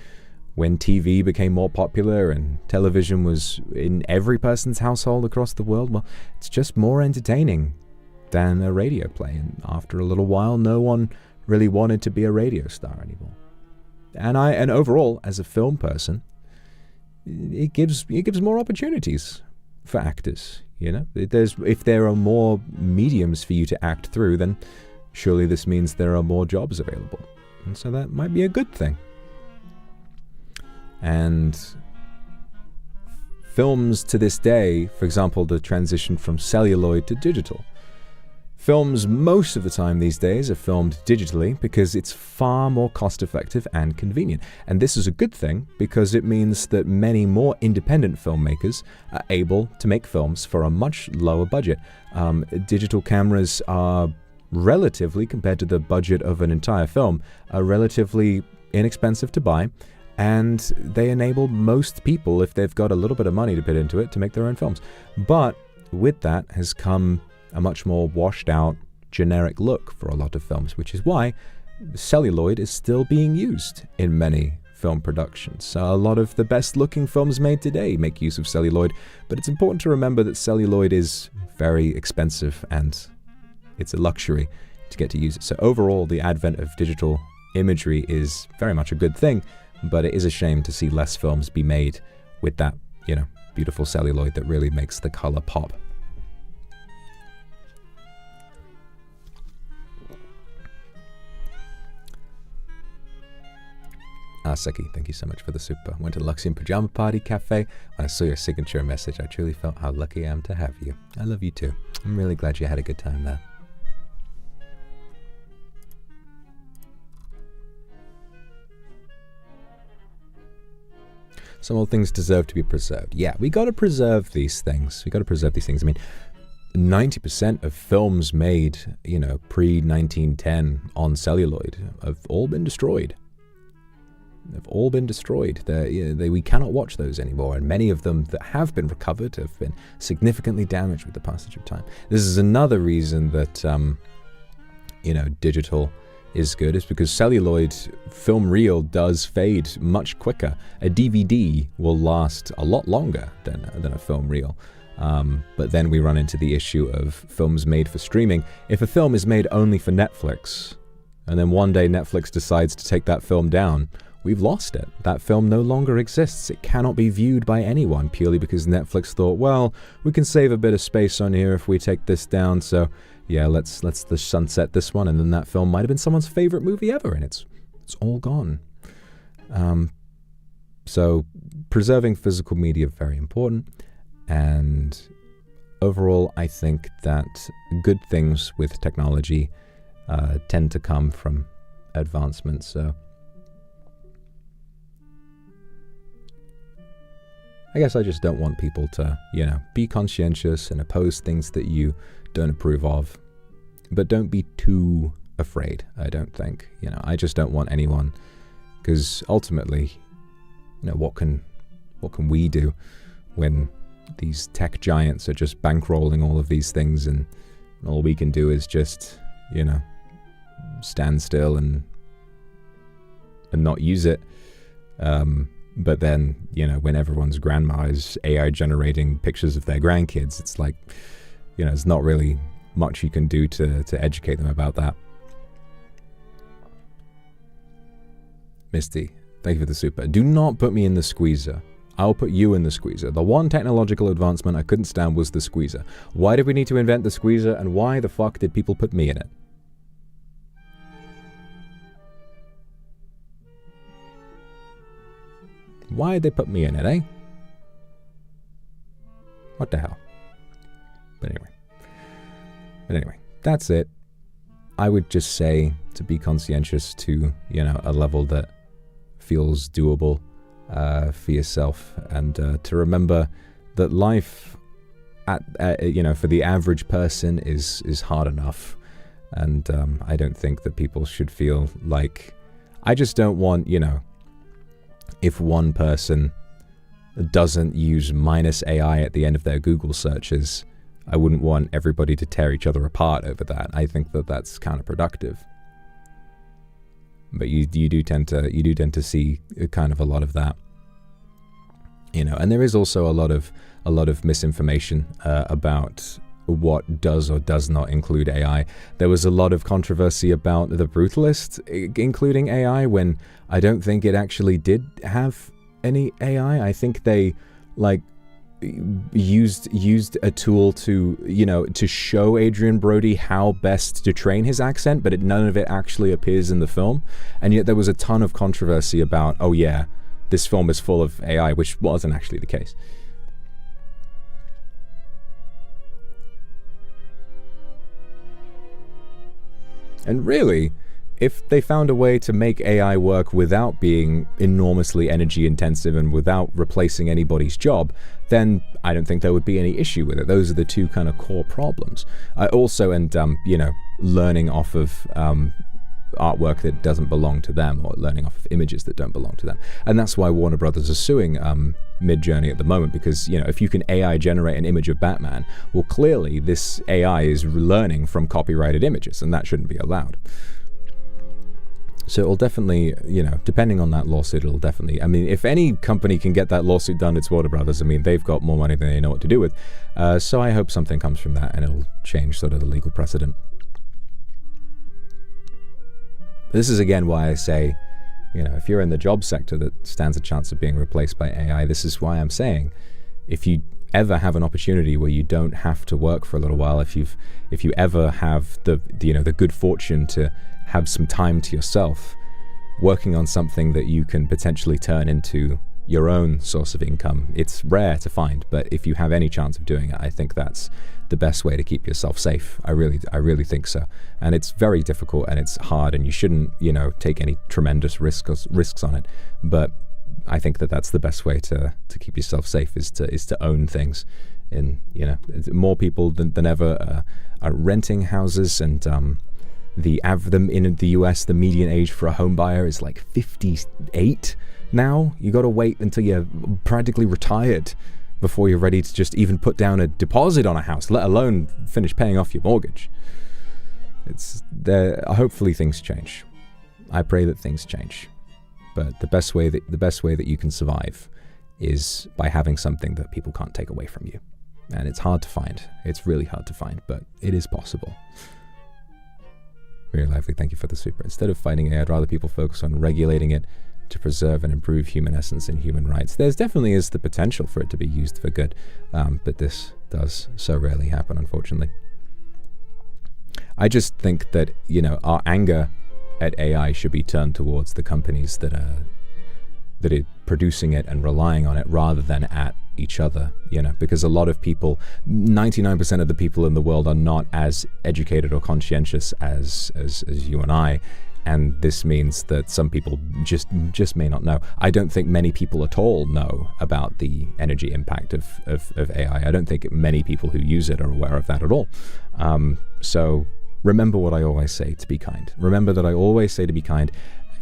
when TV became more popular and television was in every person's household across the world, well, it's just more entertaining than a radio play. And after a little while, no one really wanted to be a radio star anymore. And overall, as a film person, it gives more opportunities for actors. You know, if there are more mediums for you to act through, then surely this means there are more jobs available. And so that might be a good thing. And films to this day, for example, the transition from celluloid to digital. Films most of the time these days are filmed digitally because it's far more cost-effective and convenient. And this is a good thing because it means that many more independent filmmakers are able to make films for a much lower budget. Digital cameras are relatively, compared to the budget of an entire film, are relatively inexpensive to buy. And they enable most people, if they've got a little bit of money to put into it, to make their own films. But with that has come a much more washed out, generic look for a lot of films, which is why celluloid is still being used in many film productions. So a lot of the best looking films made today make use of celluloid, but it's important to remember that celluloid is very expensive and it's a luxury to get to use it. So overall, the advent of digital imagery is very much a good thing, but it is a shame to see less films be made with that, you know, beautiful celluloid that really makes the color pop. Seki, thank you so much for the super. Went to the Luxiem Pajama Party Cafe. When I saw your signature message, I truly felt how lucky I am to have you. I love you too. I'm really glad you had a good time there. Some old things deserve to be preserved. Yeah, we got to preserve these things. We got to preserve these things. I mean, 90% of films made, you know, pre-1910 on celluloid have all been destroyed. They've all been destroyed. We cannot watch those anymore, and many of them that have been recovered have been significantly damaged with the passage of time. This is another reason that, you know, digital is good, is because celluloid film reel does fade much quicker. A DVD will last a lot longer than a film reel. But then we run into the issue of films made for streaming. If a film is made only for Netflix, and then one day Netflix decides to take that film down, we've lost it. That film no longer exists. It cannot be viewed by anyone purely because Netflix thought, well, we can save a bit of space on here if we take this down, so yeah, let's just sunset this one, and then that film might have been someone's favorite movie ever, and it's all gone. So preserving physical media is very important, and overall, I think that good things with technology tend to come from advancements. So I guess I just don't want people to, you know, be conscientious and oppose things that you don't approve of, but don't be too afraid, I don't think. You know, I just don't want anyone, because ultimately, you know, what can we do when these tech giants are just bankrolling all of these things, and all we can do is just, you know, stand still and not use it. But then, you know, when everyone's grandma is AI generating pictures of their grandkids, it's like, you know, there's not really much you can do to educate them about that. Misty, thank you for the super. Do not put me in the squeezer. I'll put you in the squeezer. The one technological advancement I couldn't stand was the squeezer. Why did we need to invent the squeezer, and why the fuck did people put me in it? Why did they put me in it, eh? What the hell? But anyway, that's it. I would just say to be conscientious to, you know, a level that feels doable for yourself, and to remember that life you know, for the average person is hard enough. And I don't think that people should feel like, I just don't want, you know, if one person doesn't use -AI at the end of their Google searches, I wouldn't want everybody to tear each other apart over that. I think that that's counterproductive. But you do tend to see kind of a lot of that, you know. And there is also a lot of misinformation about what does or does not include AI. There was a lot of controversy about The Brutalist including AI, when I don't think it actually did have any AI. I think they like used a tool to, you know, to show Adrian Brody how best to train his accent, but none of it actually appears in the film. And yet there was a ton of controversy about, oh yeah, this film is full of AI, which wasn't actually the case. And really, if they found a way to make AI work without being enormously energy intensive and without replacing anybody's job, then I don't think there would be any issue with it. Those are the two kind of core problems. Also, and you know, learning off of artwork that doesn't belong to them, or learning off of images that don't belong to them. And that's why Warner Brothers are suing Midjourney at the moment, because, you know, if you can AI generate an image of Batman, well, clearly this AI is learning from copyrighted images, and that shouldn't be allowed. So it'll definitely, you know, depending on that lawsuit, it'll definitely, I mean, if any company can get that lawsuit done, it's Warner Brothers. I mean, they've got more money than they know what to do with. So I hope something comes from that and it'll change sort of the legal precedent. This is again why I say, you know, if you're in the job sector that stands a chance of being replaced by AI, this is why I'm saying, if you ever have an opportunity where you don't have to work for a little while, if you ever have the you know, the good fortune to have some time to yourself, working on something that you can potentially turn into your own source of income, it's rare to find, but if you have any chance of doing it, I think that's the best way to keep yourself safe. I really think so. And it's very difficult and it's hard, and you shouldn't, you know, take any tremendous risks on it. But I think that that's the best way to keep yourself safe, is to own things. And, you know, more people than ever are renting houses, and in the US, the median age for a home buyer is like 58 now. You got to wait until you're practically retired before you're ready to just even put down a deposit on a house, let alone finish paying off your mortgage. It's there. Hopefully things change. I pray that things change. But the best way that you can survive is by having something that people can't take away from you. And it's hard to find. It's really hard to find, but it is possible. Very lively, thank you for the super. Instead of fighting AI, I'd rather people focus on regulating it to preserve and improve human essence and human rights. There's definitely is the potential for it to be used for good, but this does so rarely happen, unfortunately. I just think that, you know, our anger at AI should be turned towards the companies that are producing it and relying on it, rather than at each other, you know, because a lot of people, 99% of the people in the world, are not as educated or conscientious as you and I, and this means that some people just may not know. I don't think many people at all know about the energy impact of AI. I don't think many people who use it are aware of that at all. So remember what I always say, to be kind. Remember that I always say to be kind.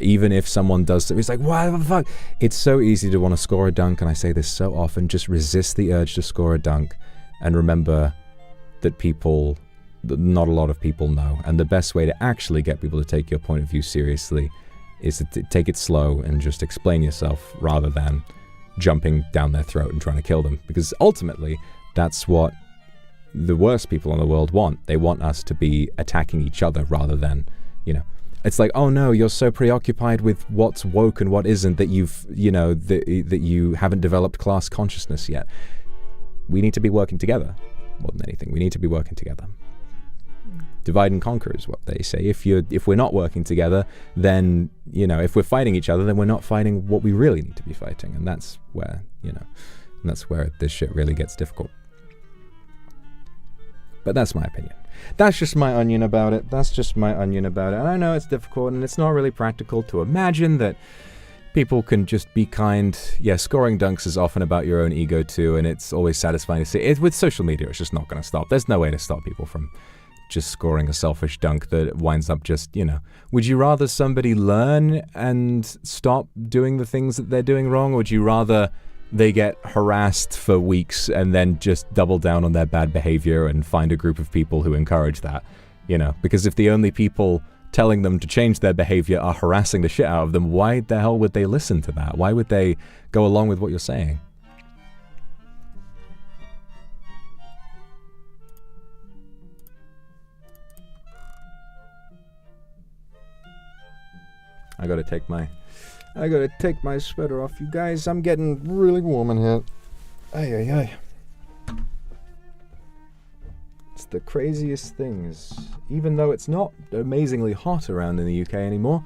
Even if someone does something, it's like, why the fuck? It's so easy to want to score a dunk, and I say this so often, just resist the urge to score a dunk, and remember that not a lot of people know, and the best way to actually get people to take your point of view seriously is to take it slow and just explain yourself, rather than jumping down their throat and trying to kill them, because ultimately that's what the worst people in the world want. They want us to be attacking each other rather than, you know, it's like, oh no, you're so preoccupied with what's woke and what isn't that that you haven't developed class consciousness yet. We need to be working together more than anything. We need to be working together. Divide and conquer is what they say. If we're not working together, then, you know, if we're fighting each other, then we're not fighting what we really need to be fighting, and that's where, you know, that's where this shit really gets difficult. But that's my opinion. That's just my onion about it. And I know it's difficult, and it's not really practical to imagine that people can just be kind. Yeah, scoring dunks is often about your own ego too, and it's always satisfying to see it. With social media, it's just not going to stop. There's no way to stop people from just scoring a selfish dunk that winds up just, you know. Would you rather somebody learn and stop doing the things that they're doing wrong, or would you rather they get harassed for weeks and then just double down on their bad behavior and find a group of people who encourage that, you know? Because if the only people telling them to change their behavior are harassing the shit out of them, why the hell would they listen to that? Why would they go along with what you're saying? I gotta take my sweater off, you guys. I'm getting really warm in here. Ay, ay, ay. It's the craziest things. Even though it's not amazingly hot around in the UK anymore,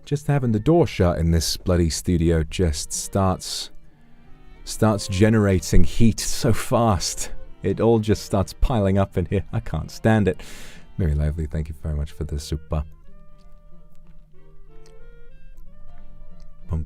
just having the door shut in this bloody studio just starts generating heat so fast. It all just starts piling up in here. I can't stand it. Very lively, thank you very much for the super. On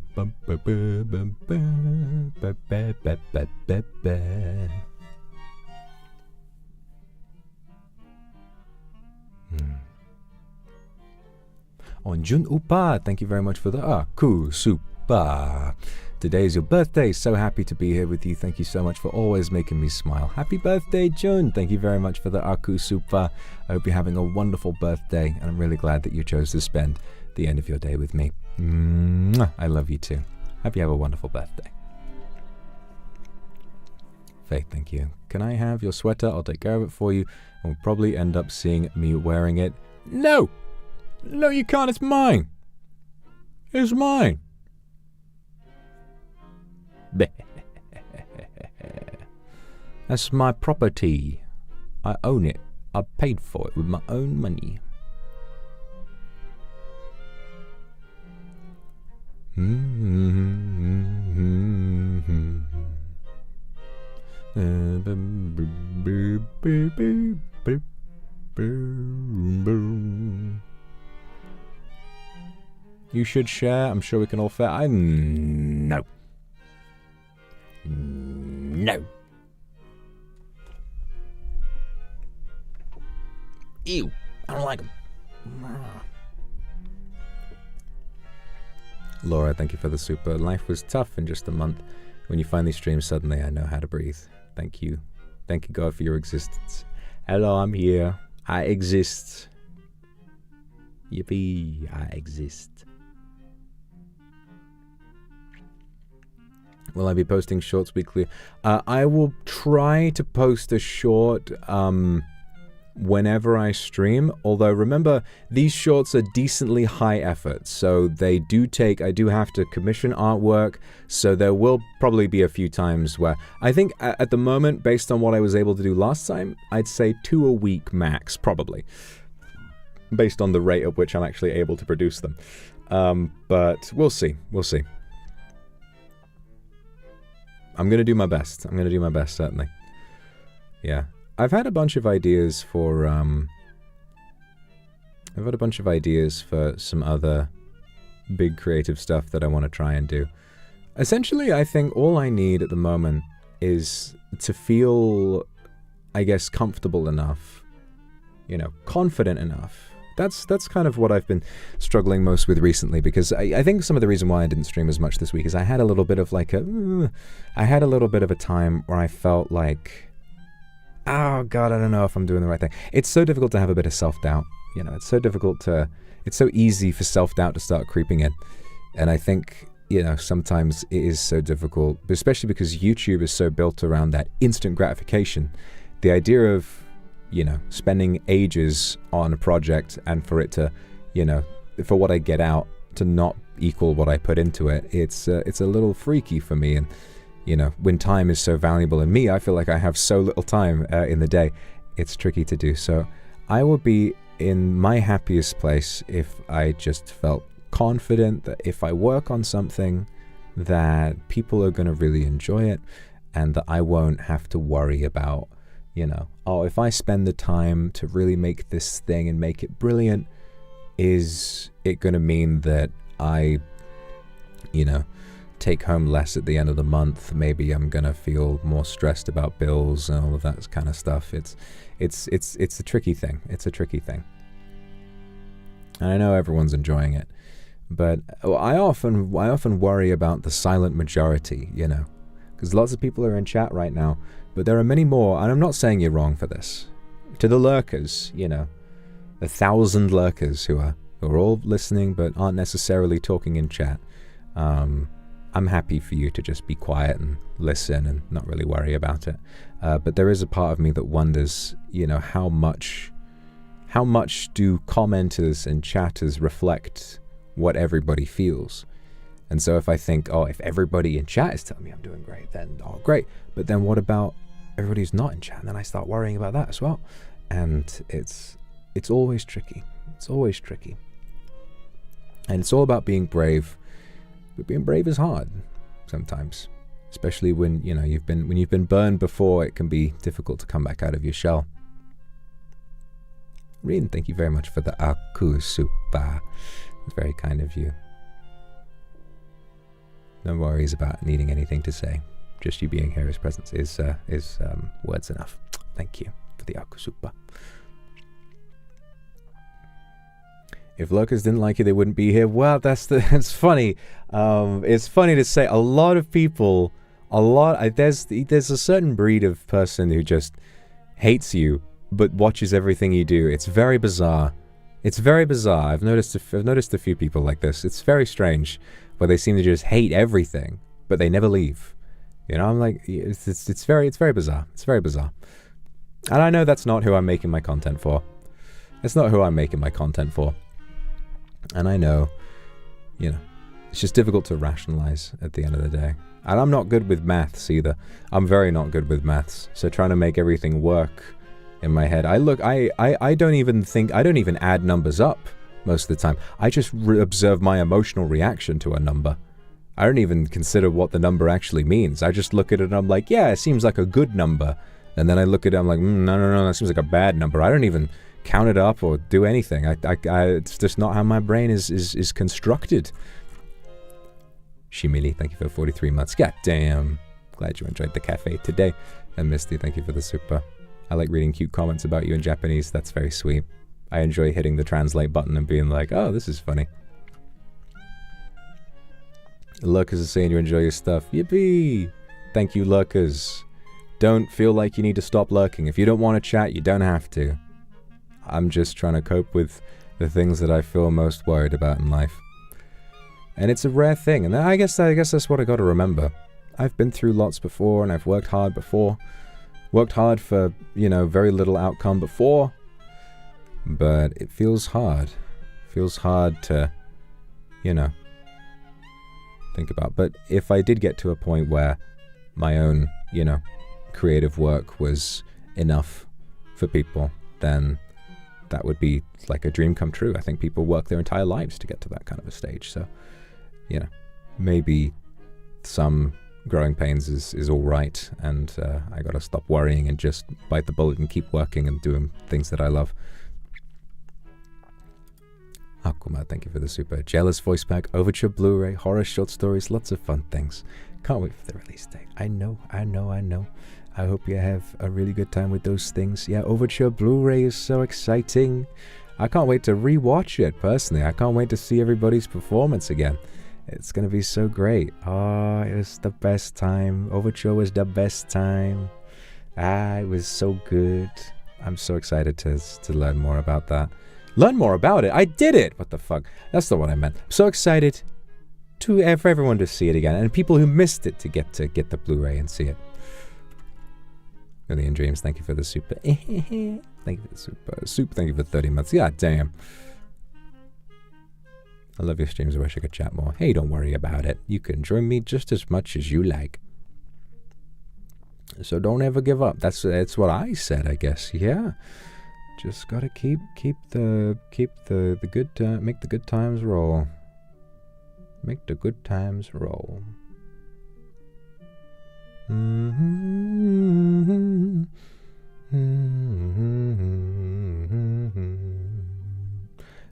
Jun Upa, thank you very much for the Aku Super. Today's your birthday, so happy to be here with you. Thank you so much for always making me smile. Happy birthday, Jun. Thank you very much for the Aku Super. I hope you're having a wonderful birthday, and I'm really glad that you chose to spend the end of your day with me. Mwah. I love you too. Hope you have a wonderful birthday. Faith, thank you. Can I have your sweater? I'll take care of it for you, and we'll probably end up seeing me wearing it. No! No, you can't. It's mine. It's mine. That's my property. I own it. I paid for it with my own money. You should share. I'm sure we can all fit. No. No. Ew. I don't like them. Laura, thank you for the super. Life was tough in just a month. When you finally stream, suddenly I know how to breathe. Thank you. Thank you, God, for your existence. Hello, I'm here. I exist. Yippee, I exist. Will I be posting shorts weekly? I will try to post a short whenever I stream. Although, remember, these shorts are decently high effort. So they do take, I do have to commission artwork. So there will probably be a few times where, I think at the moment, based on what I was able to do last time, I'd say 2 a week max, probably. Based on the rate at which I'm actually able to produce them. But we'll see. We'll see. I'm going to do my best. I'm going to do my best, certainly. Yeah. I've had a bunch of ideas for, some other big creative stuff that I want to try and do. Essentially, I think all I need at the moment is to feel, I guess, comfortable enough, you know, confident enough. That's kind of what I've been struggling most with recently, because I think some of the reason why I didn't stream as much this week is I had a little bit of like a time where I felt like, oh God, I don't know if I'm doing the right thing. It's so difficult to have a bit of self-doubt, you know, it's so easy for self-doubt to start creeping in. And I think, you know, sometimes it is so difficult, especially because YouTube is so built around that instant gratification. The idea of, you know, spending ages on a project and for it to, you know, for what I get out to not equal what I put into it, it's a little freaky for me. And, you know, when time is so valuable in me, I feel like I have so little time in the day. It's tricky to do. So I would be in my happiest place if I just felt confident that if I work on something that people are going to really enjoy it, and that I won't have to worry about, you know, oh, if I spend the time to really make this thing and make it brilliant, is it going to mean that I, you know, take home less at the end of the month? Maybe I'm going to feel more stressed about bills and all of that kind of stuff. It's a tricky thing. It's a tricky thing. And I know everyone's enjoying it, but I often worry about the silent majority, you know, because lots of people are in chat right now, but there are many more, and I'm not saying you're wrong for this. To the lurkers, you know, the 1,000 lurkers who are all listening but aren't necessarily talking in chat, I'm happy for you to just be quiet and listen and not really worry about it. But there is a part of me that wonders, you know, how much do commenters and chatters reflect what everybody feels? And so if I think, oh, if everybody in chat is telling me I'm doing great, then, oh, great. But then what about everybody who's not in chat? And then I start worrying about that as well. And it's always tricky. It's always tricky. And it's all about being brave. But being brave is hard sometimes. Especially when, you know, you've been burned before, it can be difficult to come back out of your shell. Reen, thank you very much for the Akusupa. It's very kind of you. No worries about needing anything to say. Just you being here, his presence is words enough. Thank you for the Akusupa. If lurkers didn't like you, they wouldn't be here. Well, it's funny. It's funny to say. A lot of people, there's a certain breed of person who just hates you, but watches everything you do. It's very bizarre. It's very bizarre. I've noticed a few people like this. It's very strange, where they seem to just hate everything, but they never leave. You know, I'm like, it's very bizarre. It's very bizarre. And I know that's not who I'm making my content for. It's not who I'm making my content for. And I know, you know, it's just difficult to rationalize at the end of the day. And I'm not good with maths either. I'm very not good with maths. So trying to make everything work in my head. I don't even add numbers up most of the time. I just observe my emotional reaction to a number. I don't even consider what the number actually means. I just look at it and I'm like, yeah, it seems like a good number. And then I look at it, I'm like, no, that seems like a bad number. I don't even count it up or do anything. It's just not how my brain is constructed. Shimili, thank you for 43 months. God damn. Glad you enjoyed the cafe today. And Misty, thank you for the super. I like reading cute comments about you in Japanese. That's very sweet. I enjoy hitting the translate button and being like, oh, this is funny. Lurkers are saying you enjoy your stuff. Yippee! Thank you, lurkers. Don't feel like you need to stop lurking. If you don't want to chat, you don't have to. I'm just trying to cope with the things that I feel most worried about in life. And it's a rare thing. And I guess that's what I got to remember. I've been through lots before, and I've worked hard before. Worked hard for, you know, very little outcome before. But it feels hard. It feels hard to, you know, think about. But if I did get to a point where my own, you know, creative work was enough for people, then that would be like a dream come true. I think people work their entire lives to get to that kind of a stage. So, you know, maybe some growing pains is all right, and I gotta stop worrying and just bite the bullet and keep working and doing things that I love. Akuma, thank you for the super. Jealous voice pack, Overture Blu-ray, horror short stories, lots of fun things. Can't wait for the release date. I know. I hope you have a really good time with those things. Yeah, Overture Blu-ray is so exciting. I can't wait to rewatch it, personally. I can't wait to see everybody's performance again. It's going to be so great. Oh, it was the best time. Overture was the best time. It was so good. I'm so excited to learn more about that. Learn more about it? I did it! What the fuck? That's not what I meant. I'm so excited for everyone to see it again, and people who missed it to get the Blu-ray and see it. Million Dreams, thank you for the super. Thank you for the super. Soup, thank you for 30 months. God damn. I love your streams. I wish I could chat more. Hey, don't worry about it. You can join me just as much as you like. So don't ever give up. That's what I said, I guess. Yeah. Just gotta keep the good make the good times roll. Make the good times roll.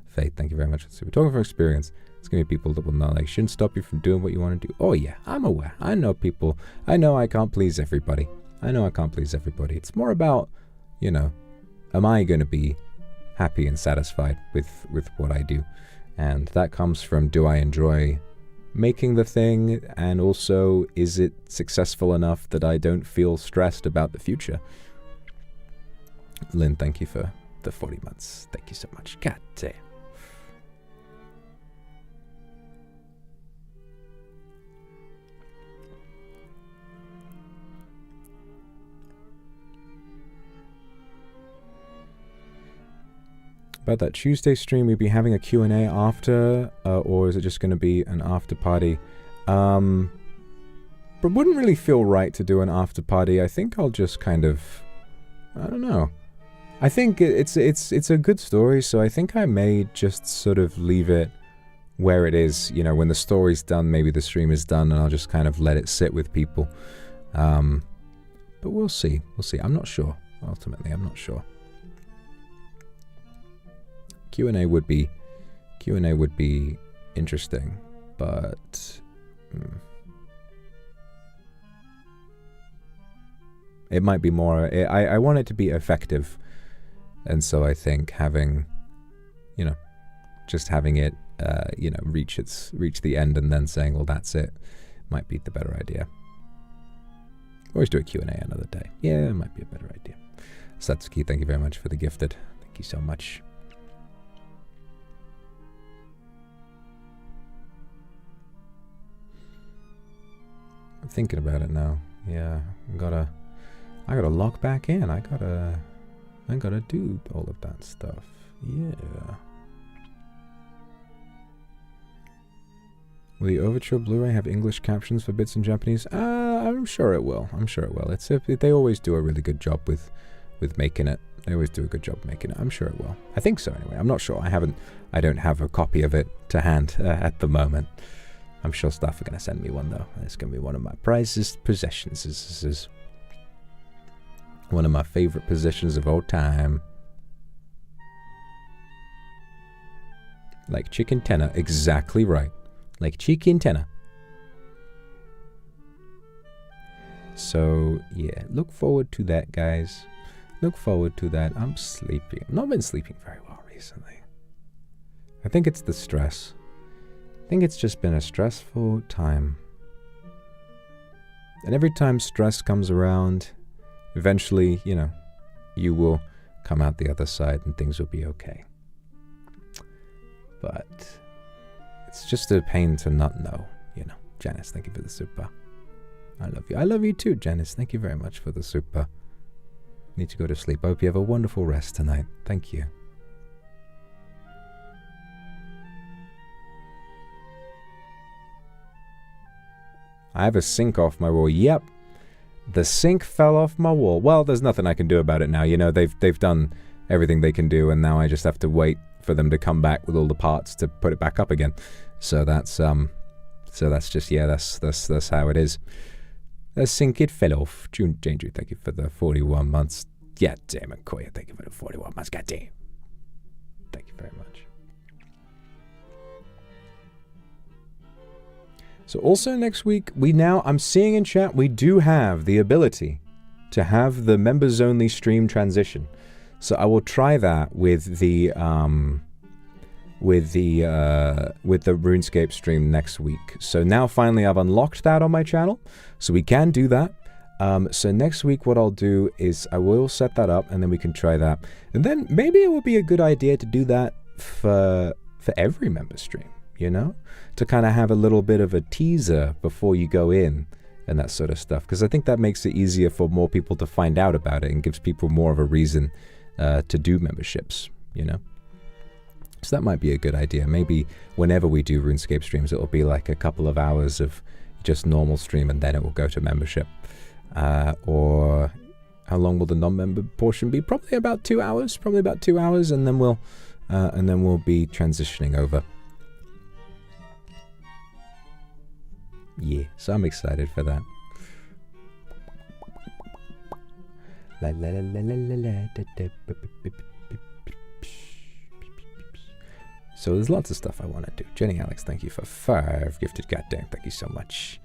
Faith, thank you very much. We're talking from experience. It's gonna be people that will not like shouldn't stop you from doing what you want to do. Oh yeah, I'm aware. I know people. I know I can't please everybody. It's more about, you know, am I going to be happy and satisfied with what I do? And that comes from, do I enjoy making the thing, and also, is it successful enough that I don't feel stressed about the future? Lynn, thank you for the 40 months. Thank you so much. God damn. About that Tuesday stream, we'd be having a Q&A after, or is it just going to be an after party? But wouldn't really feel right to do an after party. I think I'll just kind of, I don't know. I think it's a good story, so I think I may just sort of leave it where it is. You know, when the story's done, maybe the stream is done, and I'll just kind of let it sit with people. But we'll see. We'll see. I'm not sure. Ultimately, I'm not sure. Q&A would be interesting, but it might be more. I want it to be effective, and so I think having, you know, just having it, you know, reach the end and then saying, well, that's it, might be the better idea. Always do a Q&A another day. Yeah, it might be a better idea. Satsuki, thank you very much for the gifted. Thank you so much. I'm thinking about it now. Yeah, I gotta log back in. I gotta do all of that stuff. Yeah. Will the Overture Blu-ray have English captions for bits in Japanese? I'm sure it will. I'm sure it will. They always do a really good job with making it. They always do a good job making it. I'm sure it will. I think so anyway. I'm not sure. I don't have a copy of it to hand at the moment. I'm sure staff are going to send me one, though. It's going to be one of my prized possessions. This is one of my favorite possessions of all time. Like chicken tenner. Exactly right. Like chicken tenner. So, yeah. Look forward to that, guys. Look forward to that. I'm sleepy. I've not been sleeping very well recently. I think it's the stress. I think it's just been a stressful time. And every time stress comes around, eventually, you know, you will come out the other side and things will be okay. But it's just a pain to not know, you know. Janice, thank you for the super. I love you. I love you too, Janice. Thank you very much for the super. Need to go to sleep. I hope you have a wonderful rest tonight. Thank you. I have a sink off my wall. Yep. The sink fell off my wall. Well, there's nothing I can do about it now. You know, they've done everything they can do, and now I just have to wait for them to come back with all the parts to put it back up again. So that's just, yeah, that's how it is. The sink, it fell off. June Danger, thank you for the 41 months. Yeah, damn it, Koya, thank you for the 41 months. God damn. Thank you very much. So also next week, I'm seeing in chat, we do have the ability to have the members only stream transition. So I will try that with the RuneScape stream next week. So now finally I've unlocked that on my channel, so we can do that. So next week what I'll do is I will set that up, and then we can try that. And then maybe it would be a good idea to do that for every member stream, you know? To kind of have a little bit of a teaser before you go in and that sort of stuff. Because I think that makes it easier for more people to find out about it and gives people more of a reason to do memberships, you know? So that might be a good idea. Maybe whenever we do RuneScape streams, it'll be like a couple of hours of just normal stream, and then it will go to membership. Or how long will the non-member portion be? Probably about 2 hours. Probably about 2 hours, and then we'll be transitioning over. Yeah, so I'm excited for that. La la la la la la da da. So there's lots of stuff I want to do. Jenny Alex, thank you for 5 gifted. Goddamn, thank you so much.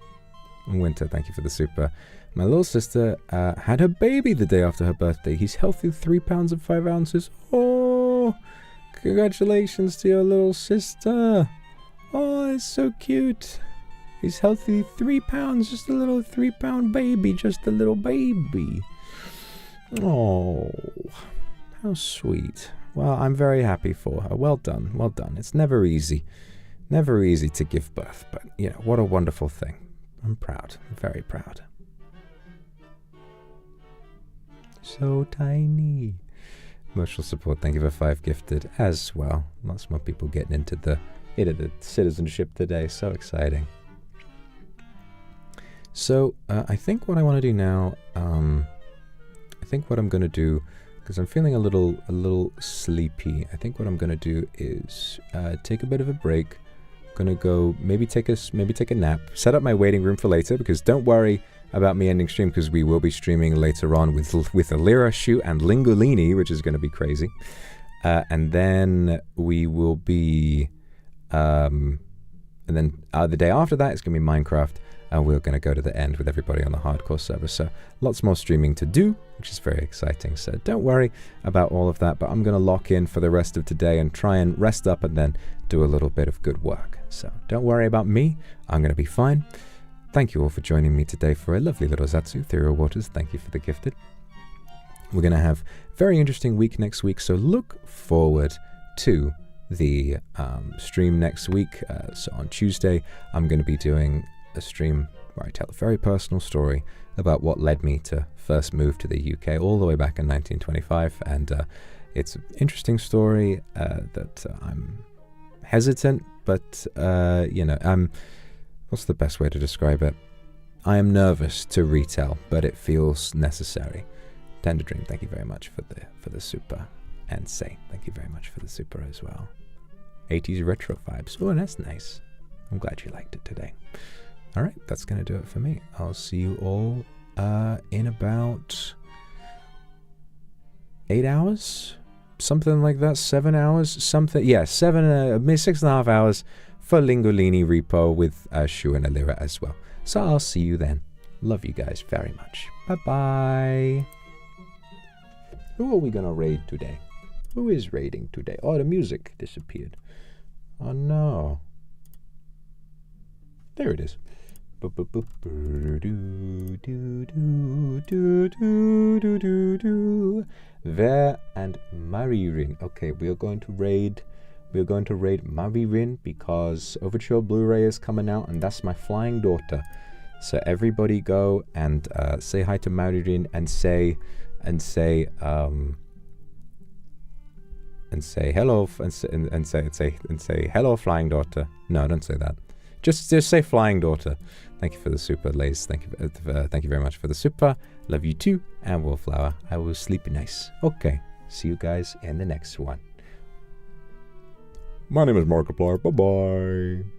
Winter, thank you for the super. My little sister had her baby the day after her birthday. He's healthy, 3 pounds and 5 ounces. Oh, congratulations to your little sister. Oh, it's so cute. He's healthy, 3 pounds, just a little 3-pound baby, just a little baby. Oh, how sweet. Well, I'm very happy for her. Well done, well done. It's never easy. Never easy to give birth, but, you know, what a wonderful thing. I'm proud. I'm very proud. So tiny. Emotional support, thank you for 5 gifted as well. Lots more people getting into the citizenship today. So exciting. So, I think what I want to do now, I think what I'm going to do, because I'm feeling a little sleepy, I think what I'm going to do is take a bit of a break. Gonna go maybe take a nap, set up my waiting room for later, because don't worry about me ending stream, because we will be streaming later on with Alira, Shu, and Lingolini, which is going to be crazy. And then we will be, and then the day after that is going to be Minecraft, and we're going to go to the end with everybody on the hardcore server. So lots more streaming to do, which is very exciting. So don't worry about all of that, but I'm going to lock in for the rest of today and try and rest up and then do a little bit of good work. So don't worry about me. I'm going to be fine. Thank you all for joining me today for a lovely little Zatsu. Ethereal Waters, thank you for the gifted. We're going to have a very interesting week next week, so look forward to the stream next week. So on Tuesday, I'm going to be doing a stream where I tell a very personal story about what led me to first move to the UK all the way back in 1925, and it's an interesting story that I'm hesitant, but you know, what's the best way to describe it? I am nervous to retell, but it feels necessary. Tender Dream, thank you very much for the super, and Say, thank you very much for the super as well. 80s retro vibes. Oh, that's nice. I'm glad you liked it today. All right, that's going to do it for me. I'll see you all in about 8 hours? Something like that, 7 hours? Something, yeah, 6.5 hours for Lingolini Repo with Shu and Alira as well. So I'll see you then. Love you guys very much. Bye-bye. Who are we going to raid today? Who is raiding today? Oh, the music disappeared. Oh, no. There it is. Ver and Maririn. Okay, we are going to raid Maririn because Overture Blu-ray is coming out, and that's my flying daughter. So everybody go and say hi to Maririn and say hello and say hello, flying daughter. No, don't say that. Just say flying daughter. Thank you for the super, Lays. Thank you very much for the super. Love you too. And Wallflower, I will sleep nice. Okay, see you guys in the next one. My name is Markiplier. Bye-bye.